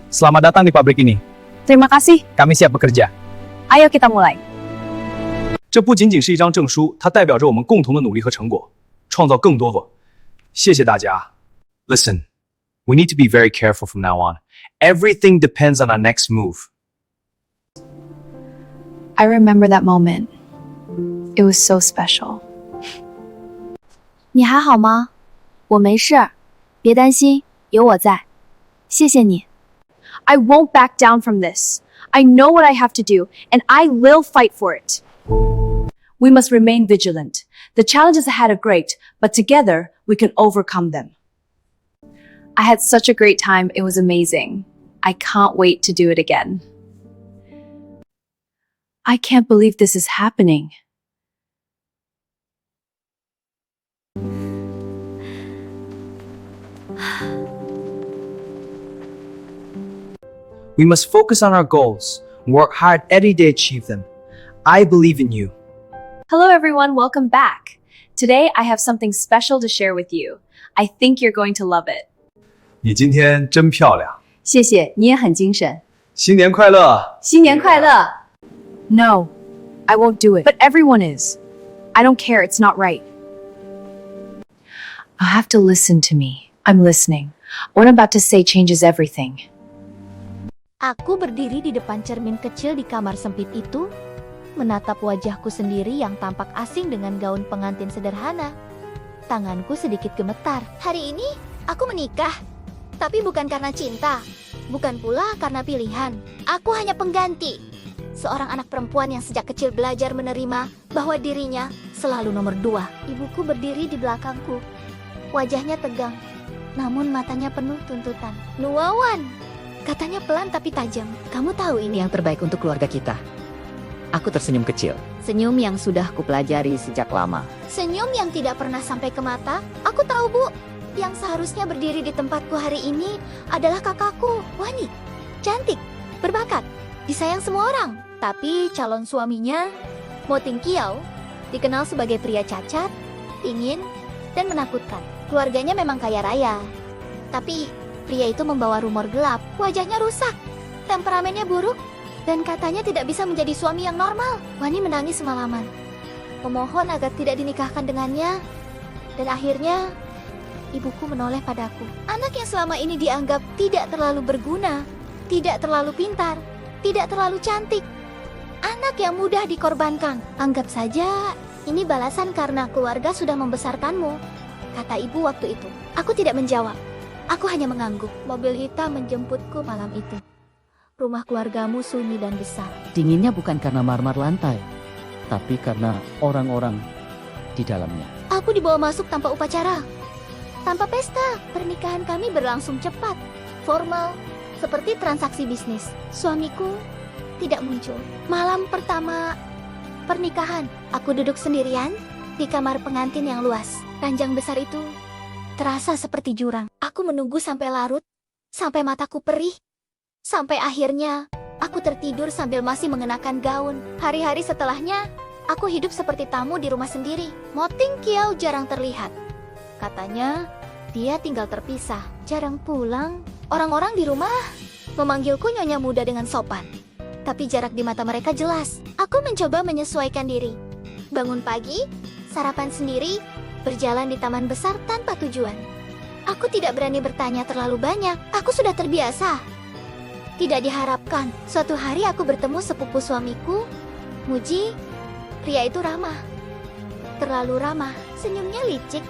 Selamat datang di pabrik ini. Terima kasih. Kami siap bekerja. Ayo kita mulai. 这不仅仅是一张证书，它代表着我们共同的努力和成果，创造更多的。谢谢大家。Listen, we need to be very careful from now on. Everything depends on our next move. I remember that moment. It was so special. 你还好吗？我没事，别担心，有我在。谢谢你。I won't back down from this. I know what I have to do, and I will fight for it. We must remain vigilant. The challenges ahead are great, but together we can overcome them. I had such a great time. It was amazing. I can't wait to do it again. I can't believe this is happening. We must focus on our goals and work hard every day to achieve them. I believe in you. Hello everyone, welcome back. Today I have something special to share with you. I think you're going to love it. 你今天真漂亮，谢谢，你也很精神。新年快乐！新年快乐! No, I won't do it. But everyone is. I don't care, it's not right. I'll have to listen to me. I'm listening. What I'm about to say changes everything. Aku berdiri di depan cermin kecil di kamar sempit itu, menatap wajahku sendiri yang tampak asing dengan gaun pengantin sederhana. Tanganku sedikit gemetar. Hari ini aku menikah, tapi bukan karena cinta, bukan pula karena pilihan. Aku hanya pengganti. Seorang anak perempuan yang sejak kecil belajar menerima bahwa dirinya selalu nomor 2. Ibuku berdiri di belakangku. Wajahnya tegang, namun matanya penuh tuntutan. Nuawan, katanya pelan tapi tajam. Kamu tahu ini yang terbaik untuk keluarga kita. Aku tersenyum kecil. Senyum yang sudah kupelajari sejak lama. Senyum yang tidak pernah sampai ke mata. Aku tahu, Bu. Yang seharusnya berdiri di tempatku hari ini adalah kakakku, Wani. Cantik, berbakat, disayang semua orang. Tapi calon suaminya, Mo Ting Kiao, dikenal sebagai pria cacat, ingin, dan menakutkan. Keluarganya memang kaya raya. Tapi pria itu membawa rumor gelap. Wajahnya rusak, temperamennya buruk, dan katanya tidak bisa menjadi suami yang normal. Wani menangis semalaman, memohon agar tidak dinikahkan dengannya. Dan akhirnya ibuku menoleh padaku. Anak yang selama ini dianggap tidak terlalu berguna, tidak terlalu pintar, tidak terlalu cantik. Anak yang mudah dikorbankan. Anggap saja ini balasan karena keluarga sudah membesarkanmu, kata ibu waktu itu. Aku tidak menjawab. Aku hanya mengangguk. Mobil hitam menjemputku malam itu. Rumah keluargamu sunyi dan besar. Dinginnya bukan karena marmer lantai, tapi karena orang-orang di dalamnya. Aku dibawa masuk tanpa upacara, tanpa pesta. Pernikahan kami berlangsung cepat, formal, seperti transaksi bisnis. Suamiku tidak muncul. Malam pertama pernikahan, aku duduk sendirian di kamar pengantin yang luas. Ranjang besar itu terasa seperti jurang. Aku menunggu sampai larut, sampai mataku perih, sampai akhirnya aku tertidur sambil masih mengenakan gaun. Hari-hari setelahnya, aku hidup seperti tamu di rumah sendiri. Mo Ting Kiao jarang terlihat. Katanya, dia tinggal terpisah, jarang pulang. Orang-orang di rumah memanggilku nyonya muda dengan sopan. Tapi jarak di mata mereka jelas. Aku mencoba menyesuaikan diri. Bangun pagi, sarapan sendiri, berjalan di taman besar tanpa tujuan. Aku tidak berani bertanya terlalu banyak. Aku sudah terbiasa. Tidak diharapkan, suatu hari aku bertemu sepupu suamiku, Muji. Pria itu ramah. Terlalu ramah, senyumnya licik.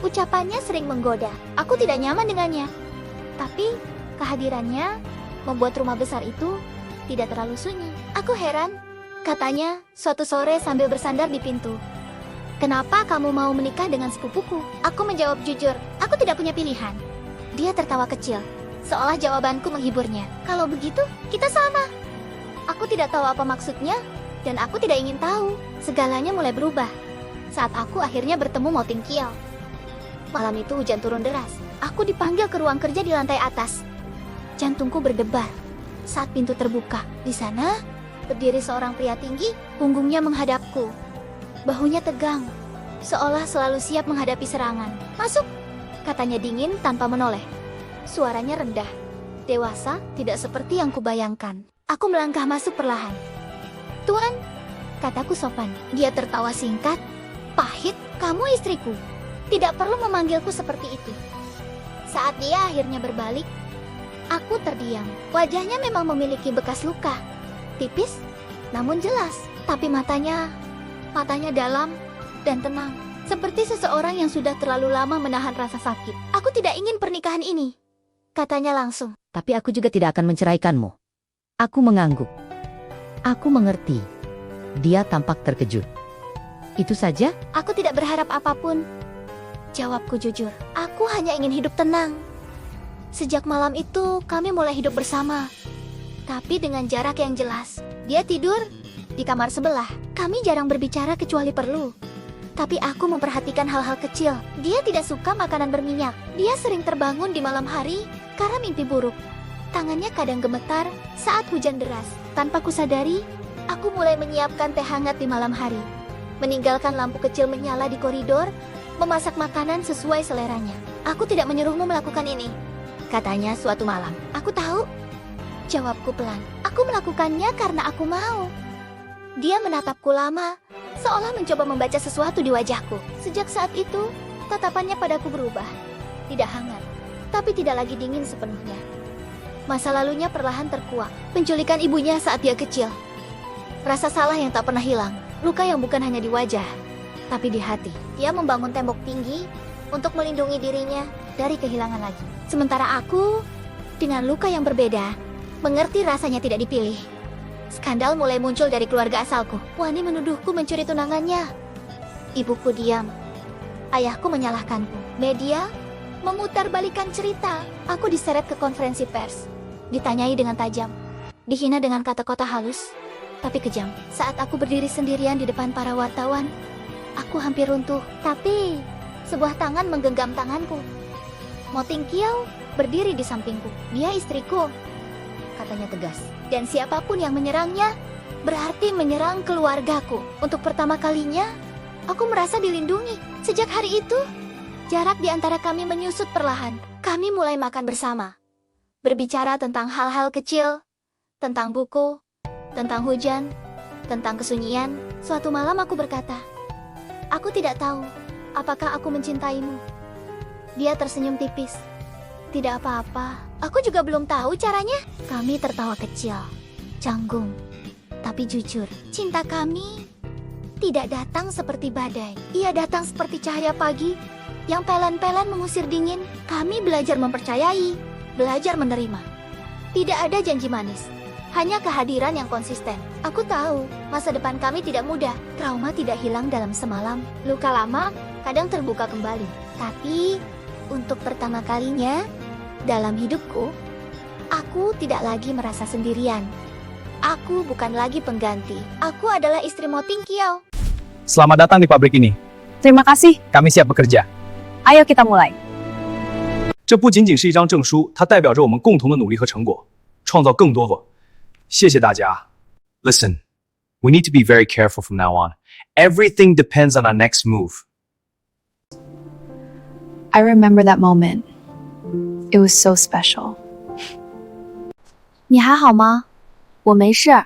Ucapannya sering menggoda. Aku tidak nyaman dengannya. Tapi kehadirannya membuat rumah besar itu tidak terlalu sunyi. Aku heran. Katanya suatu sore sambil bersandar di pintu. Kenapa kamu mau menikah dengan sepupuku? Aku menjawab jujur, aku tidak punya pilihan. Dia tertawa kecil, seolah jawabanku menghiburnya. Kalau begitu, kita sama. Aku tidak tahu apa maksudnya, dan aku tidak ingin tahu. Segalanya mulai berubah saat aku akhirnya bertemu Mo Ting Kiao. Malam itu hujan turun deras. Aku dipanggil ke ruang kerja di lantai atas. Jantungku berdebar saat pintu terbuka. Di sana, berdiri seorang pria tinggi, punggungnya menghadapku. Bahunya tegang, seolah selalu siap menghadapi serangan. Masuk, katanya dingin tanpa menoleh. Suaranya rendah, dewasa tidak seperti yang kubayangkan. Aku melangkah masuk perlahan. Tuan, kataku sopan. Dia tertawa singkat. Pahit, kamu istriku. Tidak perlu memanggilku seperti itu. Saat dia akhirnya berbalik, aku terdiam. Wajahnya memang memiliki bekas luka. Tipis, namun jelas. Tapi matanya dalam dan tenang. Seperti seseorang yang sudah terlalu lama menahan rasa sakit. Aku tidak ingin pernikahan ini, katanya langsung. Tapi aku juga tidak akan menceraikanmu. Aku mengangguk. Aku mengerti. Dia tampak terkejut. Itu saja? Aku tidak berharap apapun. Jawabku jujur. Aku hanya ingin hidup tenang. Sejak malam itu, kami mulai hidup bersama. Tapi dengan jarak yang jelas. Dia tidur di kamar sebelah. Kami jarang berbicara kecuali perlu. Tapi aku memperhatikan hal-hal kecil. Dia tidak suka makanan berminyak. Dia sering terbangun di malam hari karena mimpi buruk. Tangannya kadang gemetar saat hujan deras. Tanpa kusadari, aku mulai menyiapkan teh hangat di malam hari. Meninggalkan lampu kecil menyala di koridor, memasak makanan sesuai seleranya. Aku tidak menyuruhmu melakukan ini, katanya suatu malam. Aku tahu, jawabku pelan. Aku melakukannya karena aku mau. Dia menatapku lama, seolah mencoba membaca sesuatu di wajahku. Sejak saat itu, tatapannya padaku berubah. Tidak hangat, tapi tidak lagi dingin sepenuhnya. Masa lalunya perlahan terkuak. Penculikan ibunya saat dia kecil. Rasa salah yang tak pernah hilang. Luka yang bukan hanya di wajah, tapi di hati. Dia membangun tembok tinggi untuk melindungi dirinya dari kehilangan lagi. Sementara aku, dengan luka yang berbeda, mengerti rasanya tidak dipilih. Skandal mulai muncul dari keluarga asalku. Wani menuduhku mencuri tunangannya. Ibuku diam. Ayahku menyalahkanku. Media memutarbalikkan cerita. Aku diseret ke konferensi pers. Ditanyai dengan tajam. Dihina dengan kata-kata halus, tapi kejam. Saat aku berdiri sendirian di depan para wartawan, aku hampir runtuh. Tapi sebuah tangan menggenggam tanganku. Mo Ting Kiau berdiri di sampingku. Dia istriku, katanya tegas. Dan siapapun yang menyerangnya, berarti menyerang keluargaku. Untuk pertama kalinya, aku merasa dilindungi. Sejak hari itu, jarak di antara kami menyusut perlahan. Kami mulai makan bersama. Berbicara tentang hal-hal kecil, tentang buku, tentang hujan, tentang kesunyian. Suatu malam aku berkata, aku tidak tahu apakah aku mencintaimu. Dia tersenyum tipis. Tidak apa-apa, aku juga belum tahu caranya. Kami tertawa kecil, canggung, tapi jujur. Cinta kami tidak datang seperti badai. Ia datang seperti cahaya pagi yang pelan-pelan mengusir dingin. Kami belajar mempercayai, belajar menerima. Tidak ada janji manis, hanya kehadiran yang konsisten. Aku tahu, masa depan kami tidak mudah. Trauma tidak hilang dalam semalam. Luka lama kadang terbuka kembali. Tapi, untuk pertama kalinya dalam hidupku, aku tidak lagi merasa sendirian. Aku bukan lagi pengganti. Aku adalah istri Mo Ting Kiau. Selamat datang di pabrik ini. Terima kasih. Kami siap bekerja. Ayo kita mulai. 这不仅仅是一张证书，它代表着我们共同的努力和成果，创造更多的。谢谢大家。Listen, we need to be very careful from now on. Everything depends on our next move. I remember that moment. It was so special. 你还好吗？我没事，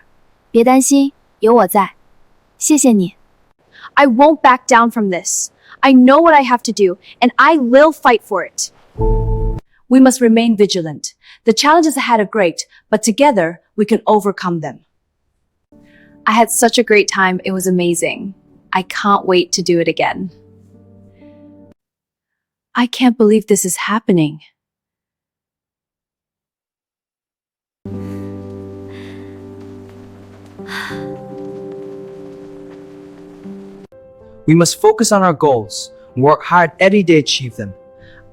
别担心，有我在。谢谢你。I won't back down from this. I know what I have to do, and I will fight for it. We must remain vigilant. The challenges ahead are great, but together we can overcome them. I had such a great time. It was amazing. I can't wait to do it again. I can't believe this is happening. We must focus on our goals and work hard every day to achieve them.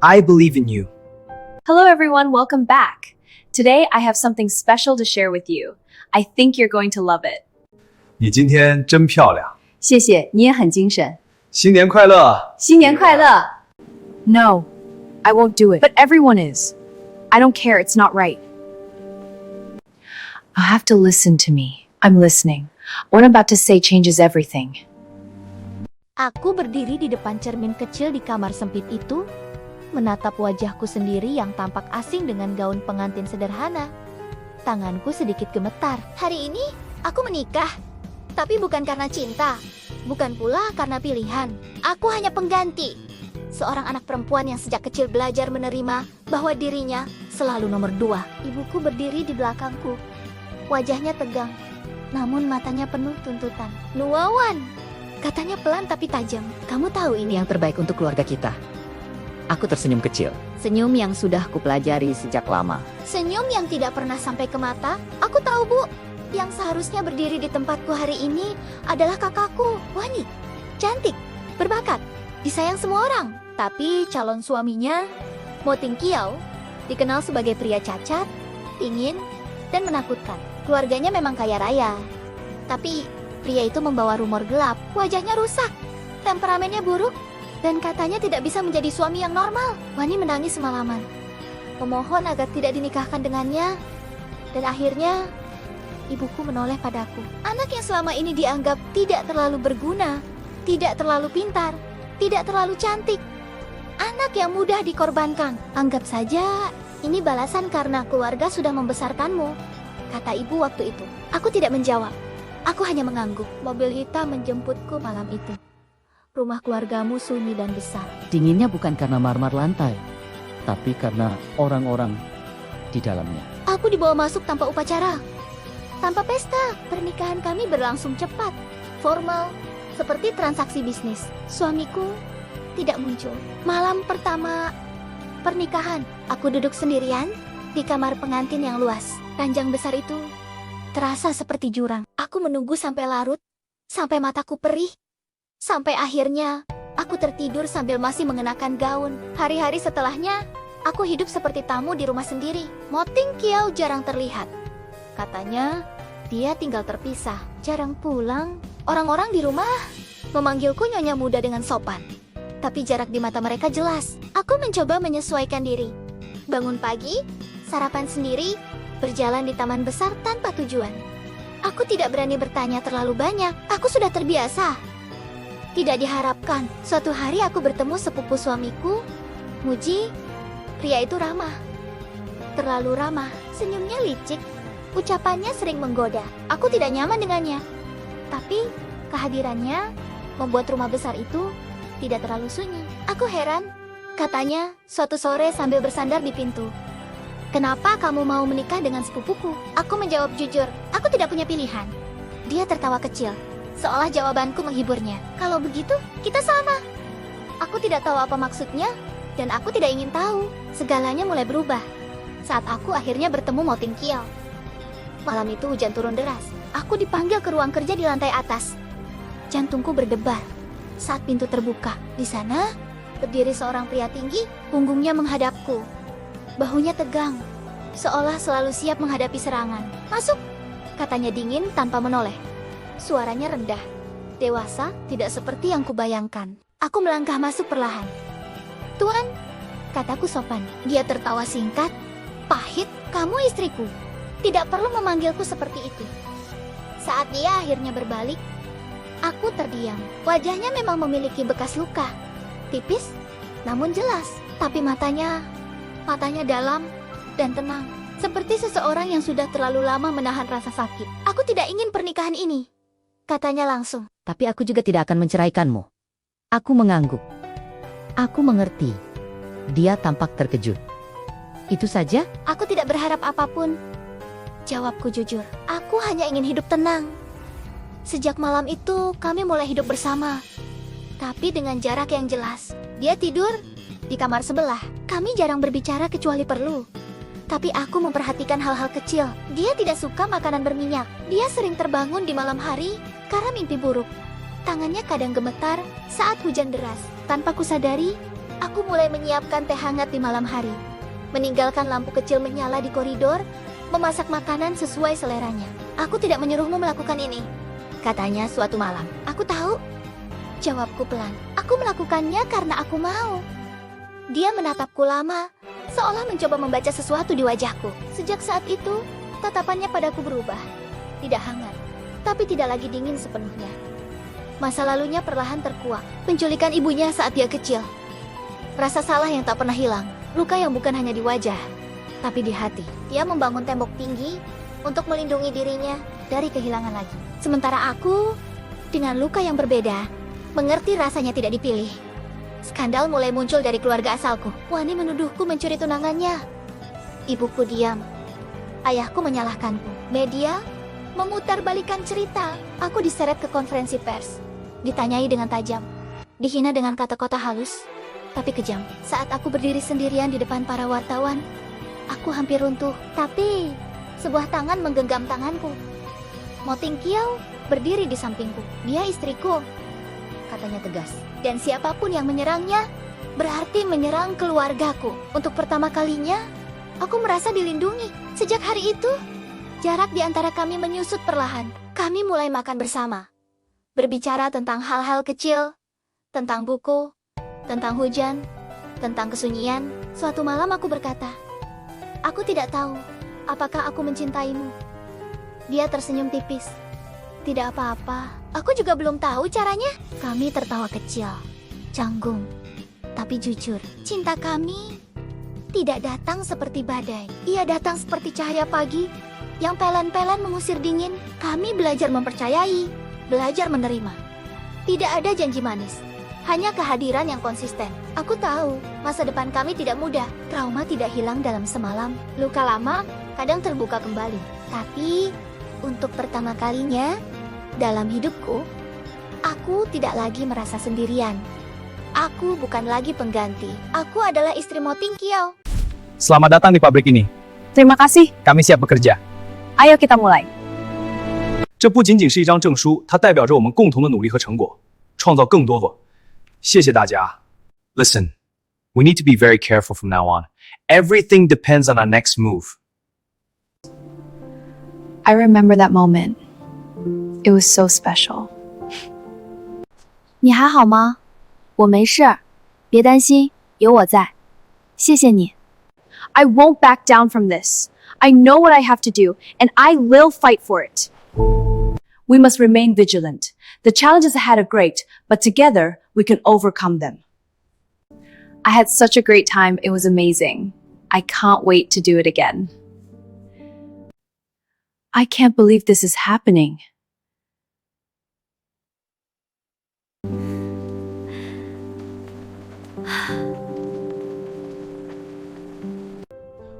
I believe in you. Hello everyone, welcome back. Today I have something special to share with you. I think you're going to love it. 你今天真漂亮，谢谢，你也很精神。新年快乐！新年快乐! No, I won't do it. But everyone is. I don't care, it's not right. I'll have to listen to me. I'm listening. What I'm about to say changes everything. Aku berdiri di depan cermin kecil di kamar sempit itu, menatap wajahku sendiri yang tampak asing dengan gaun pengantin sederhana. Tanganku sedikit gemetar. Hari ini aku menikah, tapi bukan karena cinta, bukan pula karena pilihan. Aku hanya pengganti. Seorang anak perempuan yang sejak kecil belajar menerima bahwa dirinya selalu nomor 2. Ibuku berdiri di belakangku. Wajahnya tegang, namun matanya penuh tuntutan. Nuawan, katanya pelan tapi tajam. Kamu tahu ini Yang terbaik untuk keluarga kita. Aku tersenyum kecil. Senyum yang sudah kupelajari sejak lama. senyum yang tidak pernah sampai ke mata. Aku tahu, Bu. Yang seharusnya berdiri di tempatku hari ini adalah kakakku, Wani. Cantik, berbakat, disayang semua orang. Tapi calon suaminya, Mo Ting Kiao, dikenal sebagai pria cacat, dingin, dan menakutkan. Keluarganya memang kaya raya. Tapi pria itu membawa rumor gelap. Wajahnya rusak, temperamennya buruk, dan katanya tidak bisa menjadi suami yang normal. Wani menangis semalaman, memohon agar tidak dinikahkan dengannya. Dan akhirnya ibuku menoleh padaku. Anak yang selama ini dianggap tidak terlalu berguna, tidak terlalu pintar, tidak terlalu cantik. Anak yang mudah dikorbankan. Anggap saja ini balasan karena keluarga sudah membesarkanmu, kata ibu waktu itu. Aku tidak menjawab. Aku hanya mengangguk. Mobil hitam menjemputku malam itu. Rumah keluargamu sunyi dan besar. Dinginnya bukan karena marmer lantai, tapi karena orang-orang di dalamnya. Aku dibawa masuk tanpa upacara, tanpa pesta. Pernikahan kami berlangsung cepat, formal, seperti transaksi bisnis. Suamiku tidak muncul. Malam pertama pernikahan, aku duduk sendirian di kamar pengantin yang luas. Ranjang besar itu terasa seperti jurang. Aku menunggu sampai larut, sampai mataku perih, sampai akhirnya aku tertidur sambil masih mengenakan gaun. Hari-hari setelahnya, aku hidup seperti tamu di rumah sendiri. Mo Ting Kiao jarang terlihat. Katanya, dia tinggal terpisah, jarang pulang. Orang-orang di rumah memanggilku nyonya muda dengan sopan. Tapi jarak di mata mereka jelas. Aku mencoba menyesuaikan diri. Bangun pagi, sarapan sendiri, berjalan di taman besar tanpa tujuan. Aku tidak berani bertanya terlalu banyak. Aku sudah terbiasa. Tidak diharapkan, suatu hari aku bertemu sepupu suamiku, Muji. Pria itu ramah. Terlalu ramah, senyumnya licik. Ucapannya sering menggoda. Aku tidak nyaman dengannya. Tapi kehadirannya membuat rumah besar itu tidak terlalu sunyi. Aku heran, katanya suatu sore sambil bersandar di pintu. Kenapa kamu mau menikah dengan sepupuku? Aku menjawab jujur, aku tidak punya pilihan. Dia tertawa kecil, seolah jawabanku menghiburnya. Kalau begitu, kita sama. Aku tidak tahu apa maksudnya, dan aku tidak ingin tahu. Segalanya mulai berubah saat aku akhirnya bertemu Mo Ting Kiao. Malam itu hujan turun deras. Aku dipanggil ke ruang kerja di lantai atas. Jantungku berdebar saat pintu terbuka. Di sana, berdiri seorang pria tinggi, punggungnya menghadapku. Bahunya tegang, seolah selalu siap menghadapi serangan. Masuk, katanya dingin tanpa menoleh. Suaranya rendah, dewasa, tidak seperti yang kubayangkan. Aku melangkah masuk perlahan. Tuan, kataku sopan. Dia tertawa singkat, pahit. Kamu istriku, tidak perlu memanggilku seperti itu. Saat dia akhirnya berbalik, aku terdiam. Wajahnya memang memiliki bekas luka, tipis, namun jelas. Tapi matanya dalam dan tenang. Seperti seseorang yang sudah terlalu lama menahan rasa sakit. Aku tidak ingin pernikahan ini, katanya langsung. Tapi aku juga tidak akan menceraikanmu. Aku mengangguk. Aku mengerti. Dia tampak terkejut. Itu saja? Aku tidak berharap apapun. Jawabku jujur. Aku hanya ingin hidup tenang. Sejak malam itu, kami mulai hidup bersama. Tapi dengan jarak yang jelas. Dia tidur di kamar sebelah. Kami jarang berbicara kecuali perlu. Tapi aku memperhatikan hal-hal kecil. Dia tidak suka makanan berminyak. Dia sering terbangun di malam hari karena mimpi buruk. Tangannya kadang gemetar saat hujan deras. Tanpa kusadari, aku mulai menyiapkan teh hangat di malam hari. Meninggalkan lampu kecil menyala di koridor, memasak makanan sesuai seleranya. Aku tidak menyuruhmu melakukan ini, katanya suatu malam. Aku tahu, jawabku pelan. Aku melakukannya karena aku mau. Dia menatapku lama, seolah mencoba membaca sesuatu di wajahku. Sejak saat itu, tatapannya padaku berubah. Tidak hangat, tapi tidak lagi dingin sepenuhnya. Masa lalunya perlahan terkuak. Penculikan ibunya saat dia kecil. Rasa salah yang tak pernah hilang. Luka yang bukan hanya di wajah, tapi di hati. Dia membangun tembok tinggi untuk melindungi dirinya dari kehilangan lagi. Sementara aku, dengan luka yang berbeda, mengerti rasanya tidak dipilih. Skandal mulai muncul dari keluarga asalku. Wani menuduhku mencuri tunangannya. Ibuku diam. Ayahku menyalahkanku. Media memutarbalikkan cerita. Aku diseret ke konferensi pers. Ditanyai dengan tajam. Dihina dengan kata-kata halus, tapi kejam. Saat aku berdiri sendirian di depan para wartawan, aku hampir runtuh. Tapi sebuah tangan menggenggam tanganku. Mo Tingqiao berdiri di sampingku. Dia istriku, katanya tegas. Dan siapapun yang menyerangnya, berarti menyerang keluargaku. Untuk pertama kalinya, aku merasa dilindungi. Sejak hari itu, jarak di antara kami menyusut perlahan. Kami mulai makan bersama. Berbicara tentang hal-hal kecil, tentang buku, tentang hujan, tentang kesunyian. Suatu malam aku berkata, "Aku tidak tahu apakah aku mencintaimu." Dia tersenyum tipis. "Tidak apa-apa, aku juga belum tahu caranya." Kami tertawa kecil, canggung, tapi jujur. Cinta kami tidak datang seperti badai. Ia datang seperti cahaya pagi yang pelan-pelan mengusir dingin. Kami belajar mempercayai, belajar menerima. Tidak ada janji manis, hanya kehadiran yang konsisten. Aku tahu, masa depan kami tidak mudah. Trauma tidak hilang dalam semalam. Luka lama kadang terbuka kembali. Tapi, untuk pertama kalinya dalam hidupku, aku tidak lagi merasa sendirian. Aku bukan lagi pengganti. Aku adalah istri Mo Tingqiao. Selamat datang di pabrik ini. Terima kasih. Kami siap bekerja. Ayo kita mulai. 这不仅仅是一张证书，它代表着我们共同的努力和成果，创造更多的。谢谢大家。Listen, we need to be very careful from now on. Everything depends on our next move. I remember that moment. It was so special. 你还好吗？我没事，别担心，有我在。谢谢你。I won't back down from this. I know what I have to do, and I will fight for it. We must remain vigilant. The challenges ahead are great, but together we can overcome them. I had such a great time. It was amazing. I can't wait to do it again. I can't believe this is happening.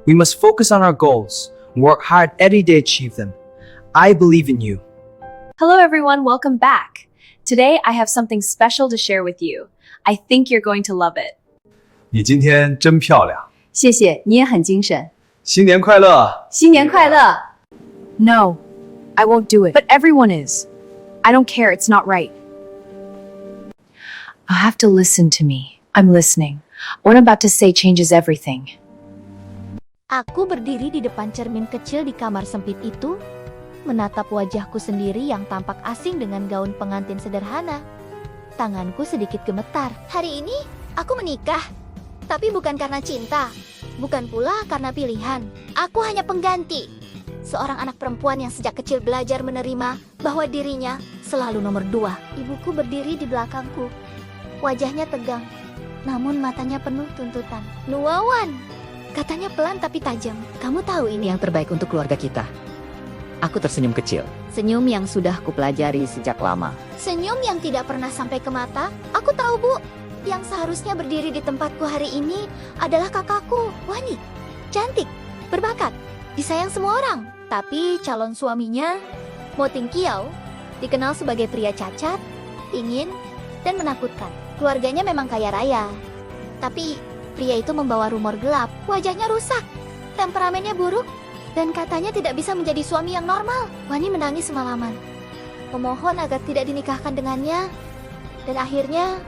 We must focus on our goals and work hard every day to achieve them. I believe in you. Hello, everyone. Welcome back. Today, I have something special to share with you. I think you're going to love it. 你今天真漂亮，谢谢，你也很精神。新年快乐！新年快乐! No, I won't do it. But everyone is. I don't care. It's not right. I'll have to listen to me. I'm listening. What I'm about to say changes everything. Aku berdiri di depan cermin kecil di kamar sempit itu, menatap wajahku sendiri yang tampak asing dengan gaun pengantin sederhana. Tanganku sedikit gemetar. Hari ini, aku menikah. Tapi bukan karena cinta. Bukan pula karena pilihan. Aku hanya pengganti. Seorang anak perempuan yang sejak kecil belajar menerima bahwa dirinya selalu nomor 2. Ibuku berdiri di belakangku. Wajahnya tegang, namun matanya penuh tuntutan. "Nuawan," katanya pelan tapi tajam. "Kamu tahu ini Yang terbaik untuk keluarga kita. Aku tersenyum kecil. Senyum yang sudah kupelajari sejak lama. Senyum yang tidak pernah sampai ke mata. Aku tahu, Bu. Yang seharusnya berdiri di tempatku hari ini adalah kakakku, Wani. Cantik, berbakat, disayang semua orang. Tapi calon suaminya, Mo Tingqiao, dikenal sebagai pria cacat, ingin, dan menakutkan. Keluarganya memang kaya raya. Tapi pria itu membawa rumor gelap. Wajahnya rusak, temperamennya buruk, dan katanya tidak bisa menjadi suami yang normal. Wani menangis semalaman, memohon agar tidak dinikahkan dengannya. Dan akhirnya,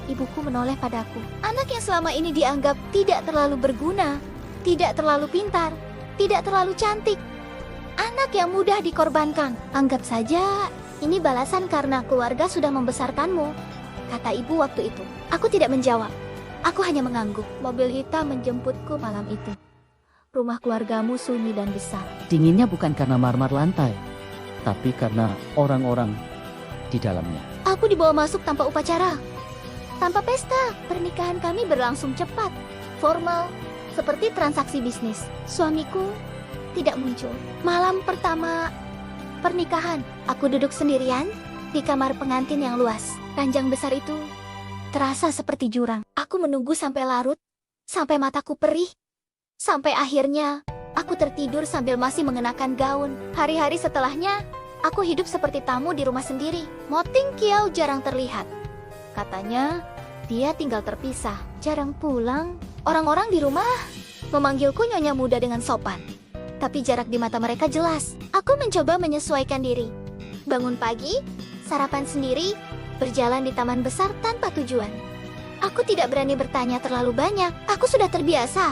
ibuku menoleh padaku. Anak yang selama ini dianggap tidak terlalu berguna, tidak terlalu pintar, tidak terlalu cantik. Anak yang mudah dikorbankan. Anggap saja ini balasan karena keluarga sudah membesarkanmu, kata ibu waktu itu. Aku tidak menjawab. Aku hanya mengangguk. Mobil hitam menjemputku malam itu. Rumah keluargamu sunyi dan besar. Dinginnya bukan karena marmer lantai, tapi karena orang-orang di dalamnya. Aku dibawa masuk tanpa upacara. Tanpa pesta, pernikahan kami berlangsung cepat, formal, seperti transaksi bisnis. Suamiku tidak muncul. Malam pertama pernikahan, aku duduk sendirian di kamar pengantin yang luas. Ranjang besar itu terasa seperti jurang. Aku menunggu sampai larut, sampai mataku perih, sampai akhirnya aku tertidur sambil masih mengenakan gaun. Hari-hari setelahnya, aku hidup seperti tamu di rumah sendiri. Mo Ting Kiao jarang terlihat. Katanya, dia tinggal terpisah, jarang pulang. Orang-orang di rumah memanggilku nyonya muda dengan sopan. Tapi jarak di mata mereka jelas. Aku mencoba menyesuaikan diri. Bangun pagi, sarapan sendiri, berjalan di taman besar tanpa tujuan. Aku tidak berani bertanya terlalu banyak. Aku sudah terbiasa.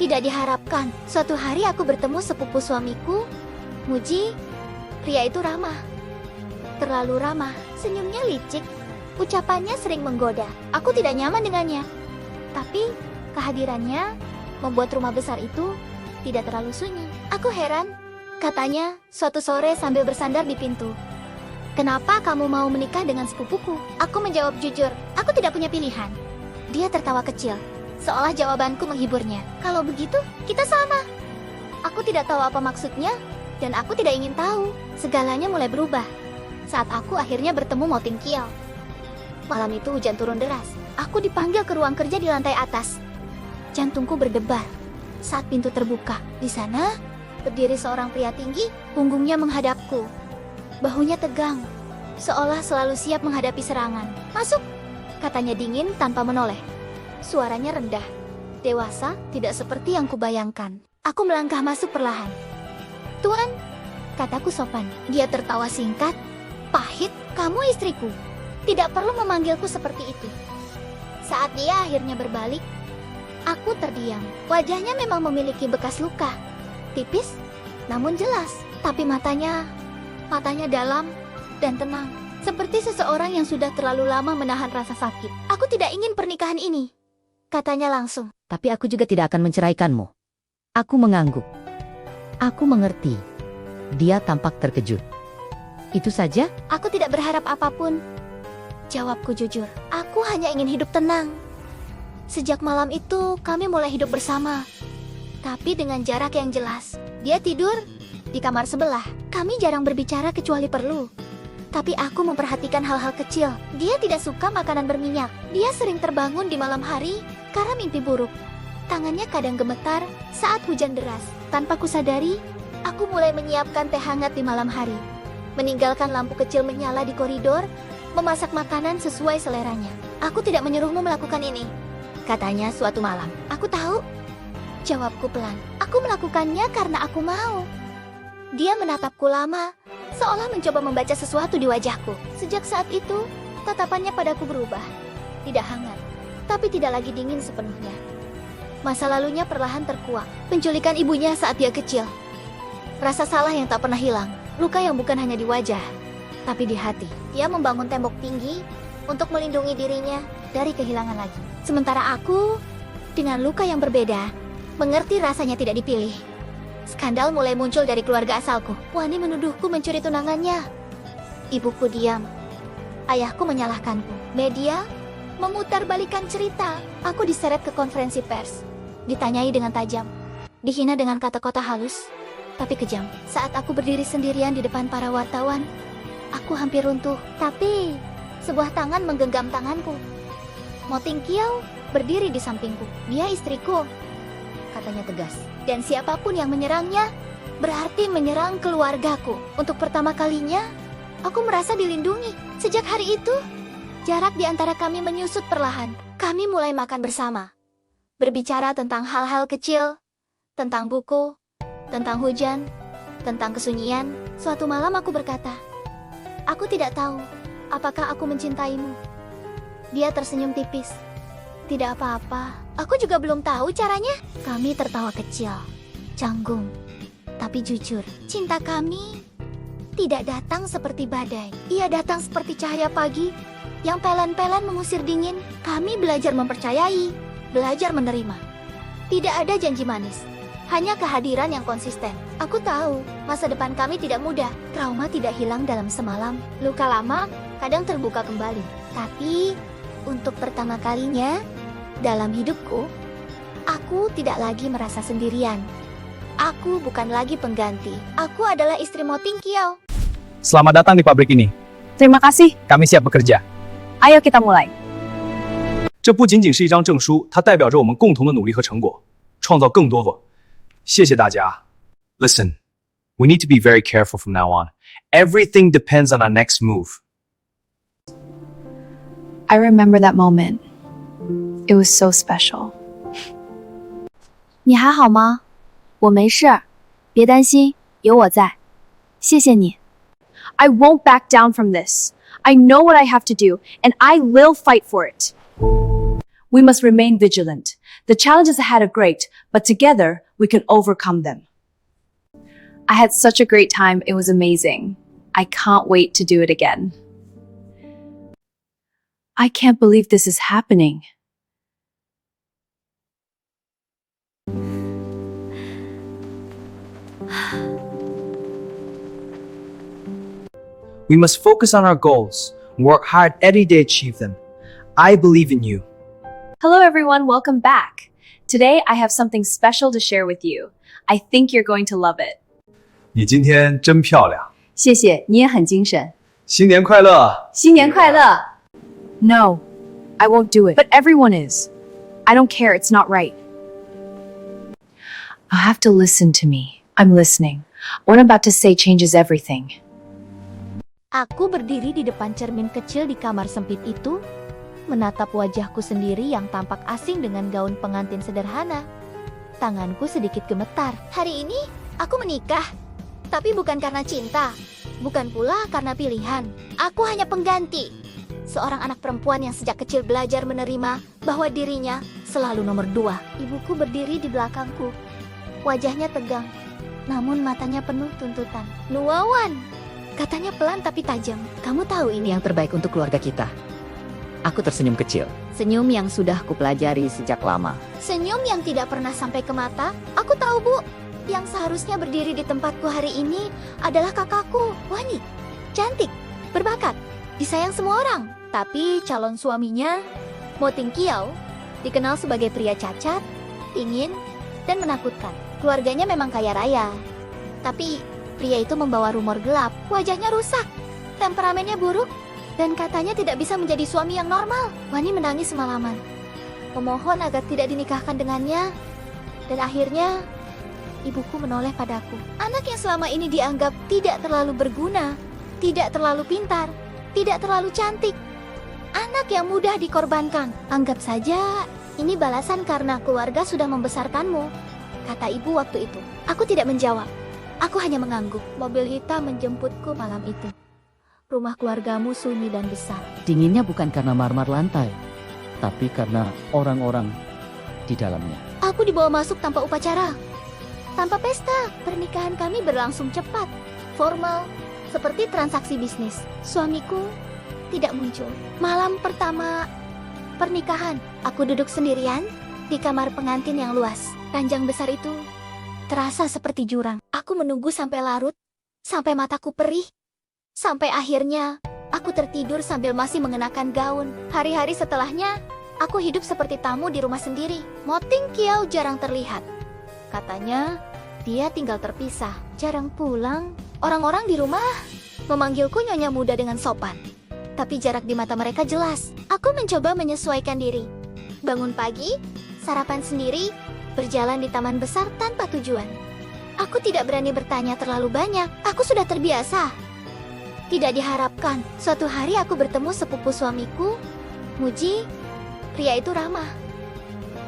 Tidak diharapkan, suatu hari aku bertemu sepupu suamiku, Muji. Pria itu ramah. Terlalu ramah, senyumnya licik. Ucapannya sering menggoda. Aku tidak nyaman dengannya. Tapi kehadirannya membuat rumah besar itu tidak terlalu sunyi. Aku heran. Katanya suatu sore sambil bersandar di pintu. Kenapa kamu mau menikah dengan sepupuku? Aku menjawab jujur, aku tidak punya pilihan. Dia tertawa kecil, seolah jawabanku menghiburnya. Kalau begitu, kita sama. Aku tidak tahu apa maksudnya, dan aku tidak ingin tahu. Segalanya mulai berubah saat aku akhirnya bertemu Mo Ting Kiao. Malam itu hujan turun deras. Aku dipanggil ke ruang kerja di lantai atas. Jantungku berdebar saat pintu terbuka. Di sana, berdiri seorang pria tinggi, punggungnya menghadapku. Bahunya tegang, seolah selalu siap menghadapi serangan. Masuk, katanya dingin tanpa menoleh. Suaranya rendah, dewasa, tidak seperti yang kubayangkan. Aku melangkah masuk perlahan. Tuan, kataku sopan. Dia tertawa singkat, pahit, kamu istriku. Tidak perlu memanggilku seperti itu. Saat dia akhirnya berbalik, aku terdiam. Wajahnya memang memiliki bekas luka. Tipis, namun jelas. Tapi matanya dalam dan tenang. Seperti seseorang yang sudah terlalu lama menahan rasa sakit. Aku tidak ingin pernikahan ini, katanya langsung. Tapi aku juga tidak akan menceraikanmu. Aku mengangguk. Aku mengerti. Dia tampak terkejut. Itu saja? Aku tidak berharap apapun. Jawabku jujur. Aku hanya ingin hidup tenang. Sejak malam itu, kami mulai hidup bersama. Tapi dengan jarak yang jelas. Dia tidur di kamar sebelah. Kami jarang berbicara kecuali perlu. Tapi aku memperhatikan hal-hal kecil. Dia tidak suka makanan berminyak. Dia sering terbangun di malam hari karena mimpi buruk. Tangannya kadang gemetar saat hujan deras. Tanpa kusadari, aku mulai menyiapkan teh hangat di malam hari. Meninggalkan lampu kecil menyala di koridor, memasak makanan sesuai seleranya. Aku tidak menyuruhmu melakukan ini, katanya suatu malam. Aku tahu, jawabku pelan. Aku melakukannya karena aku mau. Dia menatapku lama, seolah mencoba membaca sesuatu di wajahku. Sejak saat itu, tatapannya padaku berubah. Tidak hangat, tapi tidak lagi dingin sepenuhnya. Masa lalunya perlahan terkuak. Penculikan ibunya saat dia kecil. Rasa salah yang tak pernah hilang. Luka yang bukan hanya di wajah, tapi di hati. Dia membangun tembok tinggi untuk melindungi dirinya dari kehilangan lagi. Sementara aku, dengan luka yang berbeda, mengerti rasanya tidak dipilih. Skandal mulai muncul dari keluarga asalku. Wani menuduhku mencuri tunangannya. Ibuku diam. Ayahku menyalahkanku. Media memutarbalikkan cerita. Aku diseret ke konferensi pers. Ditanyai dengan tajam. Dihina dengan kata-kata halus, tapi kejam. Saat aku berdiri sendirian di depan para wartawan, aku hampir runtuh. Tapi sebuah tangan menggenggam tanganku. Mo Ting Kiao berdiri di sampingku. Dia istriku, katanya tegas. Dan siapapun yang menyerangnya, berarti menyerang keluargaku. Untuk pertama kalinya, aku merasa dilindungi. Sejak hari itu, jarak di antara kami menyusut perlahan. Kami mulai makan bersama. Berbicara tentang hal-hal kecil, tentang buku, tentang hujan, tentang kesunyian. Suatu malam aku berkata, aku tidak tahu apakah aku mencintaimu. Dia tersenyum tipis. Tidak apa-apa, aku juga belum tahu caranya. Kami tertawa kecil, canggung, tapi jujur. Cinta kami tidak datang seperti badai. Ia datang seperti cahaya pagi yang pelan-pelan mengusir dingin. Kami belajar mempercayai, belajar menerima. Tidak ada janji manis, hanya kehadiran yang konsisten. Aku tahu, masa depan kami tidak mudah. Trauma tidak hilang dalam semalam. Luka lama kadang terbuka kembali. Tapi Untuk pertama kalinya dalam hidupku, aku tidak lagi merasa sendirian. Aku bukan lagi pengganti. Aku adalah istri Mo Tingqiao. Selamat datang di pabrik ini. Terima kasih. Kami siap bekerja. Ayo kita mulai. 这不仅仅是一张证书，它代表着我们共同的努力和成果，创造更多。谢谢大家。Listen, we need to be very careful from now on. Everything depends on our next move. I remember that moment. It was so special. 你还好吗？我没事，别担心，有我在。谢谢你。I won't back down from this. I know what I have to do, and I will fight for it. We must remain vigilant. The challenges ahead are great, but together we can overcome them. I had such a great time. It was amazing. I can't wait to do it again. I can't believe this is happening. We must focus on our goals and work hard every day to achieve them. I believe in you. Hello, everyone. Welcome back. Today, I have something special to share with you. I think you're going to love it. 你今天真漂亮，谢谢，你也很精神。新年快乐！新年快乐! No, I won't do it. But everyone is. I don't care. It's not right. I'll have to listen to me. I'm listening. What I'm about to say changes everything. Aku berdiri di depan cermin kecil di kamar sempit itu, menatap wajahku sendiri yang tampak asing dengan gaun pengantin sederhana. Tanganku sedikit gemetar. Hari ini, aku menikah. Tapi bukan karena cinta. Bukan pula karena pilihan. Aku hanya pengganti. Seorang anak perempuan yang sejak kecil belajar menerima bahwa dirinya selalu nomor 2. Ibuku berdiri di belakangku. Wajahnya tegang, namun matanya penuh tuntutan. Nuawan, katanya pelan tapi tajam. Kamu tahu ini Yang terbaik untuk keluarga kita. Aku tersenyum kecil. Senyum yang sudah kupelajari sejak lama. senyum yang tidak pernah sampai ke mata. Aku tahu, Bu. Yang seharusnya berdiri di tempatku hari ini adalah kakakku, Wani. Cantik, berbakat, disayang semua orang. Tapi calon suaminya, Mo Tingqiao, dikenal sebagai pria cacat, dingin, dan menakutkan. Keluarganya memang kaya raya. Tapi pria itu membawa rumor gelap. Wajahnya rusak, temperamennya buruk, dan katanya tidak bisa menjadi suami yang normal. Wani menangis semalaman, memohon agar tidak dinikahkan dengannya. Dan akhirnya ibuku menoleh padaku. Anak yang selama ini dianggap tidak terlalu berguna, tidak terlalu pintar, tidak terlalu cantik. Anak yang mudah dikorbankan. Anggap saja ini balasan karena keluarga sudah membesarkanmu, kata ibu waktu itu. Aku tidak menjawab. Aku hanya mengangguk. Mobil hitam menjemputku malam itu. Rumah keluargamu sunyi dan besar. Dinginnya bukan karena marmer lantai, tapi karena orang-orang di dalamnya. Aku dibawa masuk tanpa upacara, tanpa pesta. Pernikahan kami berlangsung cepat, formal, seperti transaksi bisnis. Suamiku tidak muncul. Malam pertama pernikahan, aku duduk sendirian di kamar pengantin yang luas. Ranjang besar itu terasa seperti jurang. Aku menunggu sampai larut, sampai mataku perih, sampai akhirnya aku tertidur sambil masih mengenakan gaun. Hari-hari setelahnya, aku hidup seperti tamu di rumah sendiri. Mo Tingqiao jarang terlihat. Katanya, dia tinggal terpisah, jarang pulang. Orang-orang di rumah memanggilku nyonya muda dengan sopan. Tapi jarak di mata mereka jelas. Aku mencoba menyesuaikan diri. Bangun pagi, sarapan sendiri, berjalan di taman besar tanpa tujuan. Aku tidak berani bertanya terlalu banyak. Aku sudah terbiasa. Tidak diharapkan, suatu hari aku bertemu sepupu suamiku, Muji. Pria itu ramah.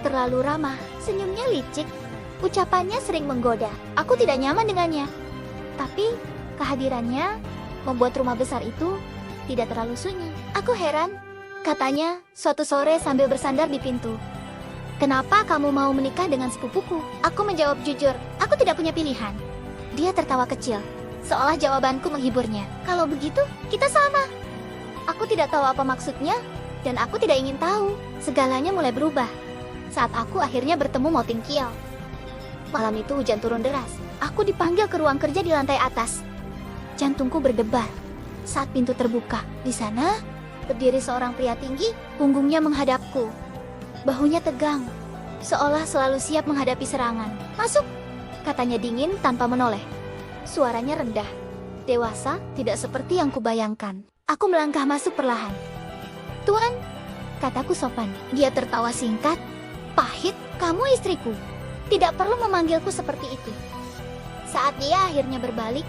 Terlalu ramah, senyumnya licik. Ucapannya sering menggoda. Aku tidak nyaman dengannya. Tapi kehadirannya membuat rumah besar itu tidak terlalu sunyi. Aku heran, katanya suatu sore sambil bersandar di pintu. Kenapa kamu mau menikah dengan sepupuku? Aku menjawab jujur, aku tidak punya pilihan. Dia tertawa kecil, seolah jawabanku menghiburnya. Kalau begitu, kita sama. Aku tidak tahu apa maksudnya, dan aku tidak ingin tahu. Segalanya mulai berubah saat aku akhirnya bertemu Mo Tingqiao. Malam itu hujan turun deras. Aku dipanggil ke ruang kerja di lantai atas. Jantungku berdebar saat pintu terbuka. Di sana, Berdiri seorang pria tinggi, punggungnya menghadapku. Bahunya tegang, seolah selalu siap menghadapi serangan. "Masuk," katanya dingin tanpa menoleh. Suaranya rendah, dewasa, tidak seperti yang kubayangkan. Aku melangkah masuk perlahan. "Tuan," kataku sopan. Dia tertawa singkat, pahit. "Kamu istriku. Tidak perlu memanggilku seperti itu." Saat dia akhirnya berbalik,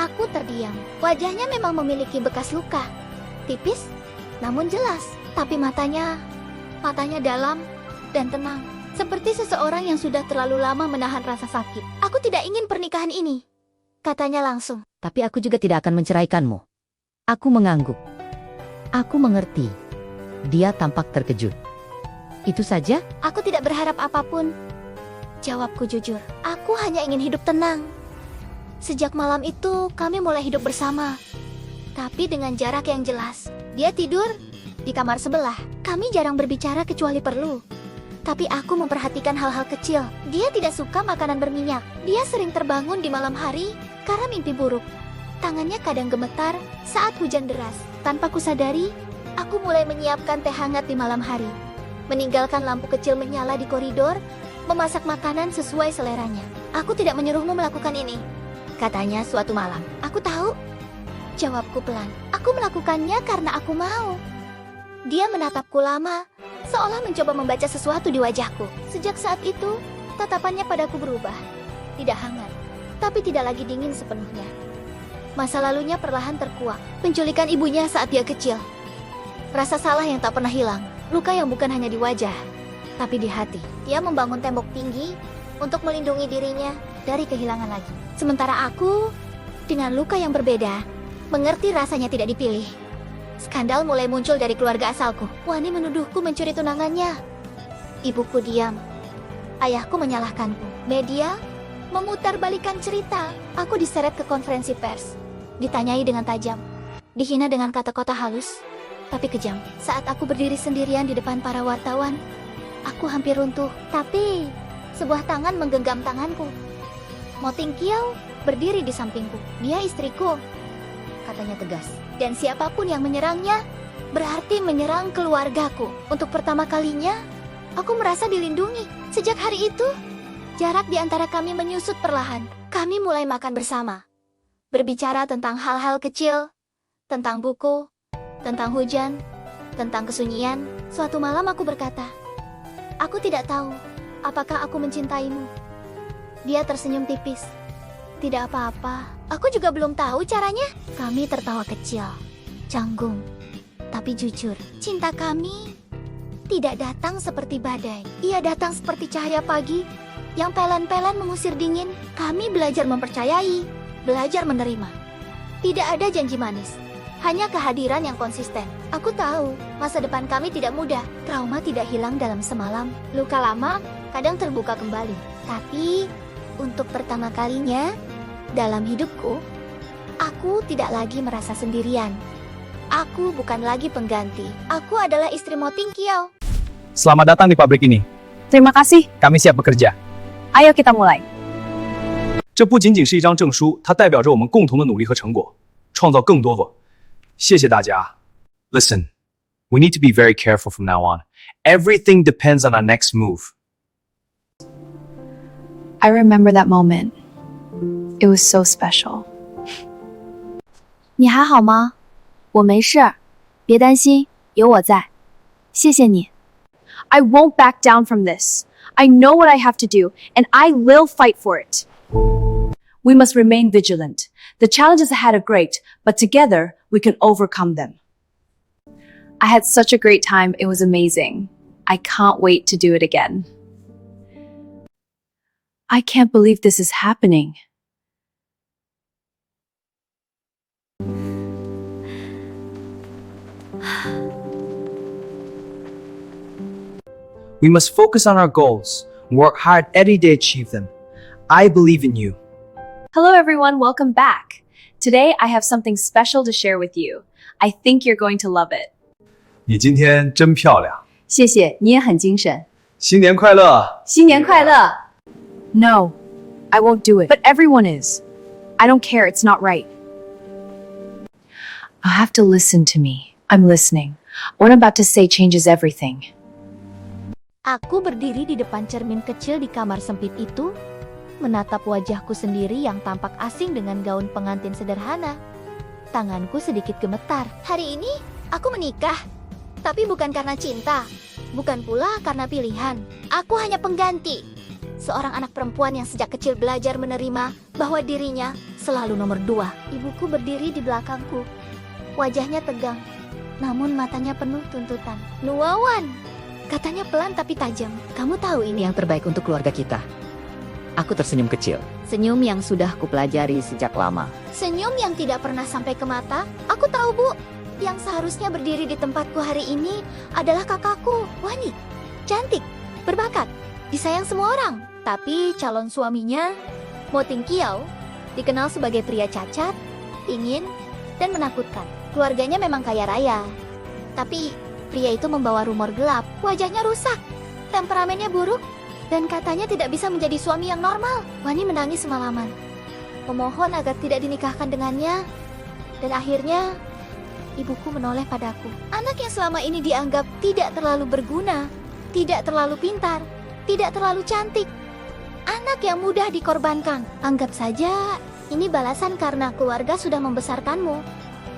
aku terdiam. Wajahnya memang memiliki bekas luka. Tipis, namun jelas. Tapi matanya dalam dan tenang. Seperti seseorang yang sudah terlalu lama menahan rasa sakit. "Aku tidak ingin pernikahan ini," katanya langsung. Tapi aku juga tidak akan menceraikanmu. Aku mengangguk. Aku mengerti. Dia tampak terkejut. Itu saja? "Aku tidak berharap apapun," jawabku jujur. "Aku hanya ingin hidup tenang." Sejak malam itu, kami mulai hidup bersama. Tapi dengan jarak yang jelas. Dia tidur di kamar sebelah. Kami jarang berbicara kecuali perlu. Tapi aku memperhatikan hal-hal kecil. Dia tidak suka makanan berminyak. Dia sering terbangun di malam hari karena mimpi buruk. Tangannya kadang gemetar saat hujan deras. Tanpa kusadari, aku mulai menyiapkan teh hangat di malam hari. Meninggalkan lampu kecil menyala di koridor, memasak makanan sesuai seleranya. "Aku tidak menyuruhmu melakukan ini," katanya suatu malam. "Aku tahu," jawabku pelan. "Aku melakukannya karena aku mau." Dia menatapku lama, seolah mencoba membaca sesuatu di wajahku. Sejak saat itu, tatapannya padaku berubah. Tidak hangat, tapi tidak lagi dingin sepenuhnya. Masa lalunya perlahan terkuak. Penculikan ibunya saat dia kecil. Rasa salah yang tak pernah hilang. Luka yang bukan hanya di wajah, tapi di hati. Dia membangun tembok tinggi untuk melindungi dirinya dari kehilangan lagi. Sementara aku, dengan luka yang berbeda, mengerti rasanya tidak dipilih. Skandal mulai muncul dari keluarga asalku. Wani menuduhku mencuri tunangannya. Ibuku diam. Ayahku menyalahkanku. Media memutarbalikkan cerita. Aku diseret ke konferensi pers. Ditanyai dengan tajam. Dihina dengan kata-kata halus, tapi kejam. Saat aku berdiri sendirian di depan para wartawan, aku hampir runtuh. Tapi sebuah tangan menggenggam tanganku. Mo Ting Kiau berdiri di sampingku. "Dia istriku," katanya tegas. "Dan siapapun yang menyerangnya, berarti menyerang keluargaku." Untuk pertama kalinya, aku merasa dilindungi. Sejak hari itu, jarak di antara kami menyusut perlahan. Kami mulai makan bersama. Berbicara tentang hal-hal kecil, tentang buku, tentang hujan, tentang kesunyian. Suatu malam aku berkata, "Aku tidak tahu apakah aku mencintaimu." Dia tersenyum tipis. "Tidak apa-apa, aku juga belum tahu caranya." Kami tertawa kecil, canggung, tapi jujur. Cinta kami tidak datang seperti badai. Ia datang seperti cahaya pagi yang pelan-pelan mengusir dingin. Kami belajar mempercayai, belajar menerima. Tidak ada janji manis, hanya kehadiran yang konsisten. Aku tahu masa depan kami tidak mudah. Trauma tidak hilang dalam semalam. Luka lama kadang terbuka kembali. Tapi untuk pertama kalinya dalam hidupku, aku tidak lagi merasa sendirian. Aku bukan lagi pengganti. Aku adalah istri Mo Ting Kiau. Selamat datang di pabrik ini. Terima kasih. Kami siap bekerja. Ayo kita mulai. 这不仅仅是一张证书，它代表着我们共同的努力和成果，创造更多。谢谢大家。Listen, we need to be very careful from now on. Everything depends on our next move. I remember that moment. It was so special. 你还好吗？我没事，别担心，有我在。谢谢你。 I won't back down from this. I know what I have to do, and I will fight for it. We must remain vigilant. The challenges ahead are great, but together we can overcome them. I had such a great time. It was amazing. I can't wait to do it again. I can't believe this is happening. We must focus on our goals and work hard every day to achieve them. I believe in you. Hello everyone, welcome back. Today I have something special to share with you. I think you're going to love it. 你今天真漂亮，谢谢，你也很精神。新年快乐！新年快乐! No, I won't do it. But everyone is. I don't care, it's not right. I'll have to listen to me. I'm listening. What I'm about to say changes everything. Aku berdiri di depan cermin kecil di kamar sempit itu, menatap wajahku sendiri yang tampak asing dengan gaun pengantin sederhana. Tanganku sedikit gemetar. Hari ini aku menikah, tapi bukan karena cinta, bukan pula karena pilihan. Aku hanya pengganti. Seorang anak perempuan yang sejak kecil belajar menerima bahwa dirinya selalu nomor 2. Ibuku berdiri di belakangku. Wajahnya tegang, namun matanya penuh tuntutan. Nuawan, katanya pelan tapi tajam. Kamu tahu ini Yang terbaik untuk keluarga kita. Aku tersenyum kecil. Senyum yang sudah kupelajari sejak lama. senyum yang tidak pernah sampai ke mata. Aku tahu, Bu. Yang seharusnya berdiri di tempatku hari ini adalah kakakku, Wani. Cantik, berbakat, disayang semua orang. Tapi calon suaminya, Mo Ting Kiao, dikenal sebagai pria cacat, ingin, dan menakutkan. Keluarganya memang kaya raya. Tapi pria itu membawa rumor gelap. Wajahnya rusak, temperamennya buruk, dan katanya tidak bisa menjadi suami yang normal. Wani menangis semalaman, memohon agar tidak dinikahkan dengannya. Dan akhirnya ibuku menoleh padaku. Anak yang selama ini dianggap tidak terlalu berguna, tidak terlalu pintar, tidak terlalu cantik. Anak yang mudah dikorbankan. Anggap saja ini balasan karena keluarga sudah membesarkanmu,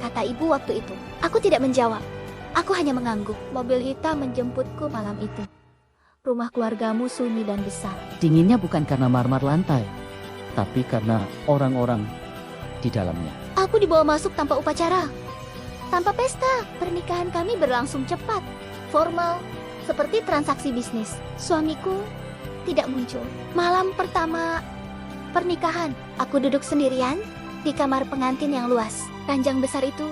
kata ibu waktu itu. Aku tidak menjawab. Aku hanya mengangguk. Mobil hitam menjemputku malam itu. Rumah keluargamu sunyi dan besar. Dinginnya bukan karena marmer lantai, tapi karena orang-orang di dalamnya. Aku dibawa masuk tanpa upacara, tanpa pesta. Pernikahan kami berlangsung cepat, formal, seperti transaksi bisnis. Suamiku tidak muncul. Malam pertama pernikahan, aku duduk sendirian di kamar pengantin yang luas. Ranjang besar itu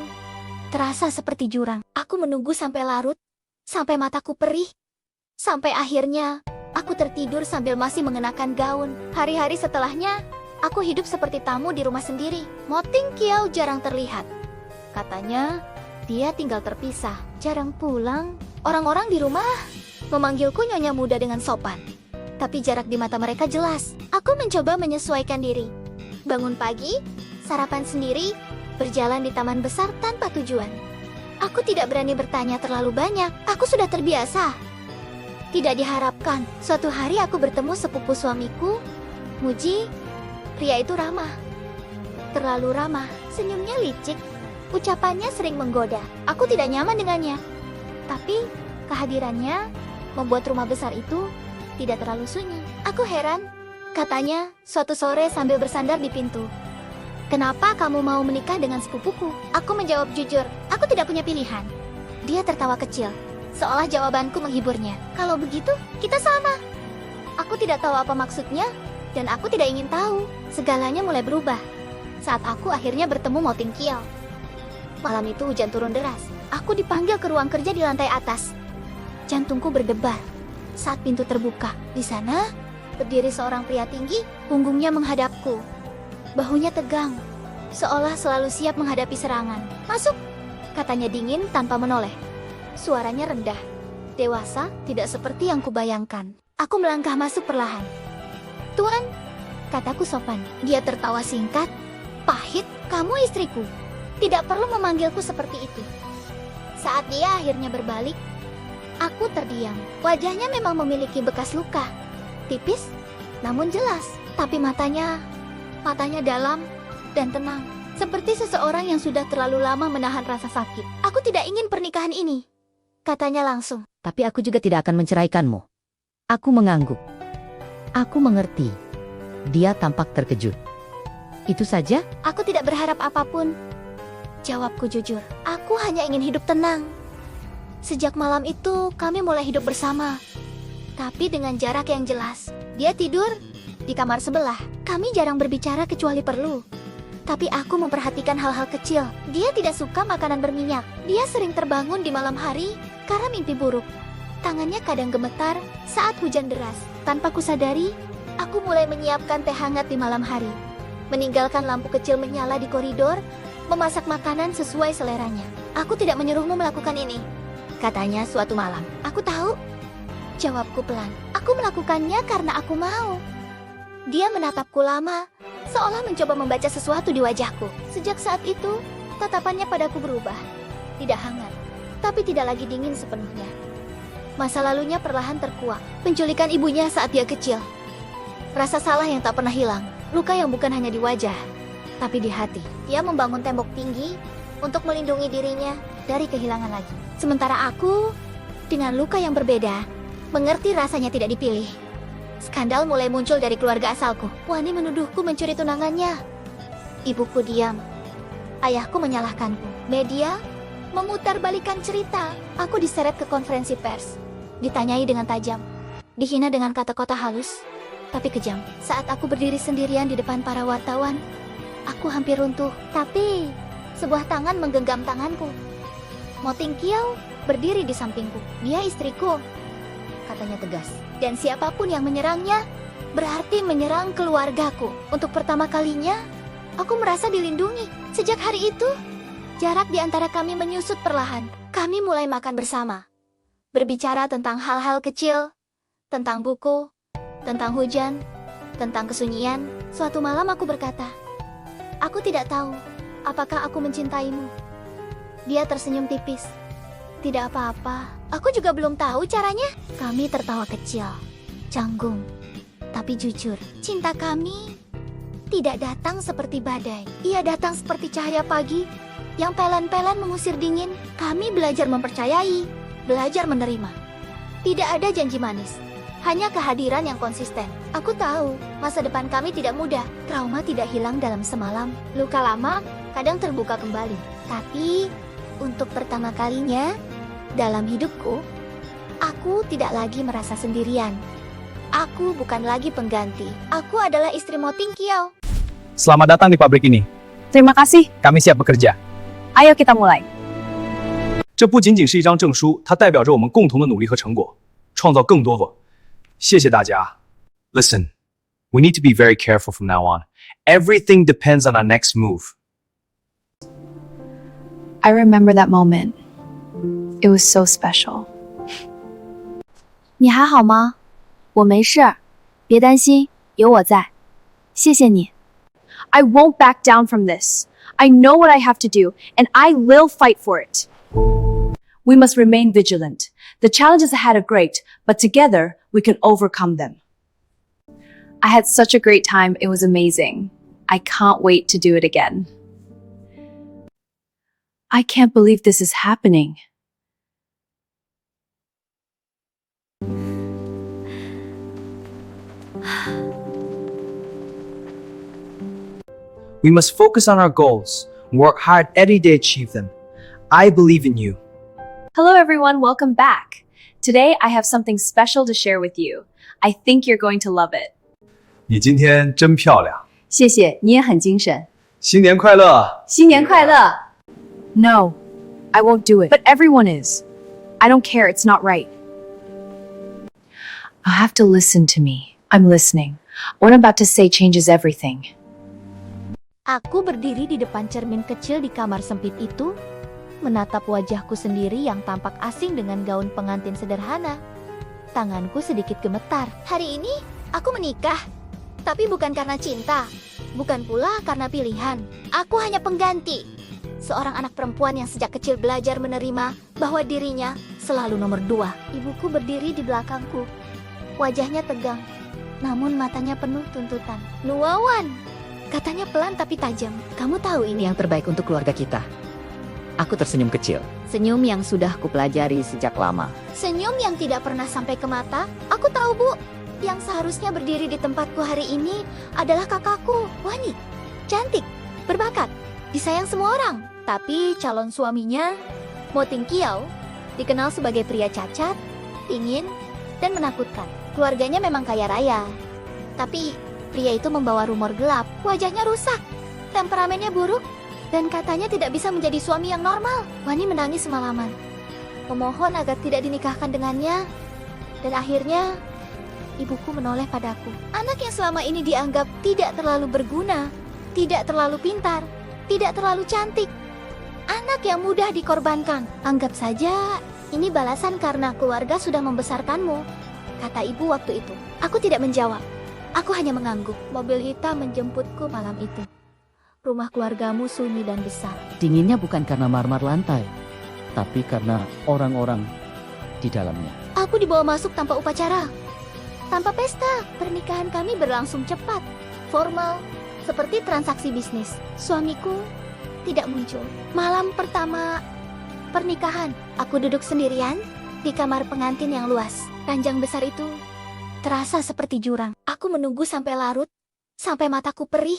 terasa seperti jurang. Aku menunggu sampai larut, sampai mataku perih, sampai akhirnya aku tertidur sambil masih mengenakan gaun. Hari-hari setelahnya, aku hidup seperti tamu di rumah sendiri. Mo Ting Kiao jarang terlihat. Katanya, dia tinggal terpisah, jarang pulang. Orang-orang di rumah memanggilku nyonya muda dengan sopan. Tapi jarak di mata mereka jelas. Aku mencoba menyesuaikan diri. Bangun pagi, sarapan sendiri, berjalan di taman besar tanpa tujuan. Aku tidak berani bertanya terlalu banyak. Aku sudah terbiasa. Tidak diharapkan, suatu hari aku bertemu sepupu suamiku, Muji. Pria itu ramah. Terlalu ramah, senyumnya licik, ucapannya sering menggoda. Aku tidak nyaman dengannya. Tapi kehadirannya membuat rumah besar itu tidak terlalu sunyi. Aku heran, katanya suatu sore sambil bersandar di pintu. Kenapa kamu mau menikah dengan sepupuku? Aku menjawab jujur, aku tidak punya pilihan. Dia tertawa kecil, seolah jawabanku menghiburnya. Kalau begitu, kita sama. Aku tidak tahu apa maksudnya, dan aku tidak ingin tahu. Segalanya mulai berubah saat aku akhirnya bertemu Mo Ting Kiao. Malam itu hujan turun deras. Aku dipanggil ke ruang kerja di lantai atas. Jantungku berdebar saat pintu terbuka. Di sana, berdiri seorang pria tinggi, punggungnya menghadapku. Bahunya tegang, seolah selalu siap menghadapi serangan. Masuk, katanya dingin tanpa menoleh. Suaranya rendah, dewasa, tidak seperti yang kubayangkan. Aku melangkah masuk perlahan. Tuan, kataku sopan. Dia tertawa singkat, pahit. Kamu istriku, tidak perlu memanggilku seperti itu. Saat dia akhirnya berbalik, aku terdiam. Wajahnya memang memiliki bekas luka, tipis, namun jelas. Tapi matanya dalam dan tenang, seperti seseorang yang sudah terlalu lama menahan rasa sakit. Aku tidak ingin pernikahan ini, katanya langsung. Tapi aku juga tidak akan menceraikanmu. Aku mengangguk. Aku mengerti. Dia tampak terkejut. Itu saja? Aku tidak berharap apapun, jawabku jujur. Aku hanya ingin hidup tenang. Sejak malam itu, kami mulai hidup bersama, tapi dengan jarak yang jelas. Dia tidur di kamar sebelah. Kami jarang berbicara kecuali perlu. Tapi aku memperhatikan hal-hal kecil. Dia tidak suka makanan berminyak. Dia sering terbangun di malam hari karena mimpi buruk. Tangannya kadang gemetar saat hujan deras. Tanpa kusadari, aku mulai menyiapkan teh hangat di malam hari. Meninggalkan lampu kecil menyala di koridor, memasak makanan sesuai seleranya. Aku tidak menyuruhmu melakukan ini, katanya suatu malam. Aku tahu, jawabku pelan. Aku melakukannya karena aku mau. Dia menatapku lama, seolah mencoba membaca sesuatu di wajahku. Sejak saat itu, tatapannya padaku berubah. Tidak hangat, tapi tidak lagi dingin sepenuhnya. Masa lalunya perlahan terkuak. Penculikan ibunya saat dia kecil. Rasa salah yang tak pernah hilang. Luka yang bukan hanya di wajah, tapi di hati. Dia membangun tembok tinggi untuk melindungi dirinya dari kehilangan lagi. Sementara aku, dengan luka yang berbeda, mengerti rasanya tidak dipilih. Skandal mulai muncul dari keluarga asalku. Wani menuduhku mencuri tunangannya. Ibuku diam. Ayahku menyalahkanku. Media memutarbalikkan cerita. Aku diseret ke konferensi pers. Ditanyai dengan tajam. Dihina dengan kata-kata halus, tapi kejam. Saat aku berdiri sendirian di depan para wartawan, aku hampir runtuh. Tapi sebuah tangan menggenggam tanganku. Mo Tingqiao berdiri di sampingku. Dia istriku, katanya tegas. Dan siapapun yang menyerangnya, berarti menyerang keluargaku. Untuk pertama kalinya, aku merasa dilindungi. Sejak hari itu, jarak di antara kami menyusut perlahan. Kami mulai makan bersama. Berbicara tentang hal-hal kecil, tentang buku, tentang hujan, tentang kesunyian. Suatu malam aku berkata, "Aku tidak tahu apakah aku mencintaimu." Dia tersenyum tipis. "Tidak apa-apa, aku juga belum tahu caranya." Kami tertawa kecil, canggung, tapi jujur. Cinta kami tidak datang seperti badai. Ia datang seperti cahaya pagi yang pelan-pelan mengusir dingin. Kami belajar mempercayai, belajar menerima. Tidak ada janji manis, hanya kehadiran yang konsisten. Aku tahu masa depan kami tidak mudah. Trauma tidak hilang dalam semalam. Luka lama kadang terbuka kembali. Tapi untuk pertama kalinya dalam hidupku, aku tidak lagi merasa sendirian. Aku bukan lagi pengganti. Aku adalah istri Mo Tingqiao. Selamat datang di pabrik ini. Terima kasih. Kami siap bekerja. Ayo kita mulai. 这不仅仅是一张证书，它代表着我们共同的努力和成果，创造更多个。谢谢大家。Listen, we need to be very careful from now on. Everything depends on our next move. I remember that moment. It was so special. 你还好吗？我没事，别担心，有我在。谢谢你。 I won't back down from this. I know what I have to do, and I will fight for it. We must remain vigilant. The challenges ahead are great, but together we can overcome them. I had such a great time. It was amazing. I can't wait to do it again. I can't believe this is happening. We must focus on our goals, work hard every day to achieve them. I believe in you. Hello everyone, welcome back. Today I have something special to share with you. I think you're going to love it. 你今天真漂亮，谢谢，你也很精神。新年快乐！新年快乐! No, I won't do it. But everyone is. I don't care, it's not right. I'll have to listen to me. I'm listening. What I'm about to say changes everything. Aku berdiri di depan cermin kecil di kamar sempit itu, menatap wajahku sendiri yang tampak asing dengan gaun pengantin sederhana. Tanganku sedikit gemetar. Hari ini, aku menikah. Tapi bukan karena cinta. Bukan pula karena pilihan. Aku hanya pengganti. Seorang anak perempuan yang sejak kecil belajar menerima bahwa dirinya selalu nomor 2. Ibuku berdiri di belakangku. Wajahnya tegang, namun matanya penuh tuntutan. "Nuawan," katanya pelan tapi tajam. "Kamu tahu ini yang terbaik untuk keluarga kita." Aku tersenyum kecil. Senyum yang sudah kupelajari sejak lama. Senyum yang tidak pernah sampai ke mata. "Aku tahu, Bu. Yang seharusnya berdiri di tempatku hari ini adalah kakakku, Wani. Cantik, berbakat, disayang semua orang." Tapi calon suaminya, Mo Tingqiao, dikenal sebagai pria cacat, dingin, dan menakutkan. Keluarganya memang kaya raya. Tapi pria itu membawa rumor gelap. Wajahnya rusak, temperamennya buruk, dan katanya tidak bisa menjadi suami yang normal. Wani menangis semalaman, memohon agar tidak dinikahkan dengannya. Dan akhirnya, ibuku menoleh padaku. Anak yang selama ini dianggap tidak terlalu berguna, tidak terlalu pintar, tidak terlalu cantik. Anak yang mudah dikorbankan. "Anggap saja ini balasan karena keluarga sudah membesarkanmu," kata ibu waktu itu. Aku tidak menjawab. Aku hanya mengangguk. Mobil hitam menjemputku malam itu. Rumah keluargamu sunyi dan besar. Dinginnya bukan karena marmer lantai, tapi karena orang-orang di dalamnya. Aku dibawa masuk tanpa upacara, tanpa pesta. Pernikahan kami berlangsung cepat, formal, seperti transaksi bisnis. Suamiku tidak muncul. Malam pertama pernikahan, aku duduk sendirian di kamar pengantin yang luas. Ranjang besar itu terasa seperti jurang. Aku menunggu sampai larut, sampai mataku perih,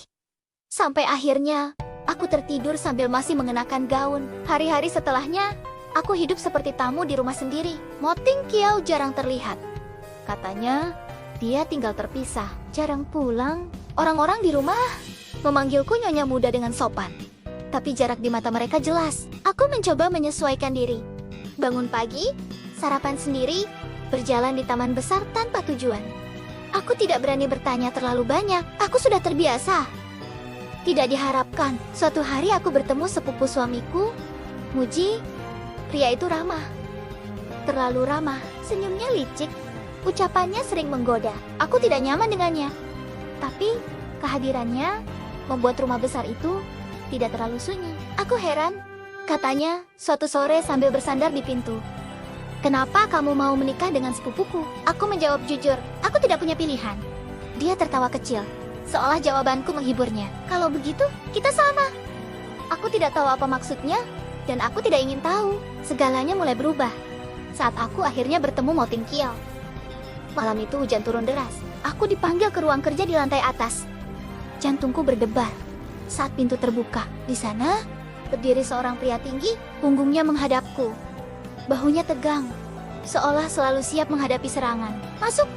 sampai akhirnya aku tertidur sambil masih mengenakan gaun. Hari-hari setelahnya, aku hidup seperti tamu di rumah sendiri. Mo Ting Kiao jarang terlihat. Katanya, dia tinggal terpisah, jarang pulang. Orang-orang di rumah memanggilku nyonya muda dengan sopan. Tapi jarak di mata mereka jelas. Aku mencoba menyesuaikan diri. Bangun pagi, sarapan sendiri, berjalan di taman besar tanpa tujuan. Aku tidak berani bertanya terlalu banyak. Aku sudah terbiasa. Tidak diharapkan, suatu hari aku bertemu sepupu suamiku, Muji. Pria itu ramah. Terlalu ramah, senyumnya licik, ucapannya sering menggoda. Aku tidak nyaman dengannya. Tapi kehadirannya membuat rumah besar itu tidak terlalu sunyi. Aku heran, katanya suatu sore sambil bersandar di pintu. Kenapa kamu mau menikah dengan sepupuku? Aku menjawab jujur, aku tidak punya pilihan. Dia tertawa kecil, seolah jawabanku menghiburnya. Kalau begitu, kita sama. Aku tidak tahu apa maksudnya, dan aku tidak ingin tahu. Segalanya mulai berubah saat aku akhirnya bertemu Mo Ting Kiao. Malam itu hujan turun deras. Aku dipanggil ke ruang kerja di lantai atas. Jantungku berdebar saat pintu terbuka. Di sana, berdiri seorang pria tinggi, punggungnya menghadapku. Bahunya tegang, seolah selalu siap menghadapi serangan. Masuk,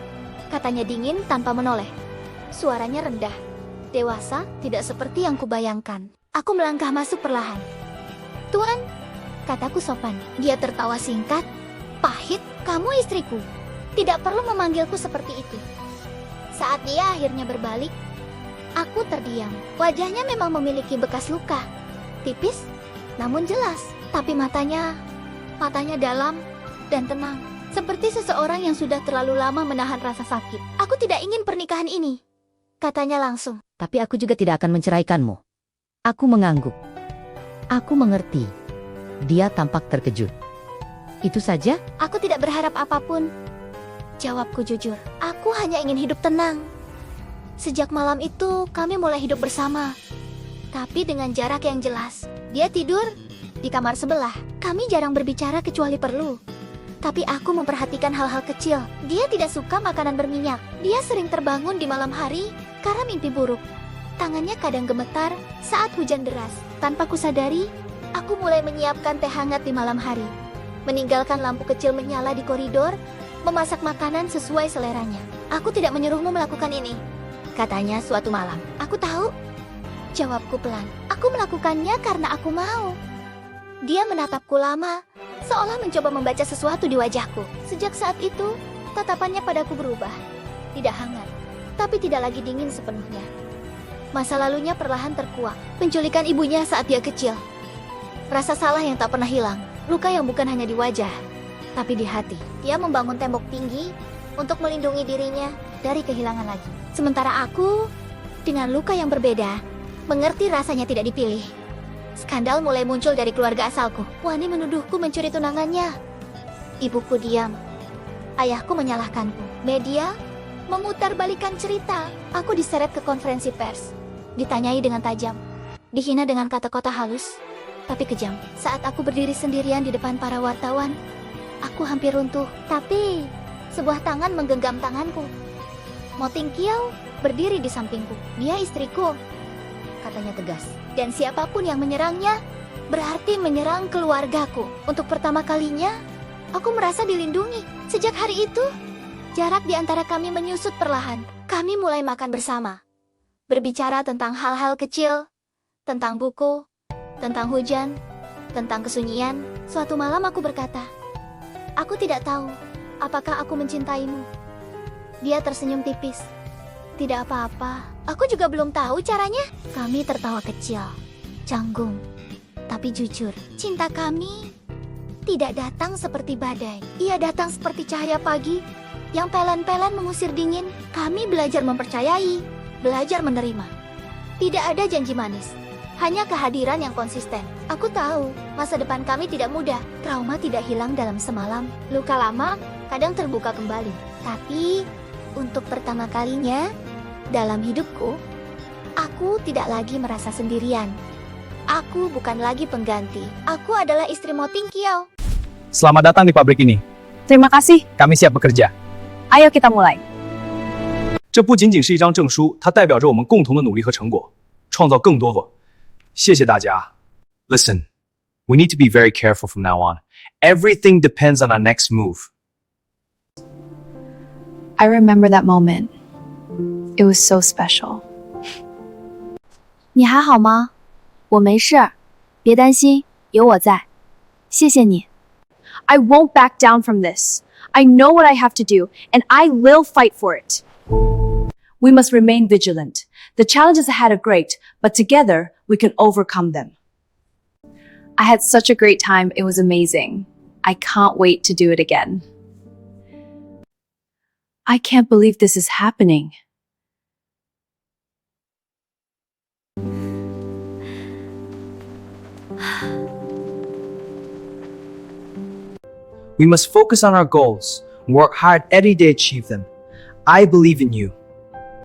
katanya dingin tanpa menoleh. Suaranya rendah, dewasa, tidak seperti yang kubayangkan. Aku melangkah masuk perlahan. Tuan, kataku sopan. Dia tertawa singkat, pahit. Kamu istriku, tidak perlu memanggilku seperti itu. Saat dia akhirnya berbalik, aku terdiam. Wajahnya memang memiliki bekas luka, tipis, namun jelas. Tapi matanya dalam dan tenang, seperti seseorang yang sudah terlalu lama menahan rasa sakit. Aku tidak ingin pernikahan ini, katanya langsung. Tapi aku juga tidak akan menceraikanmu. Aku mengangguk. Aku mengerti. Dia tampak terkejut. Itu saja? Aku tidak berharap apapun. Jawabku jujur. Aku hanya ingin hidup tenang. Sejak malam itu, kami mulai hidup bersama. Tapi dengan jarak yang jelas. Dia tidur di kamar sebelah. Kami jarang berbicara kecuali perlu. Tapi aku memperhatikan hal-hal kecil. Dia tidak suka makanan berminyak. Dia sering terbangun di malam hari karena mimpi buruk. Tangannya kadang gemetar saat hujan deras. Tanpa kusadari, aku mulai menyiapkan teh hangat di malam hari. Meninggalkan lampu kecil menyala di koridor, memasak makanan sesuai seleranya. Aku tidak menyuruhmu melakukan ini, katanya suatu malam. Aku tahu, jawabku pelan. Aku melakukannya karena aku mau. Dia menatapku lama, seolah mencoba membaca sesuatu di wajahku. Sejak saat itu, tatapannya padaku berubah. Tidak hangat, tapi tidak lagi dingin sepenuhnya. Masa lalunya perlahan terkuak. Penculikan ibunya saat dia kecil. Rasa salah yang tak pernah hilang. Luka yang bukan hanya di wajah, tapi di hati. Dia membangun tembok tinggi untuk melindungi dirinya dari kehilangan lagi. Sementara aku, dengan luka yang berbeda, mengerti rasanya tidak dipilih. Skandal mulai muncul dari keluarga asalku. Wani menuduhku mencuri tunangannya. Ibuku diam. Ayahku menyalahkanku. Media memutarbalikkan cerita. Aku diseret ke konferensi pers. Ditanyai dengan tajam. Dihina dengan kata-kata halus, tapi kejam. Saat aku berdiri sendirian di depan para wartawan, aku hampir runtuh. Tapi sebuah tangan menggenggam tanganku. Mo Ting Kiao berdiri di sampingku. Dia istriku, katanya tegas. Dan siapapun yang menyerangnya berarti menyerang keluargaku. Untuk pertama kalinya, aku merasa dilindungi. Sejak hari itu, jarak di antara kami menyusut perlahan. Kami mulai makan bersama, berbicara tentang hal-hal kecil, tentang buku, tentang hujan, tentang kesunyian. Suatu malam aku berkata, aku tidak tahu apakah aku mencintaimu. Dia tersenyum tipis. Tidak apa-apa, aku juga belum tahu caranya. Kami tertawa kecil, canggung, tapi jujur. Cinta kami tidak datang seperti badai. Ia datang seperti cahaya pagi yang pelan-pelan mengusir dingin. Kami belajar mempercayai, belajar menerima. Tidak ada janji manis, hanya kehadiran yang konsisten. Aku tahu, masa depan kami tidak mudah. Trauma tidak hilang dalam semalam. Luka lama kadang terbuka kembali. Tapi, untuk pertama kalinya dalam hidupku, aku tidak lagi merasa sendirian. Aku bukan lagi pengganti. Aku adalah istri Mo Tingqiao. Selamat datang di pabrik ini. Terima kasih. Kami siap bekerja. Ayo kita mulai. 这不仅仅是一张证书，它代表着我们共同的努力和成果，创造更多个。谢谢大家。Listen, we need to be very careful from now on. Everything depends on our next move. I remember that moment. It was so special. 你还好吗？我没事，别担心，有我在。谢谢你。I won't back down from this. I know what I have to do, and I will fight for it. We must remain vigilant. The challenges ahead are great, but together we can overcome them. I had such a great time. It was amazing. I can't wait to do it again. I can't believe this is happening. We must focus on our goals, work hard every day to achieve them. I believe in you.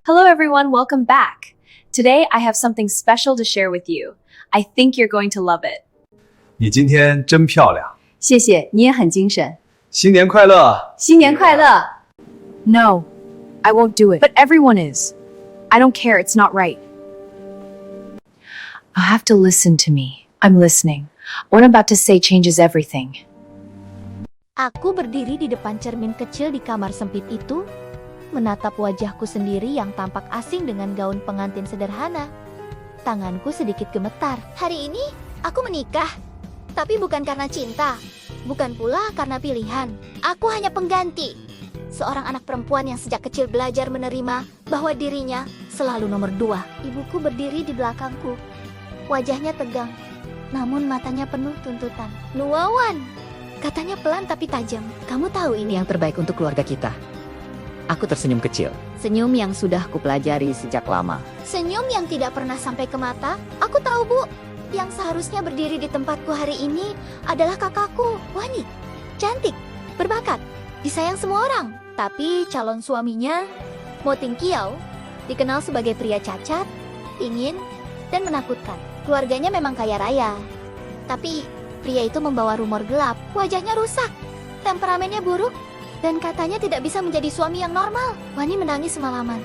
Hello everyone, welcome back. Today I have something special to share with you. I think you're going to love it. 你今天真漂亮，谢谢，你也很精神。新年快乐！新年快乐! No, I won't do it. But everyone is. I don't care, it's not right. I'll have to listen to me. I'm listening. What I'm about to say changes everything. Aku berdiri di depan cermin kecil di kamar sempit itu, menatap wajahku sendiri yang tampak asing dengan gaun pengantin sederhana. Tanganku sedikit gemetar. Hari ini, aku menikah. Tapi bukan karena cinta. Bukan pula karena pilihan. Aku hanya pengganti. Seorang anak perempuan yang sejak kecil belajar menerima bahwa dirinya selalu nomor 2. Ibuku berdiri di belakangku. Wajahnya tegang, namun matanya penuh tuntutan. Nuawan, katanya pelan tapi tajam. Kamu tahu ini Yang terbaik untuk keluarga kita. Aku tersenyum kecil. Senyum yang sudah kupelajari sejak lama. senyum yang tidak pernah sampai ke mata. Aku tahu, Bu. Yang seharusnya berdiri di tempatku hari ini adalah kakakku, Wani. Cantik, berbakat, disayang semua orang. Tapi calon suaminya, Mo Tingqiao, dikenal sebagai pria cacat, ingin, dan menakutkan. Keluarganya memang kaya raya. Tapi pria itu membawa rumor gelap. Wajahnya rusak, temperamennya buruk, dan katanya tidak bisa menjadi suami yang normal. Wani menangis semalaman,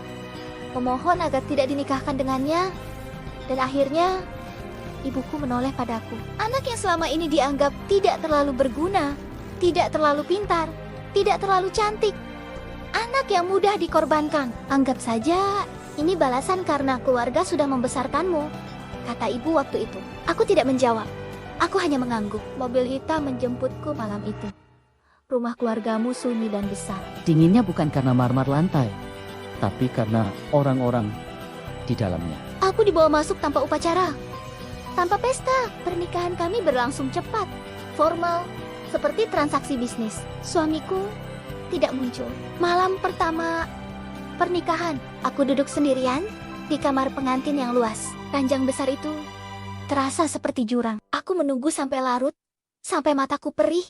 memohon agar tidak dinikahkan dengannya. Dan akhirnya, ibuku menoleh padaku. Anak yang selama ini dianggap tidak terlalu berguna, tidak terlalu pintar, tidak terlalu cantik. Anak yang mudah dikorbankan. Anggap saja ini balasan karena keluarga sudah membesarkanmu, kata ibu waktu itu. Aku tidak menjawab. Aku hanya mengangguk. Mobil hitam menjemputku malam itu. Rumah keluargamu sunyi dan besar. Dinginnya bukan karena marmer lantai, tapi karena orang-orang di dalamnya. Aku dibawa masuk tanpa upacara, tanpa pesta. Pernikahan kami berlangsung cepat, formal, seperti transaksi bisnis. Suamiku tidak muncul. Malam pertama pernikahan, aku duduk sendirian di kamar pengantin yang luas. Ranjang besar itu terasa seperti jurang. Aku menunggu sampai larut, sampai mataku perih,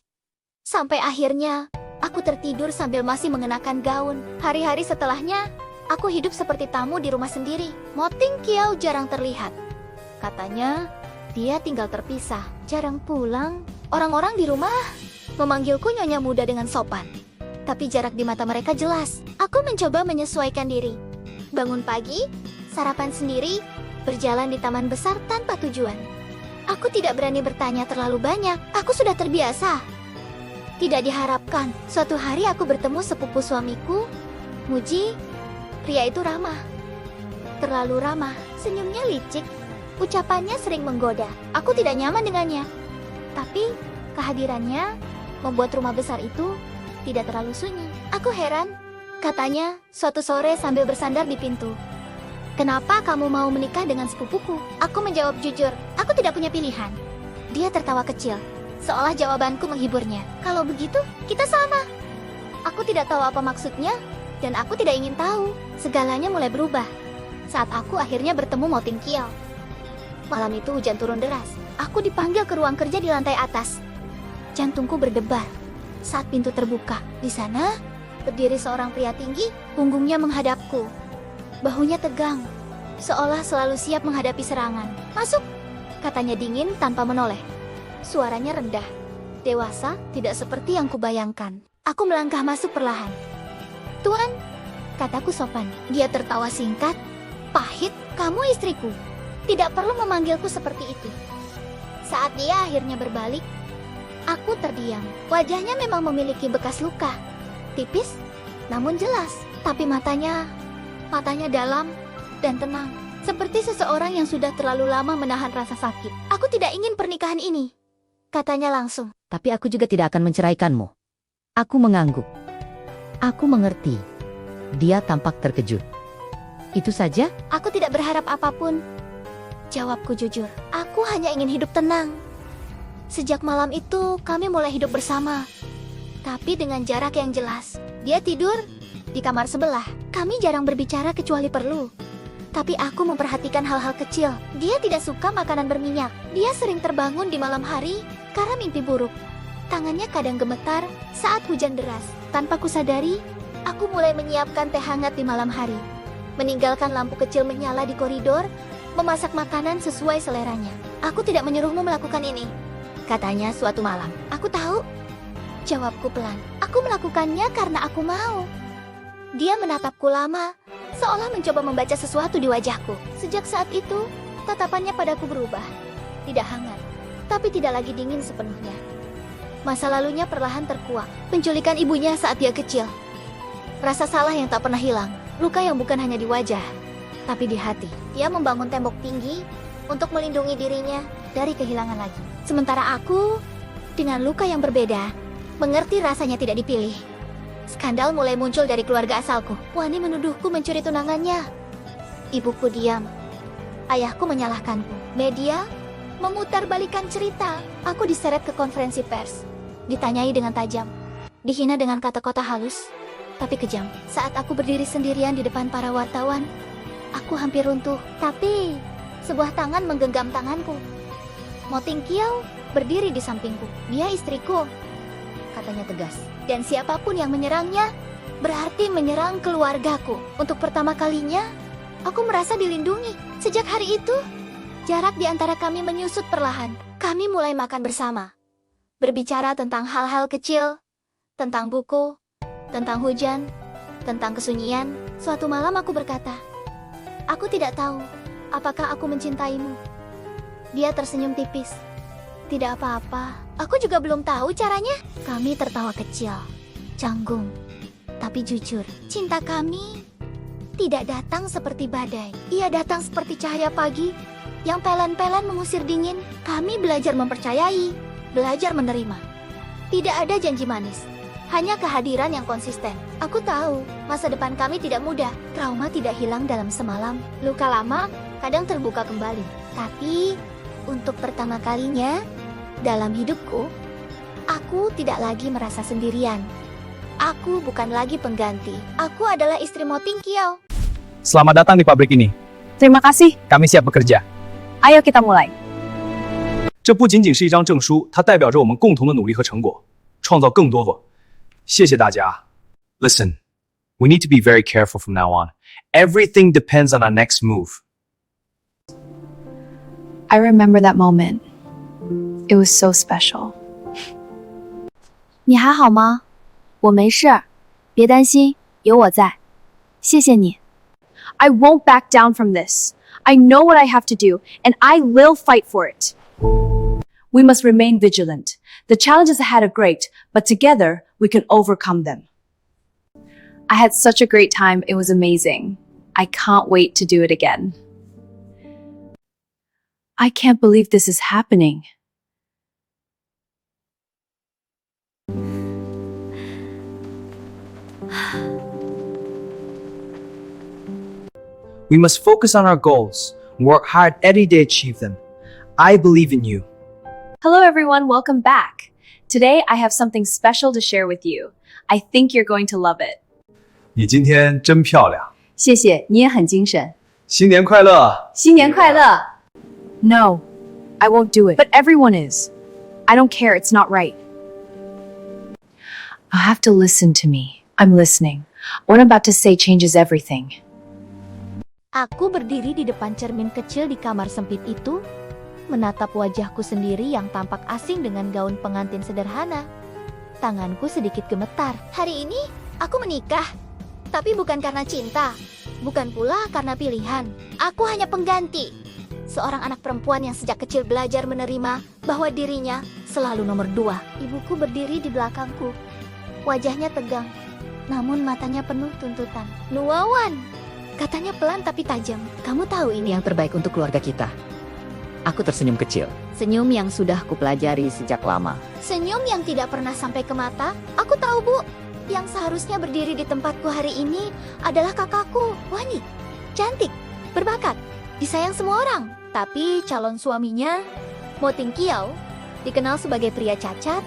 sampai akhirnya aku tertidur sambil masih mengenakan gaun. Hari-hari setelahnya, aku hidup seperti tamu di rumah sendiri. Mo Tingqiao jarang terlihat. Katanya, dia tinggal terpisah, jarang pulang. Orang-orang di rumah memanggilku nyonya muda dengan sopan. Tapi jarak di mata mereka jelas. Aku mencoba menyesuaikan diri. Bangun pagi, sarapan sendiri, berjalan di taman besar tanpa tujuan. Aku tidak berani bertanya terlalu banyak. Aku sudah terbiasa. Tidak diharapkan, suatu hari aku bertemu sepupu suamiku, Muji. Pria itu ramah. Terlalu ramah, senyumnya licik. Ucapannya sering menggoda. Aku tidak nyaman dengannya. Tapi kehadirannya membuat rumah besar itu tidak terlalu sunyi. Aku heran, katanya suatu sore sambil bersandar di pintu. Kenapa kamu mau menikah dengan sepupuku? Aku menjawab jujur, aku tidak punya pilihan. Dia tertawa kecil, seolah jawabanku menghiburnya. Kalau begitu, kita sama. Aku tidak tahu apa maksudnya, dan aku tidak ingin tahu. Segalanya mulai berubah saat aku akhirnya bertemu Mo Tingqiao. Malam itu hujan turun deras. Aku dipanggil ke ruang kerja di lantai atas. Jantungku berdebar saat pintu terbuka. Di sana, berdiri seorang pria tinggi, punggungnya menghadapku. Bahunya tegang, seolah selalu siap menghadapi serangan. "Masuk," katanya dingin tanpa menoleh. Suaranya rendah, dewasa, tidak seperti yang kubayangkan. Aku melangkah masuk perlahan. "Tuan," kataku sopan. Dia tertawa singkat, pahit. "Kamu istriku. Tidak perlu memanggilku seperti itu." Saat dia akhirnya berbalik, aku terdiam. Wajahnya memang memiliki bekas luka. Tipis, namun jelas. Tapi matanya dalam dan tenang. Seperti seseorang yang sudah terlalu lama menahan rasa sakit. "Aku tidak ingin pernikahan ini," katanya langsung. Tapi aku juga tidak akan menceraikanmu. Aku mengangguk. Aku mengerti. Dia tampak terkejut. Itu saja? "Aku tidak berharap apapun," jawabku jujur. "Aku hanya ingin hidup tenang. Sejak malam itu, kami mulai hidup bersama. Tapi dengan jarak yang jelas. Dia tidur di kamar sebelah. Kami jarang berbicara kecuali perlu. Tapi aku memperhatikan hal-hal kecil. Dia tidak suka makanan berminyak. Dia sering terbangun di malam hari karena mimpi buruk. Tangannya kadang gemetar saat hujan deras. Tanpa kusadari, aku mulai menyiapkan teh hangat di malam hari. Meninggalkan lampu kecil menyala di koridor, memasak makanan sesuai seleranya. "Aku tidak menyuruhmu melakukan ini," katanya suatu malam. "Aku tahu," jawabku pelan. "Aku melakukannya karena aku mau." Dia menatapku lama, seolah mencoba membaca sesuatu di wajahku. Sejak saat itu, tatapannya padaku berubah. Tidak hangat, tapi tidak lagi dingin sepenuhnya. Masa lalunya perlahan terkuak. Penculikan ibunya saat dia kecil. Rasa salah yang tak pernah hilang. Luka yang bukan hanya di wajah, tapi di hati. Dia membangun tembok tinggi untuk melindungi dirinya dari kehilangan lagi. Sementara aku, dengan luka yang berbeda, mengerti rasanya tidak dipilih. Skandal mulai muncul dari keluarga asalku. Wani menuduhku mencuri tunangannya. Ibuku diam. Ayahku menyalahkanku. Media memutarbalikkan cerita. Aku diseret ke konferensi pers. Ditanyai dengan tajam. Dihina dengan kata-kata halus, tapi kejam. Saat aku berdiri sendirian di depan para wartawan, aku hampir runtuh. Tapi sebuah tangan menggenggam tanganku. Mo Ting Kiau berdiri di sampingku. "Dia istriku," katanya tegas. "Dan siapapun yang menyerangnya, berarti menyerang keluargaku." Untuk pertama kalinya, aku merasa dilindungi. Sejak hari itu, jarak di antara kami menyusut perlahan. Kami mulai makan bersama. Berbicara tentang hal-hal kecil, tentang buku, tentang hujan, tentang kesunyian. Suatu malam aku berkata, "Aku tidak tahu apakah aku mencintaimu." Dia tersenyum tipis. "Tidak apa-apa, aku juga belum tahu caranya." Kami tertawa kecil, canggung, tapi jujur. Cinta kami tidak datang seperti badai. Ia datang seperti cahaya pagi yang pelan-pelan mengusir dingin. Kami belajar mempercayai, belajar menerima. Tidak ada janji manis, hanya kehadiran yang konsisten. Aku tahu masa depan kami tidak mudah. Trauma tidak hilang dalam semalam. Luka lama kadang terbuka kembali. Tapi untuk pertama kalinya dalam hidupku, aku tidak lagi merasa sendirian. Aku bukan lagi pengganti. Aku adalah istri Mo Ting Kiau. Selamat datang di pabrik ini. Terima kasih. Kami siap bekerja. Ayo kita mulai. 这不仅仅是一张证书，它代表着我们共同的努力和成果，创造更多的。谢谢大家。Listen, we need to be very careful from now on. Everything depends on our next move. I remember that moment. It was so special. 你还好吗？我没事，别担心，有我在。谢谢你。I won't back down from this. I know what I have to do, and I will fight for it. We must remain vigilant. The challenges ahead are great, but together we can overcome them. I had such a great time. It was amazing. I can't wait to do it again. I can't believe this is happening. We must focus on our goals and work hard every day to achieve them. I believe in you. Hello everyone, welcome back. Today I have something special to share with you. I think you're going to love it. 你今天真漂亮，谢谢，你也很精神。新年快乐！新年快乐！ No, I won't do it. But everyone is. I don't care, it's not right. I'll have to listen to me. I'm listening. What I'm about to say changes everything. Aku berdiri di depan cermin kecil di kamar sempit itu, menatap wajahku sendiri yang tampak asing dengan gaun pengantin sederhana. Tanganku sedikit gemetar. Hari ini aku menikah, tapi bukan karena cinta, bukan pula karena pilihan. Aku hanya pengganti. Seorang anak perempuan yang sejak kecil belajar menerima bahwa dirinya selalu nomor 2. Ibuku berdiri di belakangku. Wajahnya tegang, namun matanya penuh tuntutan. Nuawan, katanya pelan tapi tajam. Kamu tahu ini Yang terbaik untuk keluarga kita. Aku tersenyum kecil. Senyum yang sudah kupelajari sejak lama. senyum yang tidak pernah sampai ke mata. Aku tahu, Bu. Yang seharusnya berdiri di tempatku hari ini adalah kakakku, Wani. Cantik, berbakat, disayang semua orang. Tapi calon suaminya, Mo Ting Kiau, dikenal sebagai pria cacat,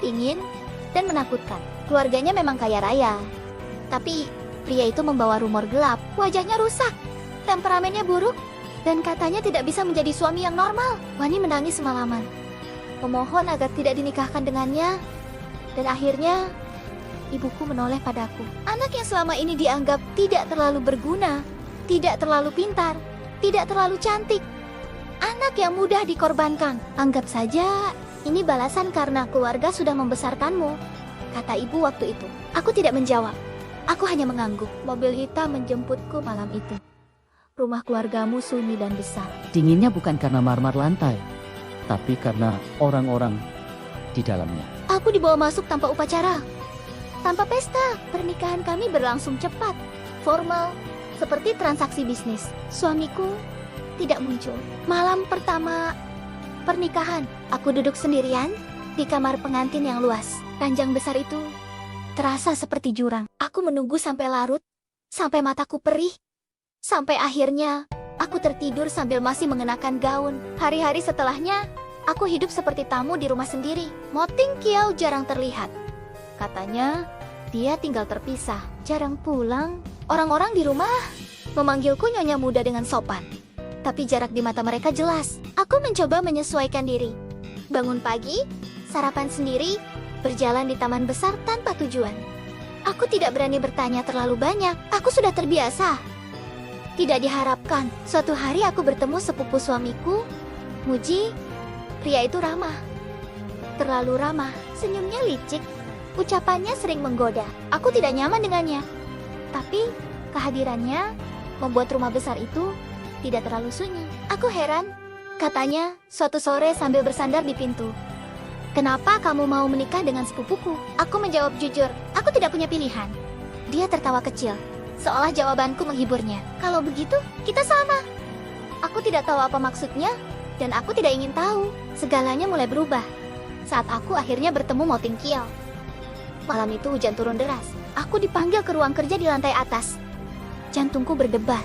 dingin, dan menakutkan. Keluarganya memang kaya raya, tapi pria itu membawa rumor gelap. Wajahnya rusak, temperamennya buruk, dan katanya tidak bisa menjadi suami yang normal. Wani menangis semalaman, memohon agar tidak dinikahkan dengannya, dan akhirnya ibuku menoleh padaku. Anak yang selama ini dianggap tidak terlalu berguna, tidak terlalu pintar, tidak terlalu cantik. Anak yang mudah dikorbankan. Anggap saja ini balasan karena keluarga sudah membesarkanmu, kata ibu waktu itu. Aku tidak menjawab. Aku hanya mengangguk. Mobil hitam menjemputku malam itu. Rumah keluargamu sunyi dan besar. Dinginnya bukan karena marmer lantai, tapi karena orang-orang di dalamnya. Aku dibawa masuk tanpa upacara, tanpa pesta. Pernikahan kami berlangsung cepat, formal, seperti transaksi bisnis. Suamiku tidak muncul. Malam pertama pernikahan, aku duduk sendirian di kamar pengantin yang luas. Ranjang besar itu terasa seperti jurang. Aku menunggu sampai larut, sampai mataku perih, sampai akhirnya aku tertidur sambil masih mengenakan gaun. Hari-hari setelahnya, aku hidup seperti tamu di rumah sendiri. Mo Ting Kiau jarang terlihat. Katanya, dia tinggal terpisah, jarang pulang. Orang-orang di rumah memanggilku nyonya muda dengan sopan. Tapi jarak di mata mereka jelas. Aku mencoba menyesuaikan diri. Bangun pagi, sarapan sendiri, berjalan di taman besar tanpa tujuan. Aku tidak berani bertanya terlalu banyak. Aku sudah terbiasa. Tidak diharapkan, suatu hari aku bertemu sepupu suamiku, Muji. Pria itu ramah. Terlalu ramah, senyumnya licik. Ucapannya sering menggoda. Aku tidak nyaman dengannya. Tapi kehadirannya membuat rumah besar itu tidak terlalu sunyi. Aku heran. Katanya suatu sore sambil bersandar di pintu, "Kenapa kamu mau menikah dengan sepupuku?" Aku menjawab jujur, aku tidak punya pilihan. Dia tertawa kecil, seolah jawabanku menghiburnya. Kalau begitu, kita sama. Aku tidak tahu apa maksudnya, dan aku tidak ingin tahu. Segalanya mulai berubah saat aku akhirnya bertemu Mo Ting Kiau. Malam itu hujan turun deras. Aku dipanggil ke ruang kerja di lantai atas. Jantungku berdebar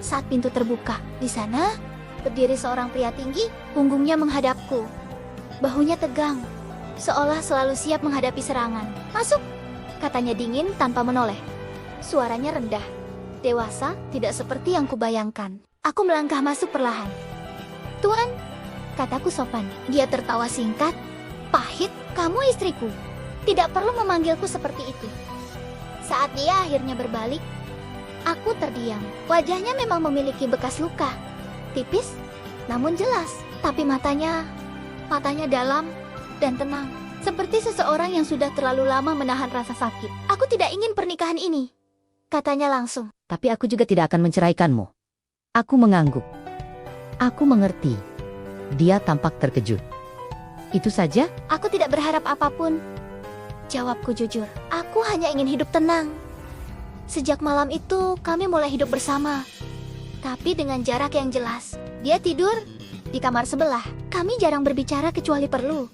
saat pintu terbuka. Di sana, berdiri seorang pria tinggi, punggungnya menghadapku. Bahunya tegang, seolah selalu siap menghadapi serangan. "Masuk," katanya dingin tanpa menoleh. Suaranya rendah, dewasa, tidak seperti yang kubayangkan. Aku melangkah masuk perlahan. "Tuan," kataku sopan. Dia tertawa singkat, pahit. "Kamu istriku. Tidak perlu memanggilku seperti itu." Saat dia akhirnya berbalik, aku terdiam. Wajahnya memang memiliki bekas luka. Tipis, namun jelas. Tapi matanya dalam dan tenang. Seperti seseorang yang sudah terlalu lama menahan rasa sakit. "Aku tidak ingin pernikahan ini," katanya langsung. Tapi aku juga tidak akan menceraikanmu. Aku mengangguk. Aku mengerti. Dia tampak terkejut. Itu saja? "Aku tidak berharap apapun," jawabku jujur. "Aku hanya ingin hidup tenang." Sejak malam itu, kami mulai hidup bersama. Tapi dengan jarak yang jelas. Dia tidur di kamar sebelah. Kami jarang berbicara kecuali perlu.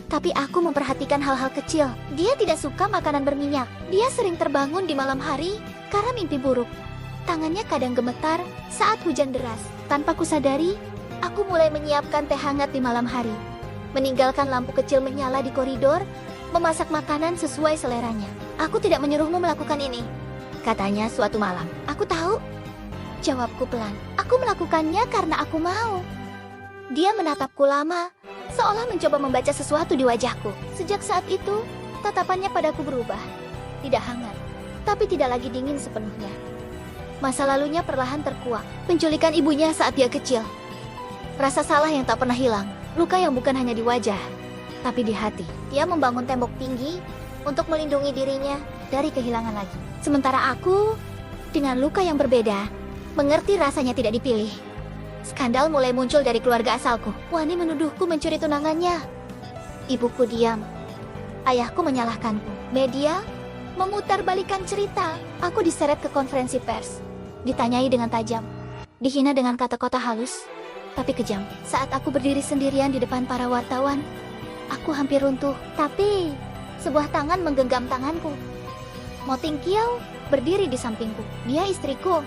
Tapi aku memperhatikan hal-hal kecil. Dia tidak suka makanan berminyak. Dia sering terbangun di malam hari karena mimpi buruk. Tangannya kadang gemetar saat hujan deras. Tanpa kusadari, aku mulai menyiapkan teh hangat di malam hari. Meninggalkan lampu kecil menyala di koridor, memasak makanan sesuai seleranya. "Aku tidak menyuruhmu melakukan ini," katanya suatu malam. "Aku tahu," jawabku pelan. "Aku melakukannya karena aku mau." Dia menatapku lama, seolah mencoba membaca sesuatu di wajahku. Sejak saat itu, tatapannya padaku berubah. Tidak hangat, tapi tidak lagi dingin sepenuhnya. Masa lalunya perlahan terkuak. Penculikan ibunya saat dia kecil. Rasa salah yang tak pernah hilang. Luka yang bukan hanya di wajah, tapi di hati. Dia membangun tembok tinggi untuk melindungi dirinya dari kehilangan lagi. Sementara aku, dengan luka yang berbeda, mengerti rasanya tidak dipilih. Skandal mulai muncul dari keluarga asalku. Wani menuduhku mencuri tunangannya. Ibuku diam. Ayahku menyalahkanku. Media memutarbalikkan cerita. Aku diseret ke konferensi pers. Ditanyai dengan tajam. Dihina dengan kata-kata halus, tapi kejam. Saat aku berdiri sendirian di depan para wartawan, aku hampir runtuh. Tapi sebuah tangan menggenggam tanganku. Mo Tingqiao berdiri di sampingku. Dia istriku,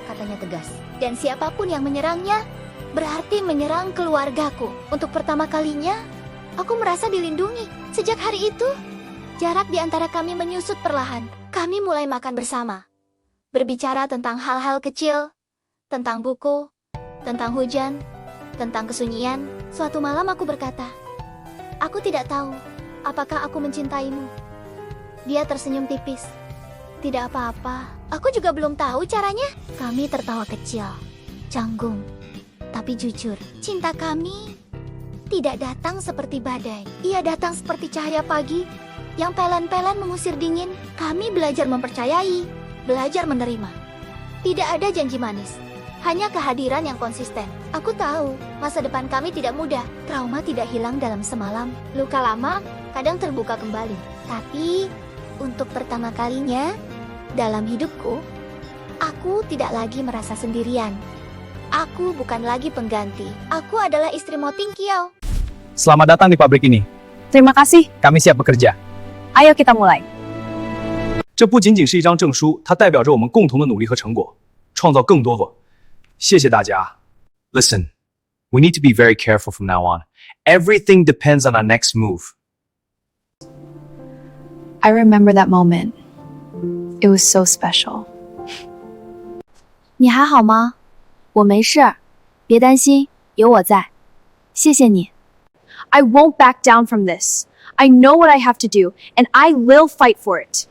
katanya tegas. Dan siapapun yang menyerangnya, berarti menyerang keluargaku. Untuk pertama kalinya, aku merasa dilindungi. Sejak hari itu, jarak di antara kami menyusut perlahan. Kami mulai makan bersama. Berbicara tentang hal-hal kecil, tentang buku, tentang hujan, tentang kesunyian. Suatu malam aku berkata, "Aku tidak tahu apakah aku mencintaimu." Dia tersenyum tipis. "Tidak apa-apa, aku juga belum tahu caranya." Kami tertawa kecil, canggung, tapi jujur. Cinta kami tidak datang seperti badai. Ia datang seperti cahaya pagi yang pelan-pelan mengusir dingin. Kami belajar mempercayai, belajar menerima. Tidak ada janji manis, hanya kehadiran yang konsisten. Aku tahu, masa depan kami tidak mudah. Trauma tidak hilang dalam semalam. Luka lama kadang terbuka kembali. Tapi, untuk pertama kalinya dalam hidupku, aku tidak lagi merasa sendirian. Aku bukan lagi pengganti. Aku adalah istri Mo Tingqiao. Selamat datang di pabrik ini. Terima kasih. Kami siap bekerja. Ayo kita mulai. 这不仅仅是一张证书，它代表着我们共同的努力和成果，创造更多的。谢谢大家。Listen, we need to be very careful from now on. Everything depends on our next move. I remember that moment. It was so special. 你还好吗？我没事，别担心，有我在。谢谢你。I won't back down from this. I know what I have to do, and I will fight for it.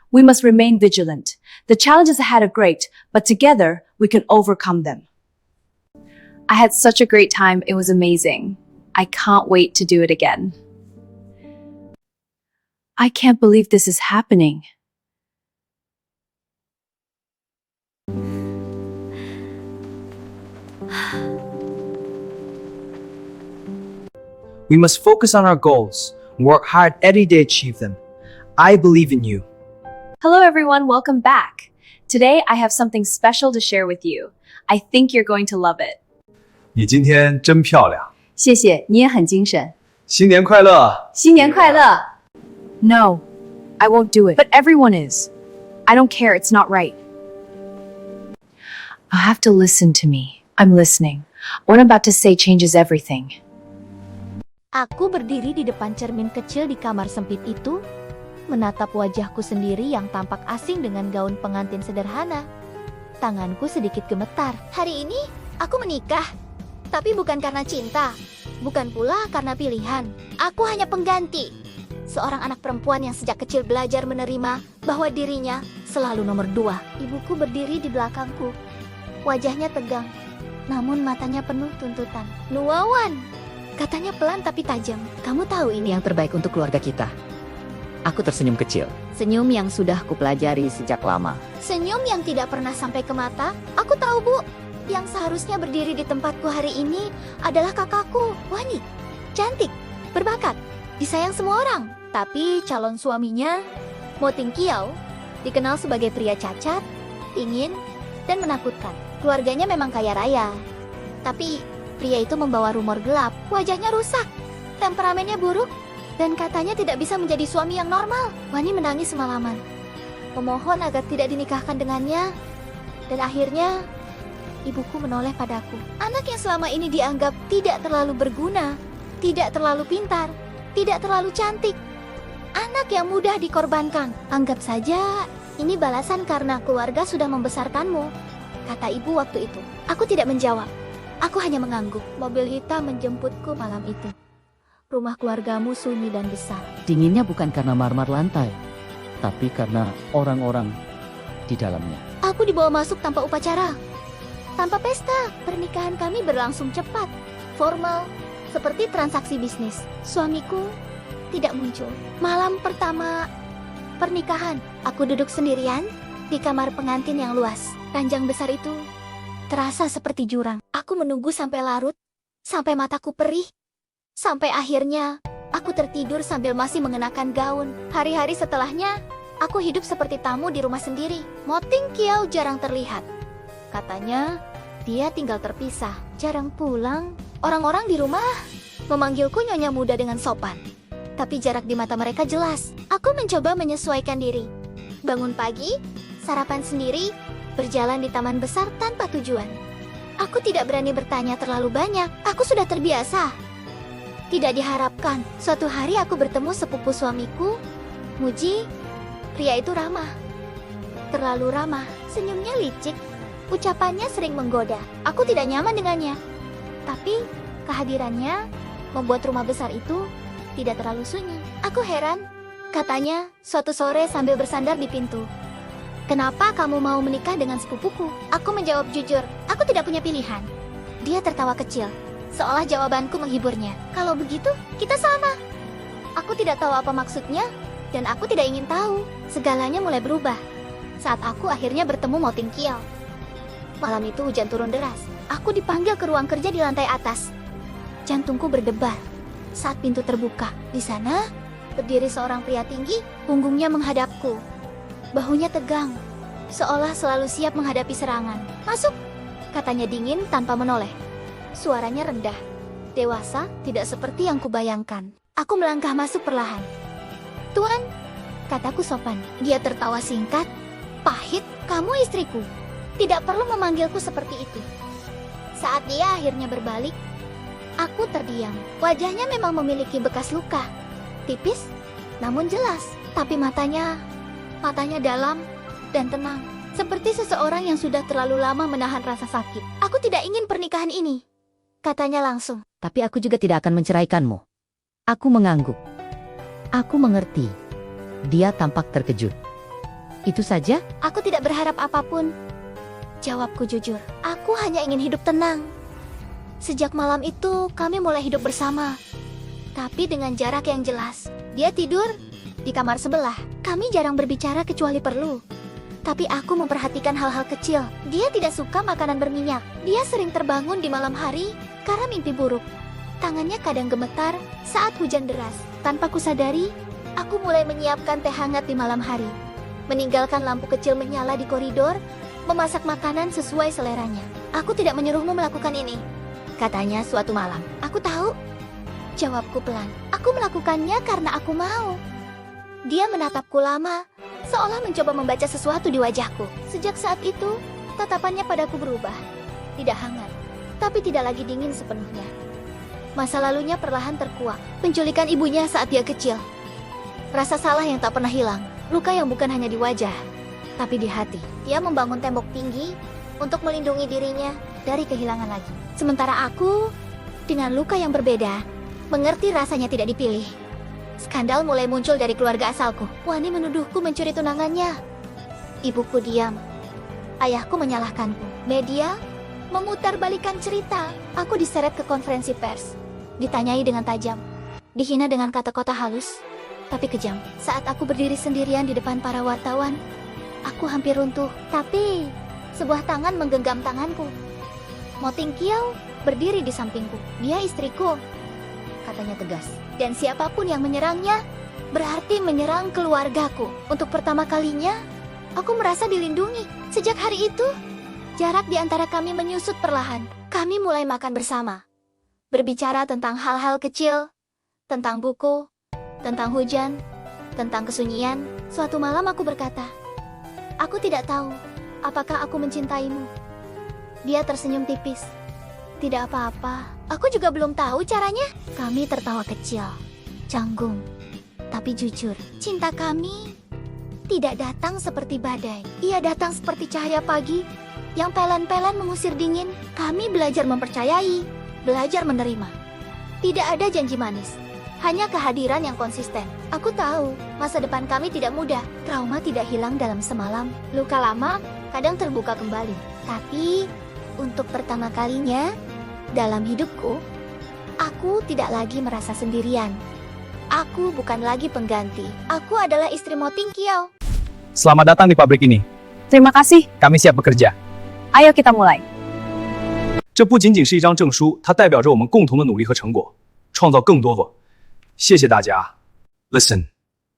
We must remain vigilant. The challenges ahead are great, but together we can overcome them. I had such a great time. It was amazing. I can't wait to do it again. I can't believe this is happening. We must focus on our goals and work hard every day to achieve them. I believe in you. Hello, everyone. Welcome back. Today, I have something special to share with you. I think you're going to love it. 你今天真漂亮，谢谢，你也很精神。新年快乐！新年快乐! No, I won't do it. But everyone is. I don't care. It's not right. I'll have to listen to me. I'm listening. What I'm about to say changes everything. Aku berdiri di depan cermin kecil di kamar sempit itu, menatap wajahku sendiri yang tampak asing dengan gaun pengantin sederhana. Tanganku sedikit gemetar. Hari ini, aku menikah. Tapi bukan karena cinta. Bukan pula karena pilihan. Aku hanya pengganti. Seorang anak perempuan yang sejak kecil belajar menerima bahwa dirinya selalu nomor 2. Ibuku berdiri di belakangku. Wajahnya tegang, namun matanya penuh tuntutan. "Nuawan," katanya pelan tapi tajam. "Kamu tahu ini yang terbaik untuk keluarga kita." Aku tersenyum kecil. Senyum yang sudah kupelajari sejak lama. Senyum yang tidak pernah sampai ke mata. "Aku tahu, Bu. Yang seharusnya berdiri di tempatku hari ini adalah kakakku, Wani. Cantik, berbakat, disayang semua orang. Tapi calon suaminya, Mo Tingqiao, dikenal sebagai pria cacat, ingin, dan menakutkan. Keluarganya memang kaya raya. Tapi pria itu membawa rumor gelap. Wajahnya rusak, temperamennya buruk, dan katanya tidak bisa menjadi suami yang normal." Wani menangis semalaman, memohon agar tidak dinikahkan dengannya. Dan akhirnya, ibuku menoleh padaku. Anak yang selama ini dianggap tidak terlalu berguna, tidak terlalu pintar, tidak terlalu cantik. Anak yang mudah dikorbankan. "Anggap saja ini balasan karena keluarga sudah membesarkanmu," kata ibu waktu itu. Aku tidak menjawab. Aku hanya mengangguk. Mobil hitam menjemputku malam itu. Rumah keluargamu sunyi dan besar. Dinginnya bukan karena marmer lantai, tapi karena orang-orang di dalamnya. Aku dibawa masuk tanpa upacara, tanpa pesta. Pernikahan kami berlangsung cepat, formal, seperti transaksi bisnis. Suamiku tidak muncul. Malam pertama pernikahan, aku duduk sendirian di kamar pengantin yang luas. Ranjang besar itu terasa seperti jurang. Aku menunggu sampai larut, sampai mataku perih, sampai akhirnya aku tertidur sambil masih mengenakan gaun. Hari-hari setelahnya, aku hidup seperti tamu di rumah sendiri. Mo Ting Kiao jarang terlihat. Katanya, dia tinggal terpisah, jarang pulang. Orang-orang di rumah memanggilku nyonya muda dengan sopan. Tapi jarak di mata mereka jelas. Aku mencoba menyesuaikan diri. Bangun pagi, sarapan sendiri, berjalan di taman besar tanpa tujuan. Aku tidak berani bertanya terlalu banyak. Aku sudah terbiasa. Tidak diharapkan, suatu hari aku bertemu sepupu suamiku, Muji. Pria itu ramah. Terlalu ramah, senyumnya licik. Ucapannya sering menggoda. Aku tidak nyaman dengannya. Tapi kehadirannya membuat rumah besar itu tidak terlalu sunyi. Aku heran. Katanya suatu sore sambil bersandar di pintu, "Kenapa kamu mau menikah dengan sepupuku?" Aku menjawab jujur, aku tidak punya pilihan. Dia tertawa kecil, seolah jawabanku menghiburnya. "Kalau begitu, kita sama." Aku tidak tahu apa maksudnya, dan aku tidak ingin tahu. Segalanya mulai berubah saat aku akhirnya bertemu Mo Ting Kiao. Malam itu hujan turun deras. Aku dipanggil ke ruang kerja di lantai atas. Jantungku berdebar saat pintu terbuka. Di sana, berdiri seorang pria tinggi, punggungnya menghadapku. Bahunya tegang, seolah selalu siap menghadapi serangan. "Masuk," katanya dingin tanpa menoleh. Suaranya rendah, dewasa, tidak seperti yang kubayangkan. Aku melangkah masuk perlahan. "Tuan," kataku sopan. Dia tertawa singkat, pahit. "Kamu istriku. Tidak perlu memanggilku seperti itu." Saat dia akhirnya berbalik, aku terdiam. Wajahnya memang memiliki bekas luka. Tipis, namun jelas. Tapi matanya dalam dan tenang. Seperti seseorang yang sudah terlalu lama menahan rasa sakit. "Aku tidak ingin pernikahan ini," katanya langsung. Tapi aku juga tidak akan menceraikanmu. Aku mengangguk. Aku mengerti. Dia tampak terkejut. Itu saja? "Aku tidak berharap apapun," jawabku jujur. "Aku hanya ingin hidup tenang." Sejak malam itu, kami mulai hidup bersama. Tapi dengan jarak yang jelas. Dia tidur di kamar sebelah. Kami jarang berbicara kecuali perlu. Tapi aku memperhatikan hal-hal kecil. Dia tidak suka makanan berminyak. Dia sering terbangun di malam hari karena mimpi buruk. Tangannya kadang gemetar saat hujan deras. Tanpa kusadari, aku mulai menyiapkan teh hangat di malam hari. Meninggalkan lampu kecil menyala di koridor, memasak makanan sesuai seleranya. "Aku tidak menyuruhmu melakukan ini," katanya suatu malam. "Aku tahu," jawabku pelan. "Aku melakukannya karena aku mau." Dia menatapku lama, seolah mencoba membaca sesuatu di wajahku. Sejak saat itu, tatapannya padaku berubah. Tidak hangat, tapi tidak lagi dingin sepenuhnya. Masa lalunya perlahan terkuak. Penculikan ibunya saat dia kecil. Rasa salah yang tak pernah hilang. Luka yang bukan hanya di wajah, tapi di hati. Dia membangun tembok tinggi untuk melindungi dirinya dari kehilangan lagi. Sementara aku, dengan luka yang berbeda, mengerti rasanya tidak dipilih. Skandal mulai muncul dari keluarga asalku. Wani menuduhku mencuri tunangannya. Ibuku diam. Ayahku menyalahkanku. Media memutarbalikkan cerita. Aku diseret ke konferensi pers. Ditanyai dengan tajam. Dihina dengan kata-kata halus, tapi kejam. Saat aku berdiri sendirian di depan para wartawan, aku hampir runtuh. Tapi sebuah tangan menggenggam tanganku. Mo Ting Kiao berdiri di sampingku. "Dia istriku," katanya tegas. "Dan siapapun yang menyerangnya, berarti menyerang keluargaku." Untuk pertama kalinya, aku merasa dilindungi. Sejak hari itu, jarak di antara kami menyusut perlahan. Kami mulai makan bersama. Berbicara tentang hal-hal kecil, tentang buku, tentang hujan, tentang kesunyian. Suatu malam aku berkata, "Aku tidak tahu apakah aku mencintaimu." Dia tersenyum tipis. "Tidak apa-apa, aku juga belum tahu caranya." Kami tertawa kecil, canggung, tapi jujur. Cinta kami tidak datang seperti badai. Ia datang seperti cahaya pagi yang pelan-pelan mengusir dingin. Kami belajar mempercayai, belajar menerima. Tidak ada janji manis, hanya kehadiran yang konsisten. Aku tahu, masa depan kami tidak mudah. Trauma tidak hilang dalam semalam. Luka lama kadang terbuka kembali. Tapi, untuk pertama kalinya dalam hidupku, aku tidak lagi merasa sendirian. Aku bukan lagi pengganti. Aku adalah istri Mo Tingqiao. Selamat datang di pabrik ini. Terima kasih. Kami siap bekerja. Ayo kita mulai. 这不仅仅是一张证书，它代表着我们共同的努力和成果，创造更多的。谢谢大家。Listen,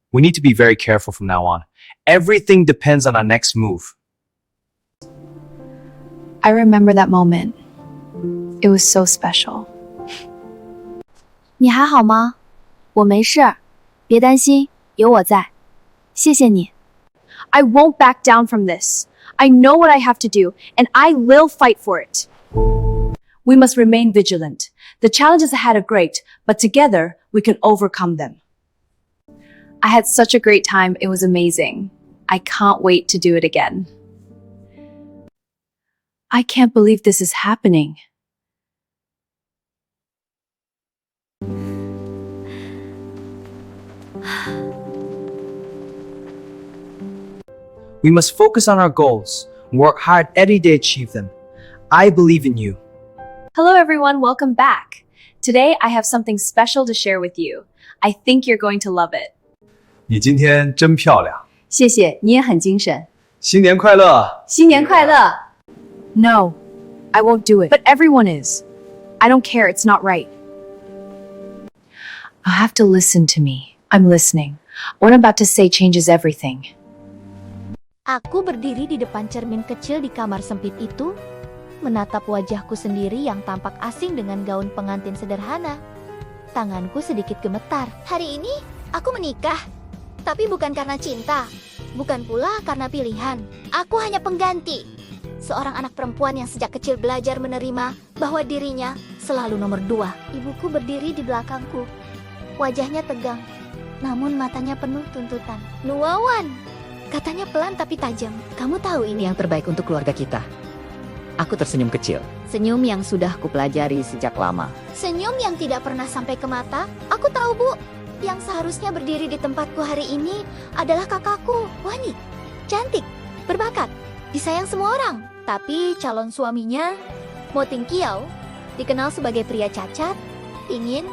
we need to be very careful from now on. Everything depends on our next move. I remember that moment. It was so special. 你还好吗？我没事，别担心，有我在。谢谢你。I won't back down from this. I know what I have to do, and I will fight for it. We must remain vigilant. The challenges ahead are great, but together we can overcome them. I had such a great time. It was amazing. I can't wait to do it again. I can't believe this is happening. We must focus on our goals and work hard every day to achieve them. I believe in you. Hello, everyone. Welcome back. Today, I have something special to share with you. I think you're going to love it. 你今天真漂亮，谢谢，你也很精神。新年快乐！新年快乐! No, I won't do it. But everyone is. I don't care. It's not right. I'll have to listen to me. I'm listening. What I'm about to say changes everything. Aku berdiri di depan cermin kecil di kamar sempit itu, menatap wajahku sendiri yang tampak asing dengan gaun pengantin sederhana. Tanganku sedikit gemetar. Hari ini, aku menikah. Tapi bukan karena cinta. Bukan pula karena pilihan. Aku hanya pengganti. Seorang anak perempuan yang sejak kecil belajar menerima bahwa dirinya selalu nomor 2. Ibuku berdiri di belakangku. Wajahnya tegang, namun matanya penuh tuntutan. Nuawan, katanya pelan tapi tajam. Kamu tahu ini Yang terbaik untuk keluarga kita. Aku tersenyum kecil. Senyum yang sudah kupelajari sejak lama. senyum yang tidak pernah sampai ke mata. Aku tahu, Bu. Yang seharusnya berdiri di tempatku hari ini adalah kakakku, Wani. Cantik, berbakat, disayang semua orang. Tapi calon suaminya, Mo Tingqiao, dikenal sebagai pria cacat, ingin,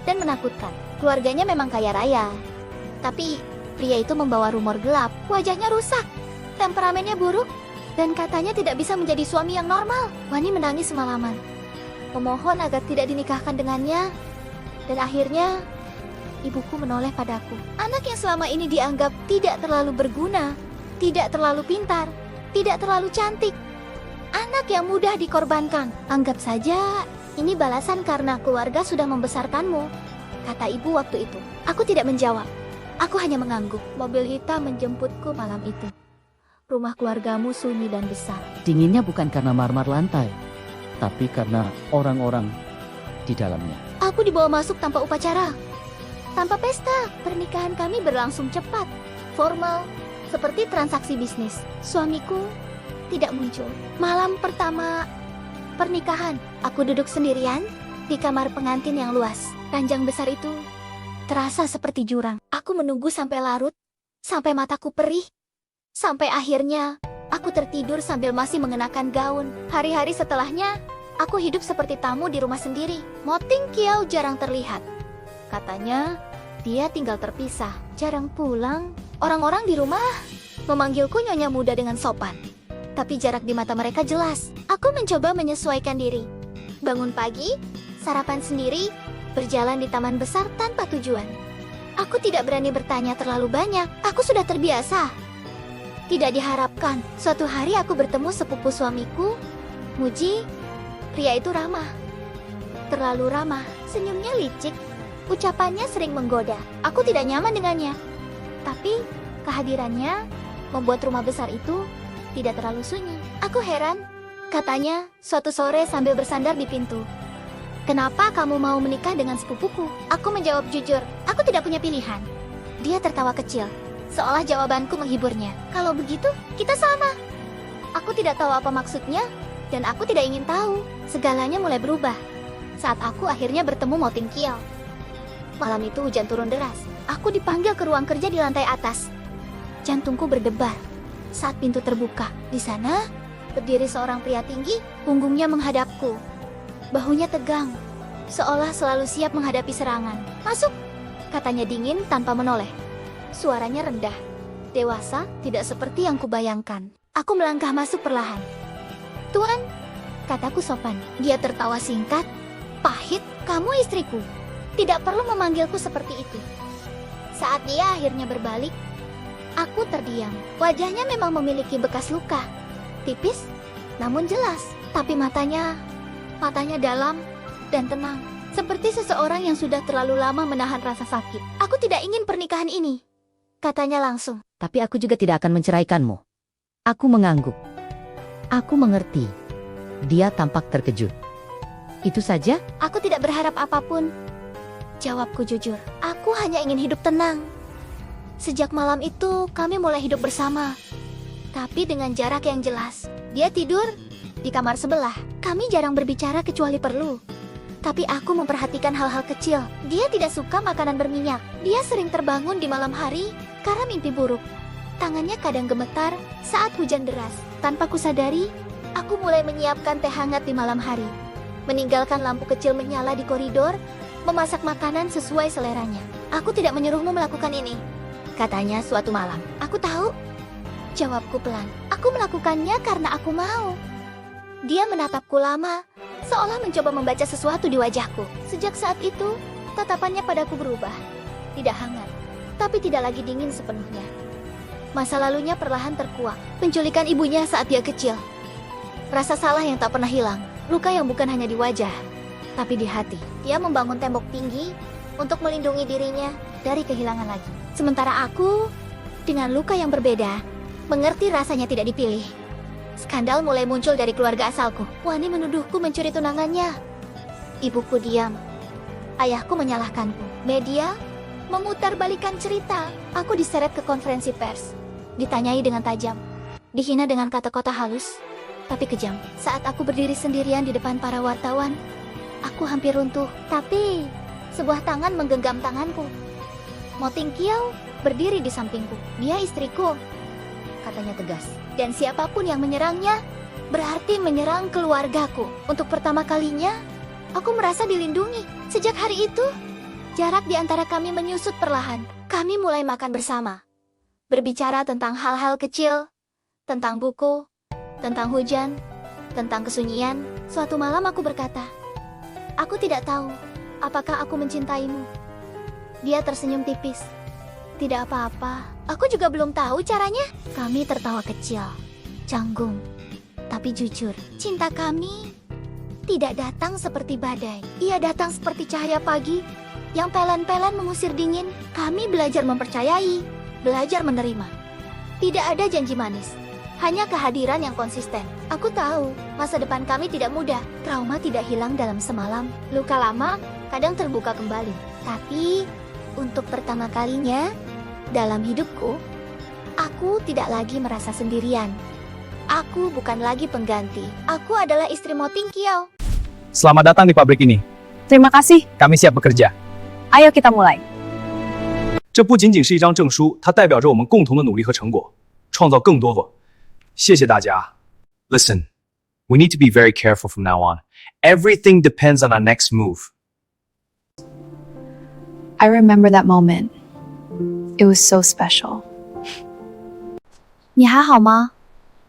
dan menakutkan. Keluarganya memang kaya raya. Tapi pria itu membawa rumor gelap. Wajahnya rusak, temperamennya buruk, dan katanya tidak bisa menjadi suami yang normal. Wani menangis semalaman, memohon agar tidak dinikahkan dengannya. Dan akhirnya, ibuku menoleh padaku. Anak yang selama ini dianggap tidak terlalu berguna, tidak terlalu pintar, tidak terlalu cantik. Anak yang mudah dikorbankan. Anggap saja ini balasan karena keluarga sudah membesarkanmu, kata ibu waktu itu. Aku tidak menjawab. Aku hanya mengangguk. Mobil hitam menjemputku malam itu. Rumah keluargamu sunyi dan besar. Dinginnya bukan karena marmer lantai, tapi karena orang-orang di dalamnya. Aku dibawa masuk tanpa upacara, tanpa pesta. Pernikahan kami berlangsung cepat, formal, seperti transaksi bisnis. Suamiku tidak muncul. Malam pertama pernikahan, aku duduk sendirian di kamar pengantin yang luas. Ranjang besar itu terasa seperti jurang. Aku menunggu sampai larut, sampai mataku perih, sampai akhirnya aku tertidur sambil masih mengenakan gaun. Hari-hari setelahnya, aku hidup seperti tamu di rumah sendiri. Mo Tingqiao jarang terlihat. Katanya, dia tinggal terpisah, jarang pulang. Orang-orang di rumah memanggilku nyonya muda dengan sopan. Tapi jarak di mata mereka jelas. Aku mencoba menyesuaikan diri. Bangun pagi, sarapan sendiri, berjalan di taman besar tanpa tujuan. Aku tidak berani bertanya terlalu banyak. Aku sudah terbiasa. Tidak diharapkan, suatu hari aku bertemu sepupu suamiku, Muji. Pria itu ramah. Terlalu ramah, senyumnya licik, ucapannya sering menggoda. Aku tidak nyaman dengannya. Tapi kehadirannya membuat rumah besar itu tidak terlalu sunyi. Aku heran, katanya suatu sore sambil bersandar di pintu. Kenapa kamu mau menikah dengan sepupuku? Aku menjawab jujur, aku tidak punya pilihan. Dia tertawa kecil, seolah jawabanku menghiburnya. Kalau begitu, kita sama. Aku tidak tahu apa maksudnya, dan aku tidak ingin tahu. Segalanya mulai berubah saat aku akhirnya bertemu Mo Tingqiao. Malam itu hujan turun deras. Aku dipanggil ke ruang kerja di lantai atas. Jantungku berdebar saat pintu terbuka. Di sana, berdiri seorang pria tinggi, punggungnya menghadapku. Bahunya tegang, seolah selalu siap menghadapi serangan. "Masuk," katanya dingin tanpa menoleh. Suaranya rendah, dewasa, tidak seperti yang kubayangkan. Aku melangkah masuk perlahan. "Tuan," kataku sopan. Dia tertawa singkat, pahit. "Kamu istriku. Tidak perlu memanggilku seperti itu." Saat dia akhirnya berbalik, aku terdiam. Wajahnya memang memiliki bekas luka. Tipis, namun jelas. Tapi matanya dalam dan tenang. Seperti seseorang yang sudah terlalu lama menahan rasa sakit. "Aku tidak ingin pernikahan ini," katanya langsung. Tapi aku juga tidak akan menceraikanmu. Aku mengangguk. Aku mengerti. Dia tampak terkejut. Itu saja? "Aku tidak berharap apapun," jawabku jujur. "Aku hanya ingin hidup tenang. Sejak malam itu, kami mulai hidup bersama. Tapi dengan jarak yang jelas. Dia tidur di kamar sebelah. Kami jarang berbicara kecuali perlu. Tapi aku memperhatikan hal-hal kecil. Dia tidak suka makanan berminyak. Dia sering terbangun di malam hari karena mimpi buruk. Tangannya kadang gemetar saat hujan deras. Tanpa kusadari, aku mulai menyiapkan teh hangat di malam hari. Meninggalkan lampu kecil menyala di koridor, memasak makanan sesuai seleranya. "Aku tidak menyuruhmu melakukan ini," katanya suatu malam. "Aku tahu," jawabku pelan. "Aku melakukannya karena aku mau." Dia menatapku lama, seolah mencoba membaca sesuatu di wajahku. Sejak saat itu, tatapannya padaku berubah. Tidak hangat, tapi tidak lagi dingin sepenuhnya. Masa lalunya perlahan terkuak. Penculikan ibunya saat dia kecil. Rasa salah yang tak pernah hilang. Luka yang bukan hanya di wajah, tapi di hati. Dia membangun tembok tinggi untuk melindungi dirinya dari kehilangan lagi. Sementara aku, dengan luka yang berbeda, mengerti rasanya tidak dipilih. Skandal mulai muncul dari keluarga asalku. Wani menuduhku mencuri tunangannya. Ibuku diam. Ayahku menyalahkanku. Media memutarbalikkan cerita. Aku diseret ke konferensi pers. Ditanyai dengan tajam. Dihina dengan kata-kata halus, tapi kejam. Saat aku berdiri sendirian di depan para wartawan, aku hampir runtuh. Tapi sebuah tangan menggenggam tanganku. Mo Tingqiao berdiri di sampingku. "Dia istriku," katanya tegas. "Dan siapapun yang menyerangnya, berarti menyerang keluargaku." Untuk pertama kalinya, aku merasa dilindungi. Sejak hari itu, jarak di antara kami menyusut perlahan. Kami mulai makan bersama. Berbicara tentang hal-hal kecil, tentang buku, tentang hujan, tentang kesunyian. Suatu malam aku berkata, "Aku tidak tahu apakah aku mencintaimu." Dia tersenyum tipis. "Tidak apa-apa, aku juga belum tahu caranya." Kami tertawa kecil, canggung, tapi jujur. Cinta kami tidak datang seperti badai. Ia datang seperti cahaya pagi yang pelan-pelan mengusir dingin. Kami belajar mempercayai, belajar menerima. Tidak ada janji manis, hanya kehadiran yang konsisten. Aku tahu masa depan kami tidak mudah. Trauma tidak hilang dalam semalam. Luka lama kadang terbuka kembali. Tapi untuk pertama kalinya dalam hidupku, aku tidak lagi merasa sendirian. Aku bukan lagi pengganti. Aku adalah istri Mo Tingqiao. Selamat datang di pabrik ini. Terima kasih. Kami siap bekerja. Ayo kita mulai. 这不仅仅是一张证书，它代表着我们共同的努力和成果，创造更多。谢谢大家。Listen, we need to be very careful from now on. Everything depends on our next move. I remember that moment. It was so special. 你还好吗？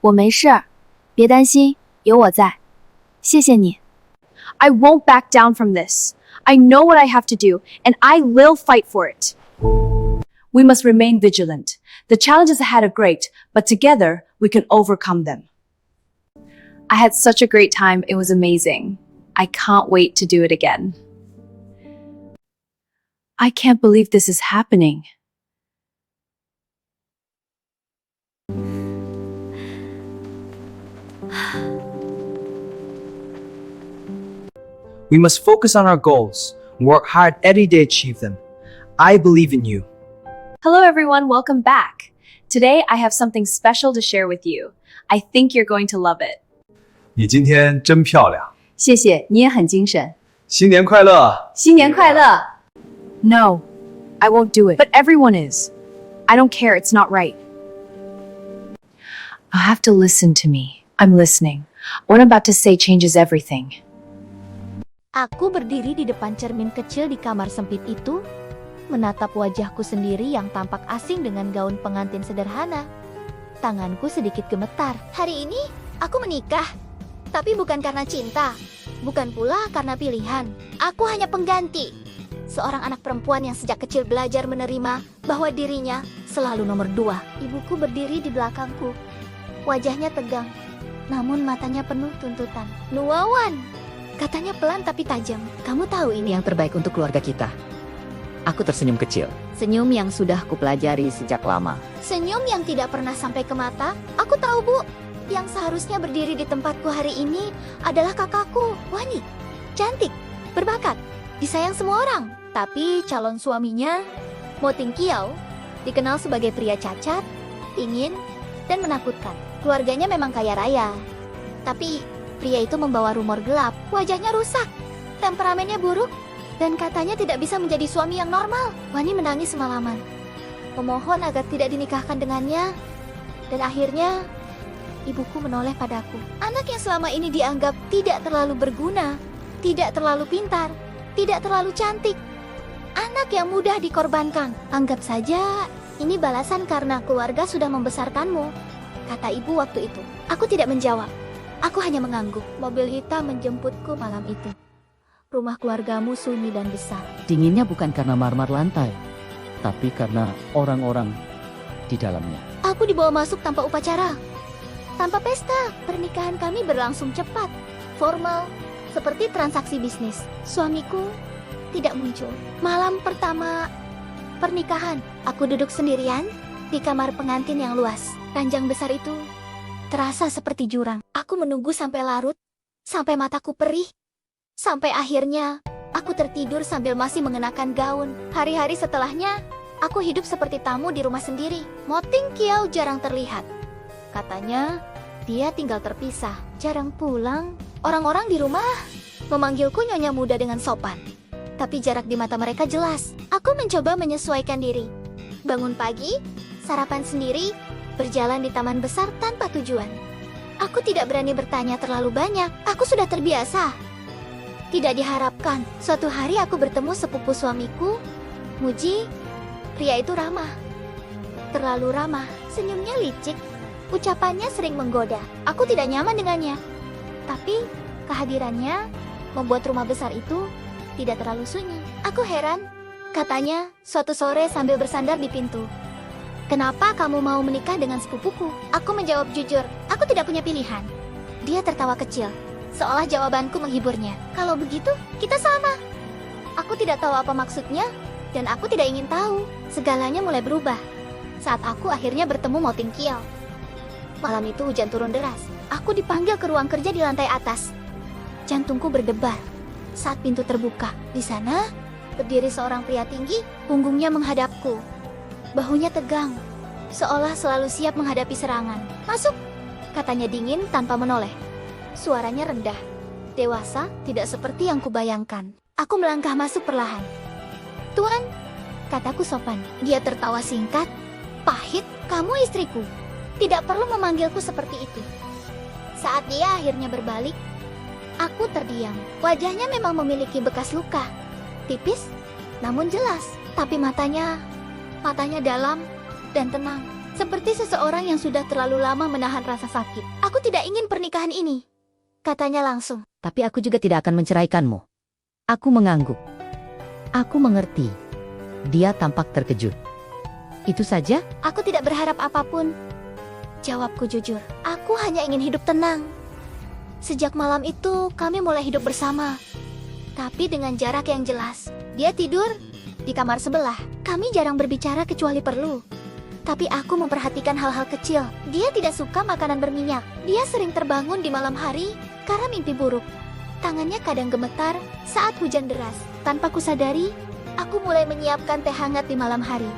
我没事，别担心，有我在。谢谢你。 I won't back down from this. I know what I have to do, and I will fight for it. We must remain vigilant. The challenges ahead are great, but together we can overcome them. I had such a great time. It was amazing. I can't wait to do it again. I can't believe this is happening. We must focus on our goals, work hard every day to achieve them. I believe in you. Hello everyone, welcome back. Today I have something special to share with you. I think you're going to love it. 你今天真漂亮，谢谢，你也很精神。新年快乐！新年快乐! No, I won't do it. But everyone is. I don't care, it's not right. You'll have to listen to me. I'm listening. What I'm about to say changes everything. Aku berdiri di depan cermin kecil di kamar sempit itu, menatap wajahku sendiri yang tampak asing dengan gaun pengantin sederhana. Tanganku sedikit gemetar. Hari ini, aku menikah. Tapi bukan karena cinta. Bukan pula karena pilihan. Aku hanya pengganti. Seorang anak perempuan yang sejak kecil belajar menerima bahwa dirinya selalu nomor 2. Ibuku berdiri di belakangku. Wajahnya tegang, namun matanya penuh tuntutan. Nuawan, katanya pelan tapi tajam. Kamu tahu ini Yang terbaik untuk keluarga kita. Aku tersenyum kecil. Senyum yang sudah kupelajari sejak lama. senyum yang tidak pernah sampai ke mata. Aku tahu, Bu. Yang seharusnya berdiri di tempatku hari ini adalah kakakku, Wani. Cantik, berbakat, disayang semua orang. Tapi calon suaminya, Mo Ting Kiau, dikenal sebagai pria cacat, dingin, dan menakutkan. Keluarganya memang kaya raya. Tapi pria itu membawa rumor gelap. Wajahnya rusak, temperamennya buruk, dan katanya tidak bisa menjadi suami yang normal. Wani menangis semalaman, memohon agar tidak dinikahkan dengannya. Dan akhirnya ibuku menoleh padaku. Anak yang selama ini dianggap tidak terlalu berguna, tidak terlalu pintar, tidak terlalu cantik. Anak yang mudah dikorbankan. Anggap saja ini balasan karena keluarga sudah membesarkanmu, kata ibu waktu itu. Aku tidak menjawab. Aku hanya mengangguk. Mobil hitam menjemputku malam itu. Rumah keluargamu sunyi dan besar. Dinginnya bukan karena marmer lantai, tapi karena orang-orang di dalamnya. Aku dibawa masuk tanpa upacara, tanpa pesta. Pernikahan kami berlangsung cepat, formal, seperti transaksi bisnis. Suamiku tidak muncul. Malam pertama pernikahan, aku duduk sendirian di kamar pengantin yang luas. Ranjang besar itu terasa seperti jurang. Aku menunggu sampai larut, sampai mataku perih, sampai akhirnya aku tertidur sambil masih mengenakan gaun. Hari-hari setelahnya, aku hidup seperti tamu di rumah sendiri. Mo Ting Kiau jarang terlihat. Katanya, dia tinggal terpisah, jarang pulang. Orang-orang di rumah memanggilku nyonya muda dengan sopan. Tapi jarak di mata mereka jelas. Aku mencoba menyesuaikan diri. Bangun pagi, sarapan sendiri, berjalan di taman besar tanpa tujuan. Aku tidak berani bertanya terlalu banyak. Aku sudah terbiasa. Tidak diharapkan, suatu hari aku bertemu sepupu suamiku, Muji. Pria itu ramah. Terlalu ramah, senyumnya licik, ucapannya sering menggoda. Aku tidak nyaman dengannya. Tapi kehadirannya membuat rumah besar itu tidak terlalu sunyi. Aku heran, katanya suatu sore sambil bersandar di pintu. Kenapa kamu mau menikah dengan sepupuku? Aku menjawab jujur, aku tidak punya pilihan. Dia tertawa kecil, seolah jawabanku menghiburnya. Kalau begitu, kita sama. Aku tidak tahu apa maksudnya, dan aku tidak ingin tahu. Segalanya mulai berubah saat aku akhirnya bertemu Mo Ting Kiau. Malam itu hujan turun deras. Aku dipanggil ke ruang kerja di lantai atas. Jantungku berdebar saat pintu terbuka. Di sana, berdiri seorang pria tinggi, punggungnya menghadapku. Bahunya tegang, seolah selalu siap menghadapi serangan. Masuk, katanya dingin tanpa menoleh. Suaranya rendah, dewasa, tidak seperti yang kubayangkan. Aku melangkah masuk perlahan. Tuan, kataku sopan. Dia tertawa singkat, pahit. Kamu istriku, tidak perlu memanggilku seperti itu. Saat dia akhirnya berbalik, aku terdiam. Wajahnya memang memiliki bekas luka, tipis, namun jelas. Tapi matanya dalam dan tenang, seperti seseorang yang sudah terlalu lama menahan rasa sakit. Aku tidak ingin pernikahan ini, katanya langsung. Tapi aku juga tidak akan menceraikanmu. Aku mengangguk. Aku mengerti. Dia tampak terkejut. Itu saja? Aku tidak berharap apapun, jawabku jujur. Aku hanya ingin hidup tenang. Sejak malam itu, kami mulai hidup bersama, tapi dengan jarak yang jelas. Dia tidur di kamar sebelah. Kami jarang berbicara kecuali perlu. Tapi aku memperhatikan hal-hal kecil. Dia tidak suka makanan berminyak. Dia sering terbangun di malam hari karena mimpi buruk. Tangannya kadang gemetar saat hujan deras. Tanpa kusadari, aku mulai menyiapkan teh hangat di malam hari.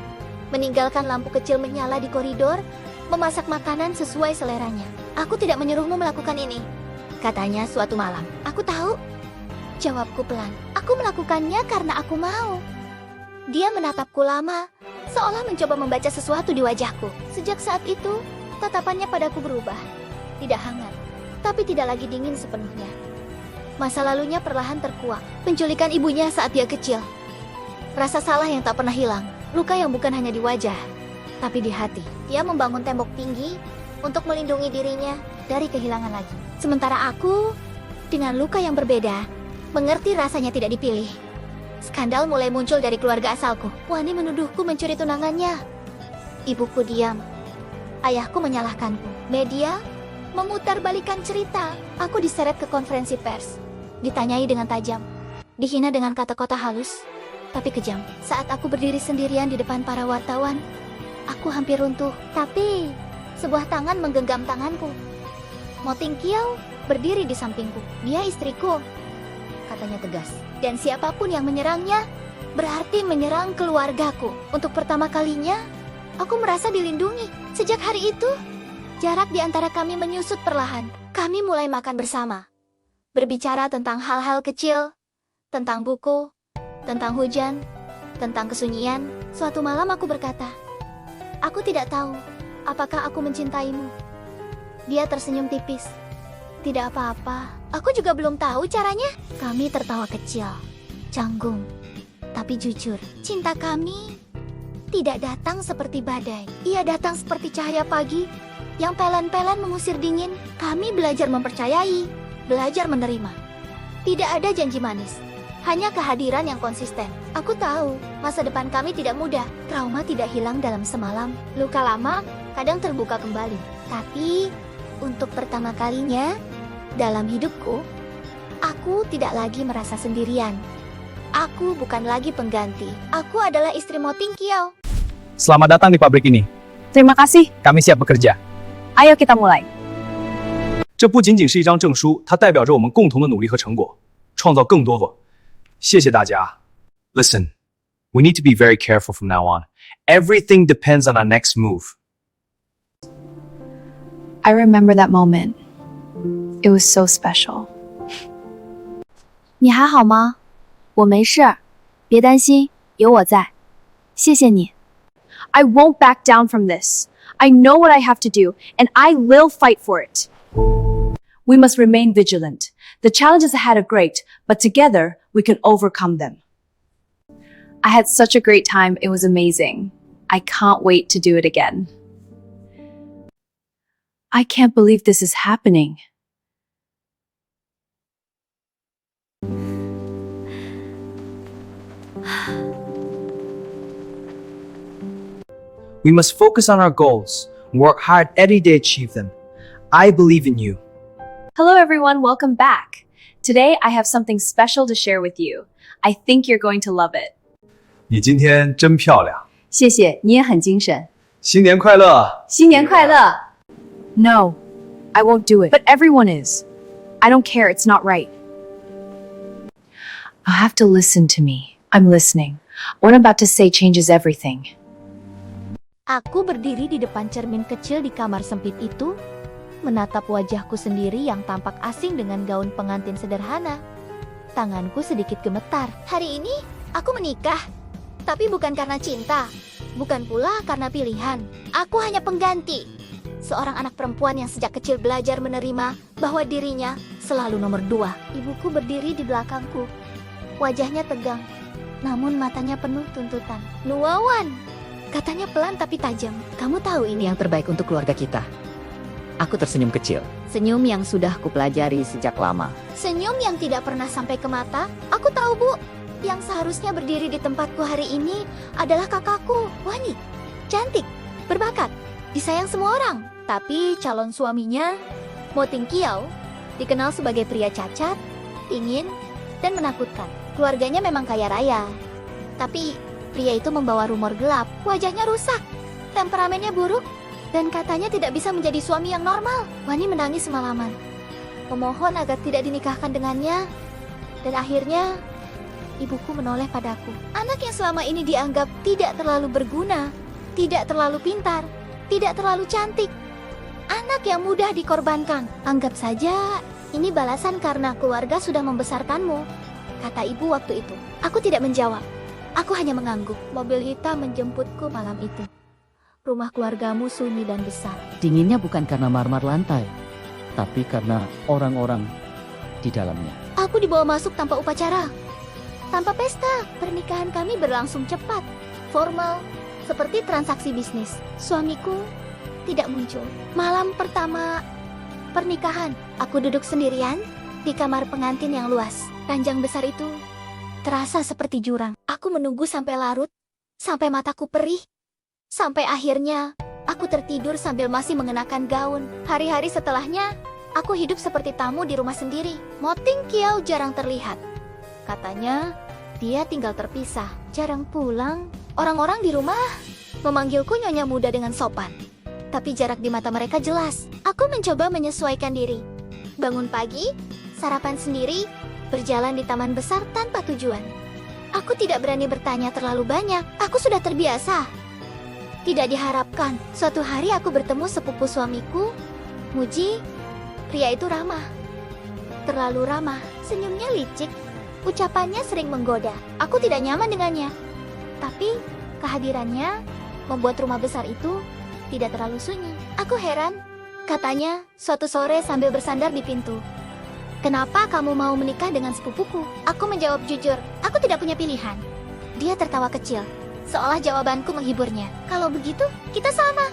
Meninggalkan lampu kecil menyala di koridor, memasak makanan sesuai seleranya. Aku tidak menyuruhmu melakukan ini. Katanya suatu malam. Aku tahu. Jawabku pelan. Aku melakukannya karena aku mau. Dia menatapku lama, seolah mencoba membaca sesuatu di wajahku. Sejak saat itu, tatapannya padaku berubah. Tidak hangat, tapi tidak lagi dingin sepenuhnya. Masa lalunya perlahan terkuak. Penculikan ibunya saat dia kecil. Rasa salah yang tak pernah hilang. Luka yang bukan hanya di wajah, tapi di hati. Dia membangun tembok tinggi untuk melindungi dirinya dari kehilangan lagi. Sementara aku, dengan luka yang berbeda, mengerti rasanya tidak dipilih. Skandal mulai muncul dari keluarga asalku. Wani menuduhku mencuri tunangannya. Ibuku diam. Ayahku menyalahkanku. Media memutarbalikkan cerita. Aku diseret ke konferensi pers. Ditanyai dengan tajam. Dihina dengan kata-kata halus, tapi kejam. Saat aku berdiri sendirian di depan para wartawan, aku hampir runtuh. Tapi sebuah tangan menggenggam tanganku. Mo Tingqiao berdiri di sampingku. Dia istriku, katanya tegas. Dan siapapun yang menyerangnya, berarti menyerang keluargaku. Untuk pertama kalinya, aku merasa dilindungi. Sejak hari itu, jarak di antara kami menyusut perlahan. Kami mulai makan bersama. Berbicara tentang hal-hal kecil, tentang buku, tentang hujan, tentang kesunyian. Suatu malam aku berkata, "Aku tidak tahu apakah aku mencintaimu." Dia tersenyum tipis. Tidak apa-apa, aku juga belum tahu caranya. Kami tertawa kecil, canggung, tapi jujur. Cinta kami tidak datang seperti badai. Ia datang seperti cahaya pagi yang pelan-pelan mengusir dingin. Kami belajar mempercayai, belajar menerima. Tidak ada janji manis, hanya kehadiran yang konsisten. Aku tahu, masa depan kami tidak mudah. Trauma tidak hilang dalam semalam. Luka lama kadang terbuka kembali. Tapi, untuk pertama kalinya dalam hidupku, aku tidak lagi merasa sendirian. Aku bukan lagi pengganti. Aku adalah istri Mo Tingqiao. Selamat datang di pabrik ini. Terima kasih. Kami siap bekerja. Ayo kita mulai. 这不仅仅是一张证书，它代表着我们共同的努力和成果，创造更多个。谢谢大家。Listen, we need to be very careful from now on. Everything depends on our next move. I remember that moment. It was so special. 你还好吗？我没事，别担心，有我在。谢谢你。I won't back down from this. I know what I have to do, and I will fight for it. We must remain vigilant. The challenges ahead are great, but together we can overcome them. I had such a great time. It was amazing. I can't wait to do it again. I can't believe this is happening. We must focus on our goals and work hard every day to achieve them. I believe in you. Hello everyone, welcome back. Today I have something special to share with you. I think you're going to love it. 你今天真漂亮，谢谢，你也很精神。新年快乐！新年快乐! No, I won't do it. But everyone is. I don't care, it's not right. I'll have to listen to me. I'm listening. What I'm about to say changes everything. Aku berdiri di depan cermin kecil di kamar sempit itu, menatap wajahku sendiri yang tampak asing dengan gaun pengantin sederhana. Tanganku sedikit gemetar. Hari ini, aku menikah. Tapi bukan karena cinta. Bukan pula karena pilihan. Aku hanya pengganti. Seorang anak perempuan yang sejak kecil belajar menerima bahwa dirinya selalu nomor 2. Ibuku berdiri di belakangku. Wajahnya tegang, namun matanya penuh tuntutan. Nuawan, katanya pelan tapi tajam. Kamu tahu ini Yang terbaik untuk keluarga kita. Aku tersenyum kecil. Senyum yang sudah kupelajari sejak lama. senyum yang tidak pernah sampai ke mata. Aku tahu, Bu. Yang seharusnya berdiri di tempatku hari ini adalah kakakku, Wani. Cantik, berbakat, disayang semua orang. Tapi calon suaminya, Mo Tingqiao, dikenal sebagai pria cacat, dingin, dan menakutkan. Keluarganya memang kaya raya. Tapi pria itu membawa rumor gelap. Wajahnya rusak, temperamennya buruk, dan katanya tidak bisa menjadi suami yang normal. Wani menangis semalaman, memohon agar tidak dinikahkan dengannya. Dan akhirnya, ibuku menoleh padaku. Anak yang selama ini dianggap tidak terlalu berguna, tidak terlalu pintar, tidak terlalu cantik. Anak anak yang mudah dikorbankan. Anggap saja ini balasan karena keluarga sudah membesarkanmu, kata ibu waktu itu. Aku tidak menjawab. Aku hanya mengangguk. Mobil hitam menjemputku malam itu. Rumah keluargamu sunyi dan besar. Dinginnya bukan karena marmer lantai, tapi karena orang-orang di dalamnya. Aku dibawa masuk tanpa upacara, tanpa pesta. Pernikahan kami berlangsung cepat, formal, seperti transaksi bisnis. Suamiku tidak muncul. Malam pertama pernikahan, aku duduk sendirian di kamar pengantin yang luas. Ranjang besar itu terasa seperti jurang. Aku menunggu sampai larut, sampai mataku perih, sampai akhirnya aku tertidur sambil masih mengenakan gaun. Hari-hari setelahnya, aku hidup seperti tamu di rumah sendiri. Mo Ting Kiao jarang terlihat. Katanya, dia tinggal terpisah, jarang pulang. Orang-orang di rumah memanggilku nyonya muda dengan sopan. Tapi jarak di mata mereka jelas. Aku mencoba menyesuaikan diri. Bangun pagi, sarapan sendiri, berjalan di taman besar tanpa tujuan. Aku tidak berani bertanya terlalu banyak. Aku sudah terbiasa. Tidak diharapkan, suatu hari aku bertemu sepupu suamiku, Muji. Pria itu ramah. Terlalu ramah, senyumnya licik, ucapannya sering menggoda. Aku tidak nyaman dengannya. Tapi kehadirannya membuat rumah besar itu tidak terlalu sunyi. Aku heran, katanya suatu sore sambil bersandar di pintu. Kenapa kamu mau menikah dengan sepupuku? Aku menjawab jujur, aku tidak punya pilihan. Dia tertawa kecil, seolah jawabanku menghiburnya. Kalau begitu, kita sama.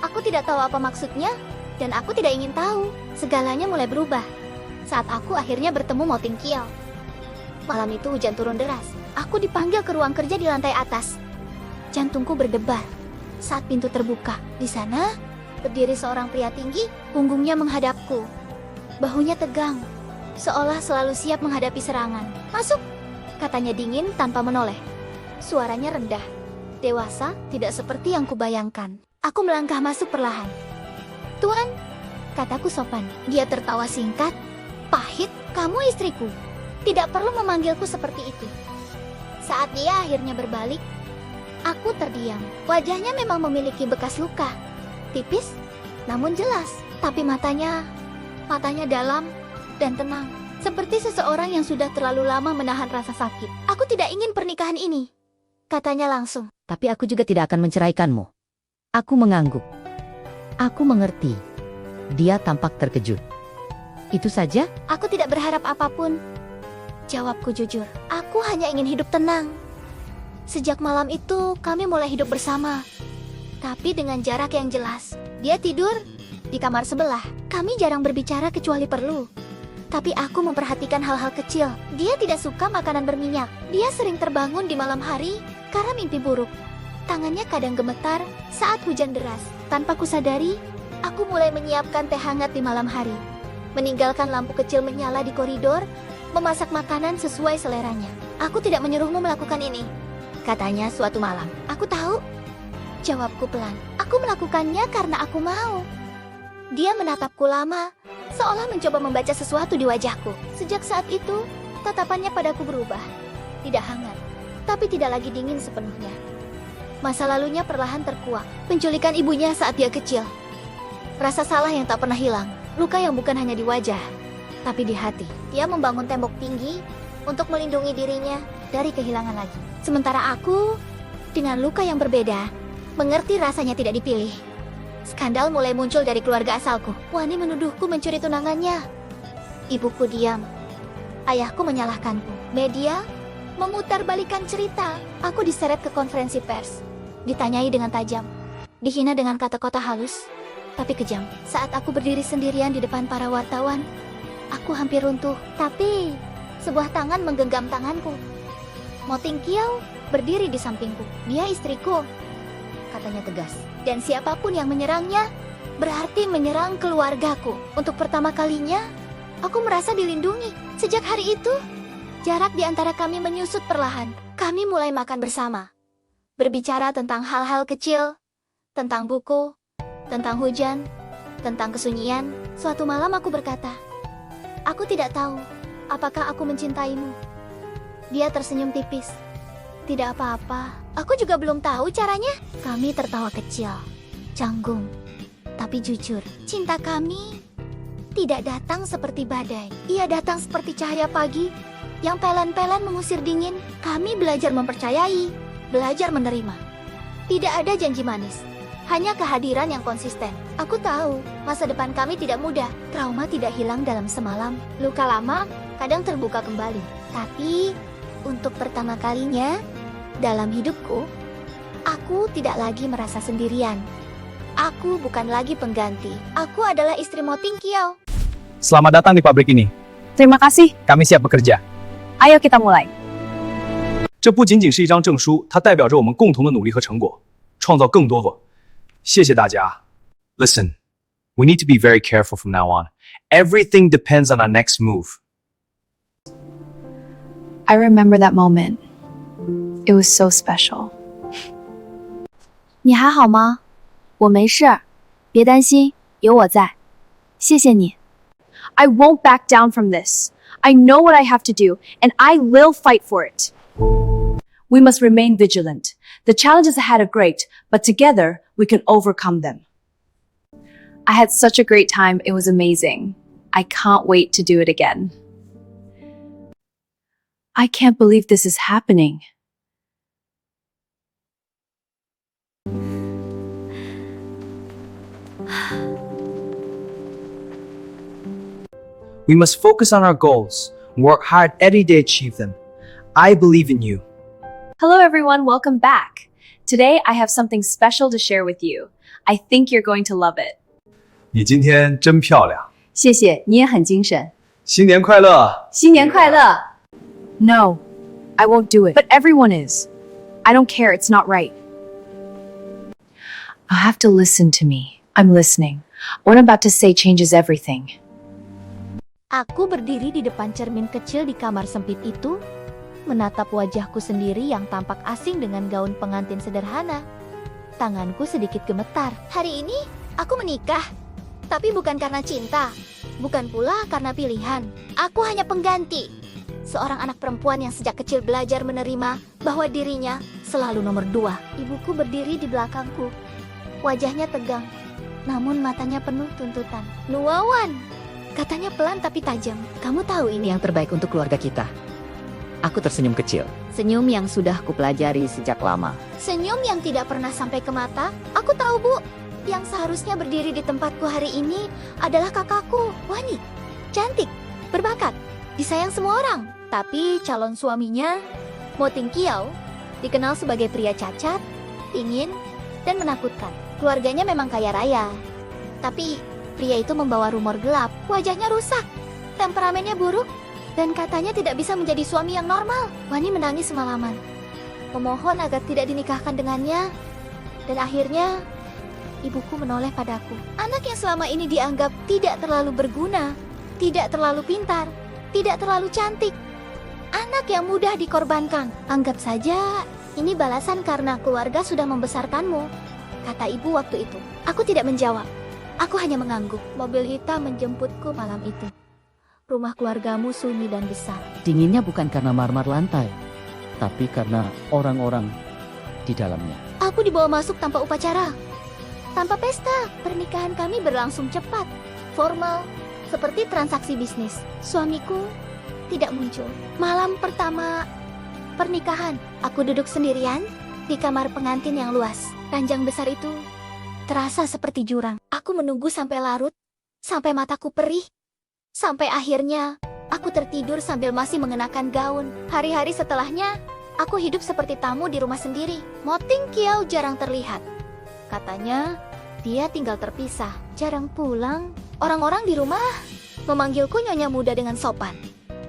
Aku tidak tahu apa maksudnya, dan aku tidak ingin tahu. Segalanya mulai berubah saat aku akhirnya bertemu Mo Ting Kiao. Malam itu hujan turun deras. Aku dipanggil ke ruang kerja di lantai atas. Jantungku berdebar saat pintu terbuka. Di sana, berdiri seorang pria tinggi, punggungnya menghadapku. Bahunya tegang, seolah selalu siap menghadapi serangan. Masuk, katanya dingin tanpa menoleh. Suaranya rendah, dewasa, tidak seperti yang kubayangkan. Aku melangkah masuk perlahan. Tuan, kataku sopan. Dia tertawa singkat, pahit. Kamu istriku, tidak perlu memanggilku seperti itu. Saat dia akhirnya berbalik, aku terdiam. Wajahnya memang memiliki bekas luka, tipis, namun jelas. Tapi matanya dalam dan tenang, seperti seseorang yang sudah terlalu lama menahan rasa sakit. Aku tidak ingin pernikahan ini, katanya langsung. Tapi aku juga tidak akan menceraikanmu. Aku mengangguk. Aku mengerti. Dia tampak terkejut. Itu saja? Aku tidak berharap apapun, jawabku jujur. Aku hanya ingin hidup tenang. Sejak malam itu, kami mulai hidup bersama, tapi dengan jarak yang jelas. Dia tidur di kamar sebelah. Kami jarang berbicara kecuali perlu. Tapi aku memperhatikan hal-hal kecil. Dia tidak suka makanan berminyak. Dia sering terbangun di malam hari karena mimpi buruk. Tangannya kadang gemetar saat hujan deras. Tanpa kusadari, aku mulai menyiapkan teh hangat di malam hari. Meninggalkan lampu kecil menyala di koridor, memasak makanan sesuai seleranya. Aku tidak menyuruhmu melakukan ini, katanya suatu malam. Aku tahu, jawabku pelan. Aku melakukannya karena aku mau. Dia menatapku lama, seolah mencoba membaca sesuatu di wajahku. Sejak saat itu, tatapannya padaku berubah. Tidak hangat, tapi tidak lagi dingin sepenuhnya. Masa lalunya perlahan terkuak. Penculikan ibunya saat dia kecil. Rasa salah yang tak pernah hilang. Luka yang bukan hanya di wajah, tapi di hati. Dia membangun tembok tinggi untuk melindungi dirinya dari kehilangan lagi. Sementara aku, dengan luka yang berbeda, mengerti rasanya tidak dipilih. Skandal mulai muncul dari keluarga asalku. Wani menuduhku mencuri tunangannya. Ibuku diam. Ayahku menyalahkanku. Media memutarbalikkan cerita. Aku diseret ke konferensi pers. Ditanyai dengan tajam. Dihina dengan kata-kata halus, tapi kejam. Saat aku berdiri sendirian di depan para wartawan, aku hampir runtuh. Tapi sebuah tangan menggenggam tanganku. Mo Ting Kiao berdiri di sampingku. Dia istriku, katanya tegas. Dan siapapun yang menyerangnya, berarti menyerang keluargaku. Untuk pertama kalinya, aku merasa dilindungi. Sejak hari itu, jarak di antara kami menyusut perlahan. Kami mulai makan bersama. Berbicara tentang hal-hal kecil, tentang buku, tentang hujan, tentang kesunyian. Suatu malam aku berkata, aku tidak tahu apakah aku mencintaimu. Dia tersenyum tipis. Tidak apa-apa, aku juga belum tahu caranya. Kami tertawa kecil, canggung. Tapi jujur, cinta kami tidak datang seperti badai. Ia datang seperti cahaya pagi yang pelan-pelan mengusir dingin. Kami belajar mempercayai, belajar menerima. Tidak ada janji manis, hanya kehadiran yang konsisten. Aku tahu, masa depan kami tidak mudah. Trauma tidak hilang dalam semalam. Luka lama kadang terbuka kembali. Tapi, untuk pertama kalinya dalam hidupku, aku tidak lagi merasa sendirian. Aku bukan lagi pengganti. Aku adalah istri Mo Tingqiao. Selamat datang di pabrik ini. Terima kasih. Kami siap bekerja. Ayo kita mulai. 这不仅仅是一张证书，它代表着我们共同的努力和成果，创造更多个。谢谢大家。Listen, we need to be very careful from now on. Everything depends on our next move. I remember that moment. It was so special. 你还好吗？我没事，别担心，有我在。谢谢你。 I won't back down from this. I know what I have to do, and I will fight for it. We must remain vigilant. The challenges ahead are great, but together we can overcome them. I had such a great time. It was amazing. I can't wait to do it again. I can't believe this is happening. We must focus on our goals, work hard every day to achieve them. I believe in you. Hello everyone, welcome back. Today I have something special to share with you. I think you're going to love it. 你今天真漂亮，谢谢，你也很精神。新年快乐！新年快乐! No, I won't do it. But everyone is. I don't care, it's not right. I'll have to listen to me. I'm listening. What I'm about to say changes everything. Aku berdiri di depan cermin kecil di kamar sempit itu, menatap wajahku sendiri yang tampak asing dengan gaun pengantin sederhana. Tanganku sedikit gemetar. Hari ini, aku menikah. Tapi bukan karena cinta. Bukan pula karena pilihan. Aku hanya pengganti. Seorang anak perempuan yang sejak kecil belajar menerima bahwa dirinya selalu nomor 2. Ibuku berdiri di belakangku. Wajahnya tegang, namun matanya penuh tuntutan. Nuawan, katanya pelan tapi tajam. Kamu tahu ini Yang terbaik untuk keluarga kita. Aku tersenyum kecil. Senyum yang sudah kupelajari sejak lama. senyum yang tidak pernah sampai ke mata. Aku tahu, Bu. Yang seharusnya berdiri di tempatku hari ini adalah kakakku, Wani. Cantik, berbakat, disayang semua orang. Tapi calon suaminya, Mo Tingqiao, dikenal sebagai pria cacat, dingin, dan menakutkan. Keluarganya memang kaya raya. Tapi pria itu membawa rumor gelap. Wajahnya rusak, temperamennya buruk, dan katanya tidak bisa menjadi suami yang normal. Wani menangis semalaman, memohon agar tidak dinikahkan dengannya. Dan akhirnya, ibuku menoleh padaku. Anak yang selama ini dianggap tidak terlalu berguna, tidak terlalu pintar, tidak terlalu cantik. Anak yang mudah dikorbankan. Anggap saja ini balasan karena keluarga sudah membesarkanmu, kata ibu waktu itu. Aku tidak menjawab. Aku hanya mengangguk. Mobil hitam menjemputku malam itu. Rumah keluargamu sunyi dan besar. Dinginnya bukan karena marmer lantai, tapi karena orang-orang di dalamnya. Aku dibawa masuk tanpa upacara, tanpa pesta. Pernikahan kami berlangsung cepat, formal, seperti transaksi bisnis. Suamiku tidak muncul. Malam pertama pernikahan, aku duduk sendirian di kamar pengantin yang luas. Ranjang besar itu terasa seperti jurang. Aku menunggu sampai larut, sampai mataku perih, sampai akhirnya aku tertidur sambil masih mengenakan gaun. Hari-hari setelahnya, aku hidup seperti tamu di rumah sendiri. Mo Tingqiao jarang terlihat. Katanya, dia tinggal terpisah, jarang pulang. Orang-orang di rumah memanggilku nyonya muda dengan sopan.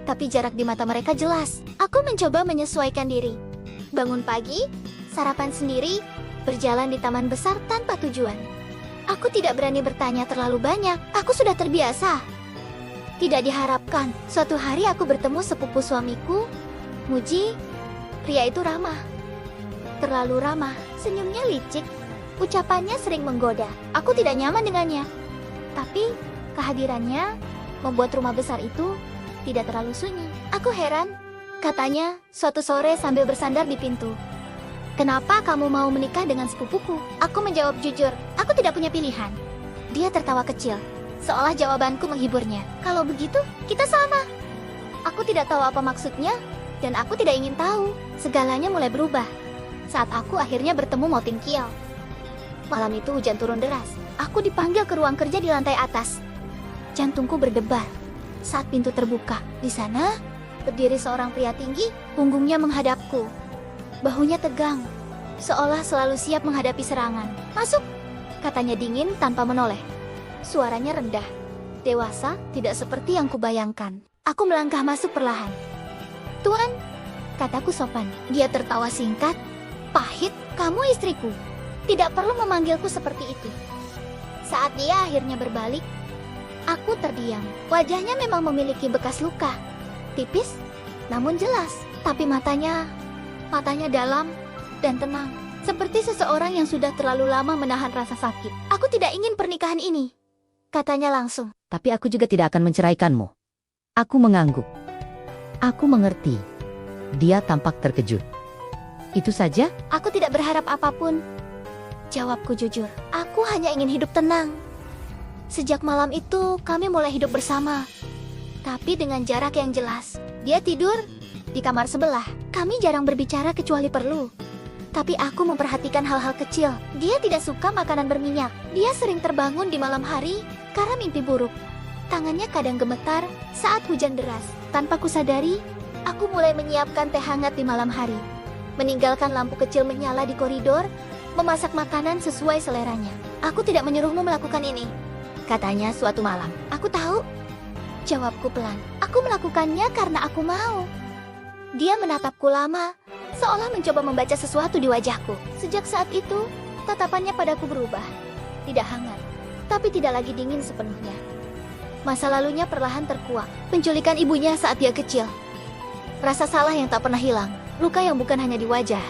Tapi jarak di mata mereka jelas. Aku mencoba menyesuaikan diri. Bangun pagi, sarapan sendiri, berjalan di taman besar tanpa tujuan. Aku tidak berani bertanya terlalu banyak. Aku sudah terbiasa. Tidak diharapkan, suatu hari aku bertemu sepupu suamiku, Muji. Pria itu ramah. Terlalu ramah. Senyumnya licik. Ucapannya sering menggoda. Aku tidak nyaman dengannya. Tapi kehadirannya membuat rumah besar itu tidak terlalu sunyi. Aku heran. Katanya suatu sore sambil bersandar di pintu, "Kenapa kamu mau menikah dengan sepupuku?" Aku menjawab jujur, aku tidak punya pilihan. Dia tertawa kecil, seolah jawabanku menghiburnya. Kalau begitu, kita sama. Aku tidak tahu apa maksudnya, dan aku tidak ingin tahu. Segalanya mulai berubah saat aku akhirnya bertemu Mo Tingqiao. Malam itu hujan turun deras. Aku dipanggil ke ruang kerja di lantai atas. Jantungku berdebar saat pintu terbuka. Di sana, berdiri seorang pria tinggi, punggungnya menghadapku. Bahunya tegang, seolah selalu siap menghadapi serangan. "Masuk," katanya dingin tanpa menoleh. Suaranya rendah, dewasa, tidak seperti yang kubayangkan. Aku melangkah masuk perlahan. "Tuan," kataku sopan. Dia tertawa singkat, pahit. "Kamu istriku. Tidak perlu memanggilku seperti itu." Saat dia akhirnya berbalik, aku terdiam. Wajahnya memang memiliki bekas luka. Tipis, namun jelas. Tapi matanya dalam dan tenang. Seperti seseorang yang sudah terlalu lama menahan rasa sakit. "Aku tidak ingin pernikahan ini," katanya langsung. Tapi aku juga tidak akan menceraikanmu. Aku mengangguk. Aku mengerti. Dia tampak terkejut. Itu saja? "Aku tidak berharap apapun," jawabku jujur. "Aku hanya ingin hidup tenang." Sejak malam itu, kami mulai hidup bersama. Tapi dengan jarak yang jelas. Dia tidur di kamar sebelah. Kami jarang berbicara kecuali perlu. Tapi aku memperhatikan hal-hal kecil. Dia tidak suka makanan berminyak. Dia sering terbangun di malam hari karena mimpi buruk. Tangannya kadang gemetar saat hujan deras. Tanpa kusadari, aku mulai menyiapkan teh hangat di malam hari. Meninggalkan lampu kecil menyala di koridor, memasak makanan sesuai seleranya. "Aku tidak menyuruhmu melakukan ini," katanya suatu malam. "Aku tahu," jawabku pelan. "Aku melakukannya karena aku mau." Dia menatapku lama, seolah mencoba membaca sesuatu di wajahku. Sejak saat itu, tatapannya padaku berubah. Tidak hangat, tapi tidak lagi dingin sepenuhnya. Masa lalunya perlahan terkuak. Penculikan ibunya saat dia kecil. Rasa salah yang tak pernah hilang. Luka yang bukan hanya di wajah,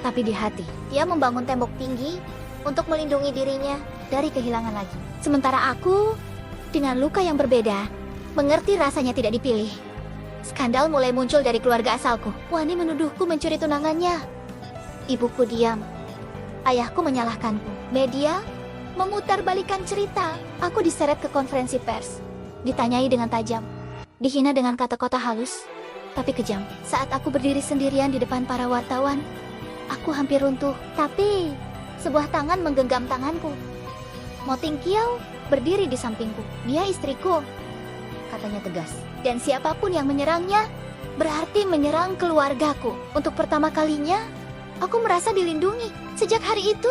tapi di hati. Dia membangun tembok tinggi untuk melindungi dirinya dari kehilangan lagi. Sementara aku, dengan luka yang berbeda, mengerti rasanya tidak dipilih. Skandal mulai muncul dari keluarga asalku. Wani menuduhku mencuri tunangannya. Ibuku diam. Ayahku menyalahkanku. Media memutarbalikkan cerita. Aku diseret ke konferensi pers. Ditanyai dengan tajam. Dihina dengan kata-kata halus, tapi kejam. Saat aku berdiri sendirian di depan para wartawan, aku hampir runtuh. Tapi sebuah tangan menggenggam tanganku. Mo Tingqiao berdiri di sampingku. "Dia istriku," katanya tegas. "Dan siapapun yang menyerangnya, berarti menyerang keluargaku." Untuk pertama kalinya, aku merasa dilindungi. Sejak hari itu,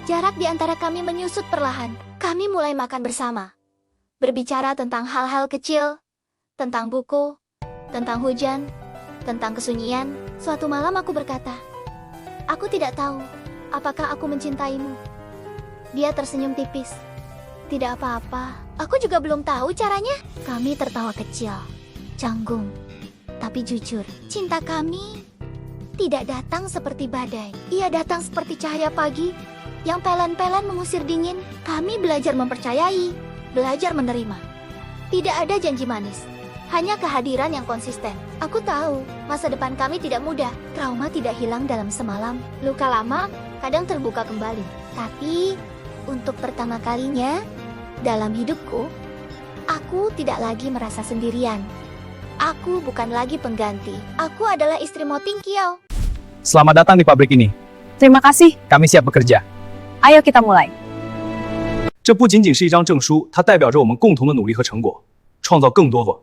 jarak di antara kami menyusut perlahan. Kami mulai makan bersama. Berbicara tentang hal-hal kecil, tentang buku, tentang hujan, tentang kesunyian. Suatu malam aku berkata, "Aku tidak tahu apakah aku mencintaimu." Dia tersenyum tipis. "Tidak apa-apa, aku juga belum tahu caranya." Kami tertawa kecil, canggung, tapi jujur. Cinta kami tidak datang seperti badai. Ia datang seperti cahaya pagi yang pelan-pelan mengusir dingin. Kami belajar mempercayai, belajar menerima. Tidak ada janji manis, hanya kehadiran yang konsisten. Aku tahu masa depan kami tidak mudah. Trauma tidak hilang dalam semalam. Luka lama kadang terbuka kembali. Tapi untuk pertama kalinya dalam hidupku, aku tidak lagi merasa sendirian. Aku bukan lagi pengganti. Aku adalah istri Mo Tingqiao. Selamat datang di pabrik ini. Terima kasih. Kami siap bekerja. Ayo kita mulai. 这不仅仅是一张证书，它代表着我们共同的努力和成果，创造更多个。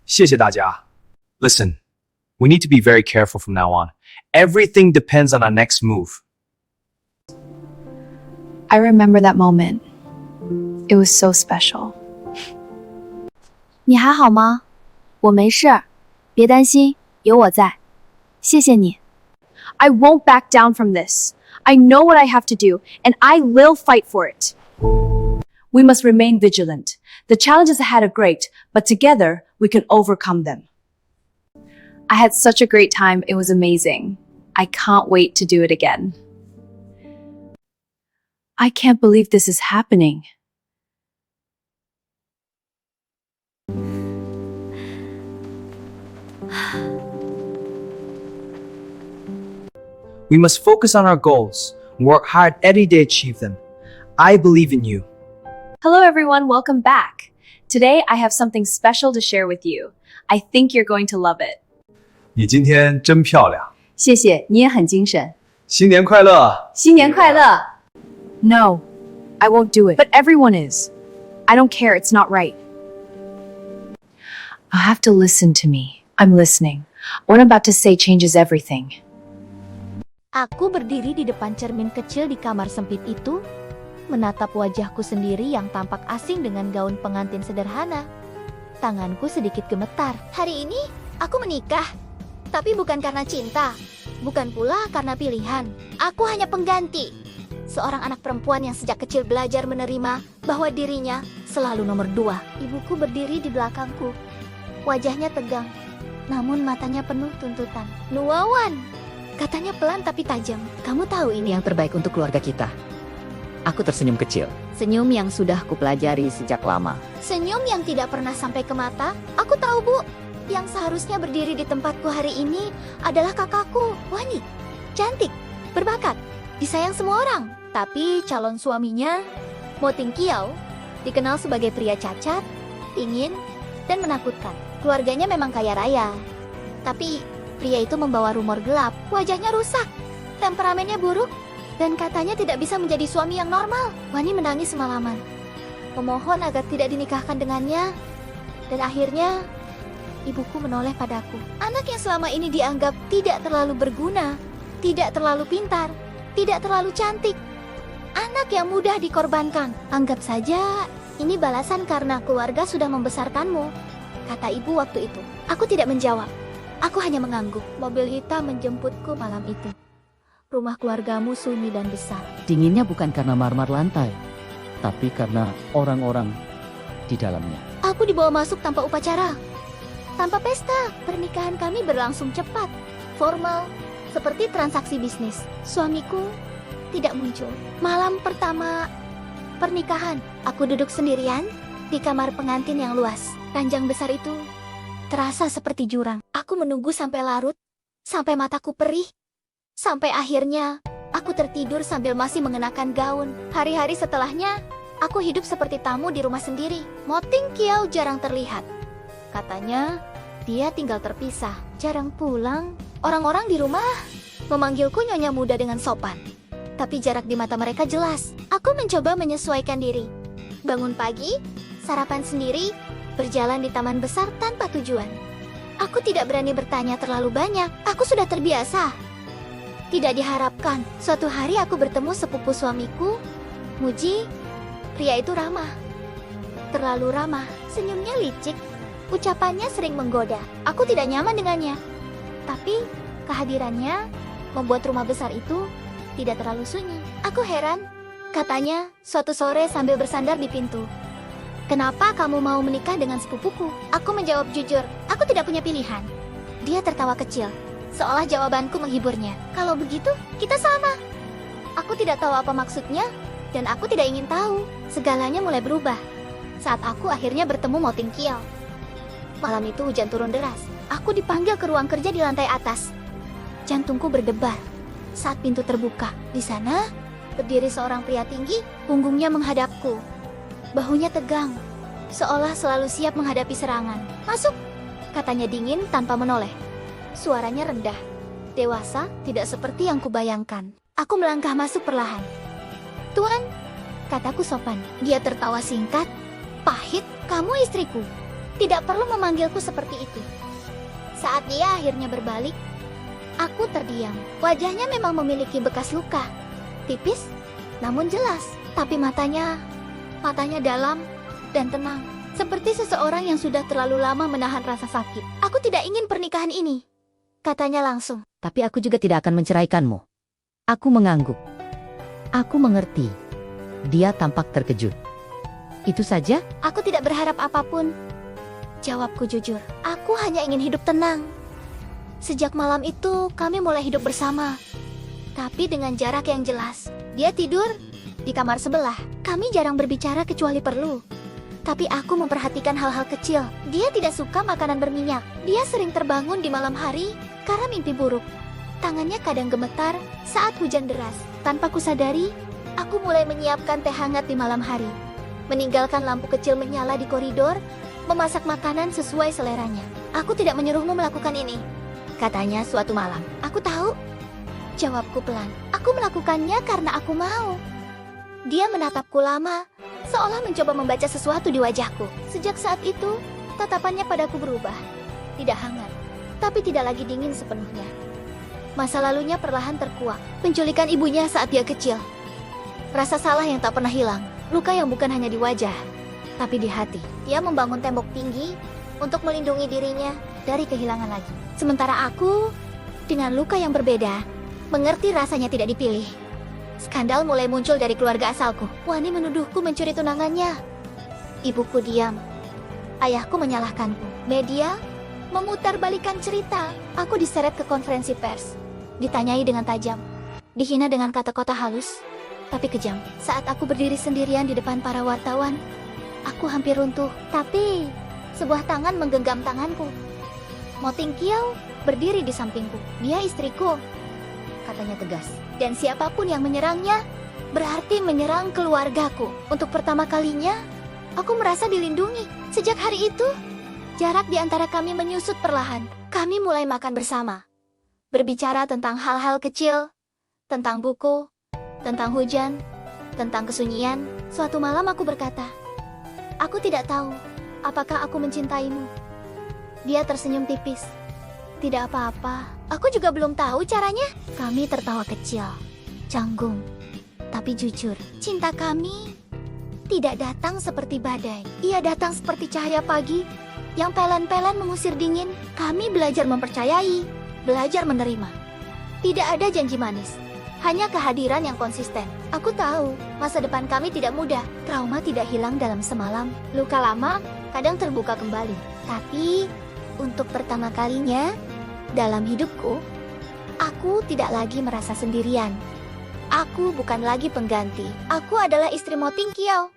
谢谢大家。Listen, we need to be very careful from now on. Everything depends on our next move. I remember that moment. It was so special. 你还好吗？我没事，别担心，有我在。谢谢你。I won't back down from this. I know what I have to do, and I will fight for it. We must remain vigilant. The challenges ahead are great, but together we can overcome them. I had such a great time. It was amazing. I can't wait to do it again. I can't believe this is happening. We must focus on our goals and work hard every day to achieve them. I believe in you. Hello everyone, welcome back. Today I have something special to share with you. I think you're going to love it. 你今天真漂亮，谢谢，你也很精神。新年快乐！新年快乐! No, I won't do it. But everyone is. I don't care, it's not right. I'll have to listen to me. I'm listening. What I'm about to say changes everything. Aku berdiri di depan cermin kecil di kamar sempit itu, menatap wajahku sendiri yang tampak asing dengan gaun pengantin sederhana. Tanganku sedikit gemetar. Hari ini aku menikah, tapi bukan karena cinta, bukan pula karena pilihan. Aku hanya pengganti. Seorang anak perempuan yang sejak kecil belajar menerima bahwa dirinya selalu nomor 2. Ibuku berdiri di belakangku. Wajahnya tegang, namun matanya penuh tuntutan. Nuawan, katanya pelan tapi tajam. Kamu tahu ini Yang terbaik untuk keluarga kita. Aku tersenyum kecil. Senyum yang sudah kupelajari sejak lama. senyum yang tidak pernah sampai ke mata. Aku tahu, Bu. Yang seharusnya berdiri di tempatku hari ini adalah kakakku, Wani. Cantik, berbakat, disayang semua orang. Tapi calon suaminya, Mo Ting Kiau, dikenal sebagai pria cacat, ingin, dan menakutkan. Keluarganya memang kaya raya. Tapi pria itu membawa rumor gelap. Wajahnya rusak, temperamennya buruk, dan katanya tidak bisa menjadi suami yang normal. Wani menangis semalaman, memohon agar tidak dinikahkan dengannya. Dan akhirnya ibuku menoleh padaku. Anak yang selama ini dianggap tidak terlalu berguna, tidak terlalu pintar, tidak terlalu cantik. Anak yang mudah dikorbankan. Anggap saja ini balasan karena keluarga sudah membesarkanmu, kata ibu waktu itu. Aku tidak menjawab. Aku hanya mengangguk. Mobil hitam menjemputku malam itu. Rumah keluargamu sunyi dan besar. Dinginnya bukan karena marmer lantai, tapi karena orang-orang di dalamnya. Aku dibawa masuk tanpa upacara, tanpa pesta. Pernikahan kami berlangsung cepat, formal, seperti transaksi bisnis. Suamiku tidak muncul. Malam pertama pernikahan, aku duduk sendirian di kamar pengantin yang luas. Ranjang besar itu terasa seperti jurang. Aku menunggu sampai larut, sampai mataku perih, sampai akhirnya aku tertidur sambil masih mengenakan gaun. Hari-hari setelahnya, aku hidup seperti tamu di rumah sendiri. Mo Ting Kiau jarang terlihat. Katanya, dia tinggal terpisah, jarang pulang. Orang-orang di rumah memanggilku nyonya muda dengan sopan. Tapi jarak di mata mereka jelas. Aku mencoba menyesuaikan diri. Bangun pagi, sarapan sendiri, berjalan di taman besar tanpa tujuan. Aku tidak berani bertanya terlalu banyak. Aku sudah terbiasa. Tidak diharapkan, suatu hari aku bertemu sepupu suamiku, Muji. Pria itu ramah. Terlalu ramah. Senyumnya licik. Ucapannya sering menggoda. Aku tidak nyaman dengannya. Tapi kehadirannya membuat rumah besar itu tidak terlalu sunyi. Aku heran. Katanya suatu sore sambil bersandar di pintu. Kenapa kamu mau menikah dengan sepupuku? Aku menjawab jujur, aku tidak punya pilihan. Dia tertawa kecil, seolah jawabanku menghiburnya. Kalau begitu, kita sama. Aku tidak tahu apa maksudnya, dan aku tidak ingin tahu. Segalanya mulai berubah saat aku akhirnya bertemu Mo Ting Kiau. Malam itu hujan turun deras. Aku dipanggil ke ruang kerja di lantai atas. Jantungku berdebar saat pintu terbuka. Di sana, berdiri seorang pria tinggi, punggungnya menghadapku. Bahunya tegang, seolah selalu siap menghadapi serangan. Masuk, katanya dingin tanpa menoleh. Suaranya rendah, dewasa, tidak seperti yang kubayangkan. Aku melangkah masuk perlahan. Tuan, kataku sopan. Dia tertawa singkat, pahit. Kamu istriku, tidak perlu memanggilku seperti itu. Saat dia akhirnya berbalik, aku terdiam. Wajahnya memang memiliki bekas luka, tipis, namun jelas. Tapi matanya dalam dan tenang, seperti seseorang yang sudah terlalu lama menahan rasa sakit. Aku tidak ingin pernikahan ini, katanya langsung. Tapi aku juga tidak akan menceraikanmu. Aku mengangguk. Aku mengerti. Dia tampak terkejut. Itu saja? Aku tidak berharap apapun, jawabku jujur. Aku hanya ingin hidup tenang. Sejak malam itu kami mulai hidup bersama, tapi dengan jarak yang jelas. Dia tidur di kamar sebelah. Kami jarang berbicara kecuali perlu. Tapi aku memperhatikan hal-hal kecil. Dia tidak suka makanan berminyak. Dia sering terbangun di malam hari karena mimpi buruk. Tangannya kadang gemetar saat hujan deras. Tanpa kusadari, aku mulai menyiapkan teh hangat di malam hari. meninggalkan lampu kecil menyala di koridor, memasak makanan sesuai seleranya. Aku tidak menyuruhmu melakukan ini, katanya suatu malam. Aku tahu, jawabku pelan. Aku melakukannya karena aku mau. Dia menatapku lama, seolah mencoba membaca sesuatu di wajahku. Sejak saat itu, tatapannya padaku berubah. Tidak hangat, tapi tidak lagi dingin sepenuhnya. Masa lalunya perlahan terkuak. Penculikan ibunya saat dia kecil. Rasa salah yang tak pernah hilang. Luka yang bukan hanya di wajah, tapi di hati. Dia membangun tembok tinggi untuk melindungi dirinya dari kehilangan lagi. Sementara aku, dengan luka yang berbeda, mengerti rasanya tidak dipilih. Skandal mulai muncul dari keluarga asalku. Wani menuduhku mencuri tunangannya. Ibuku diam. Ayahku menyalahkanku. Media memutarbalikkan cerita. Aku diseret ke konferensi pers. Ditanyai dengan tajam. Dihina dengan kata-kata halus, tapi kejam. Saat aku berdiri sendirian di depan para wartawan, aku hampir runtuh. Tapi sebuah tangan menggenggam tanganku. Mo Tingkiau berdiri di sampingku. Dia istriku, katanya tegas. Dan siapapun yang menyerangnya, berarti menyerang keluargaku. Untuk pertama kalinya, aku merasa dilindungi. Sejak hari itu, jarak di antara kami menyusut perlahan. Kami mulai makan bersama. Berbicara tentang hal-hal kecil, tentang buku, tentang hujan, tentang kesunyian. Suatu malam aku berkata, "Aku tidak tahu apakah aku mencintaimu." Dia tersenyum tipis. "Tidak apa-apa, aku juga belum tahu caranya." Kami tertawa kecil, canggung, tapi jujur. Cinta kami tidak datang seperti badai. Ia datang seperti cahaya pagi yang pelan-pelan mengusir dingin. Kami belajar mempercayai, belajar menerima. Tidak ada janji manis, hanya kehadiran yang konsisten. Aku tahu, masa depan kami tidak mudah. Trauma tidak hilang dalam semalam. Luka lama kadang terbuka kembali. Tapi, untuk pertama kalinya dalam hidupku, aku tidak lagi merasa sendirian. Aku bukan lagi pengganti. Aku adalah istri Mo Tingkiau.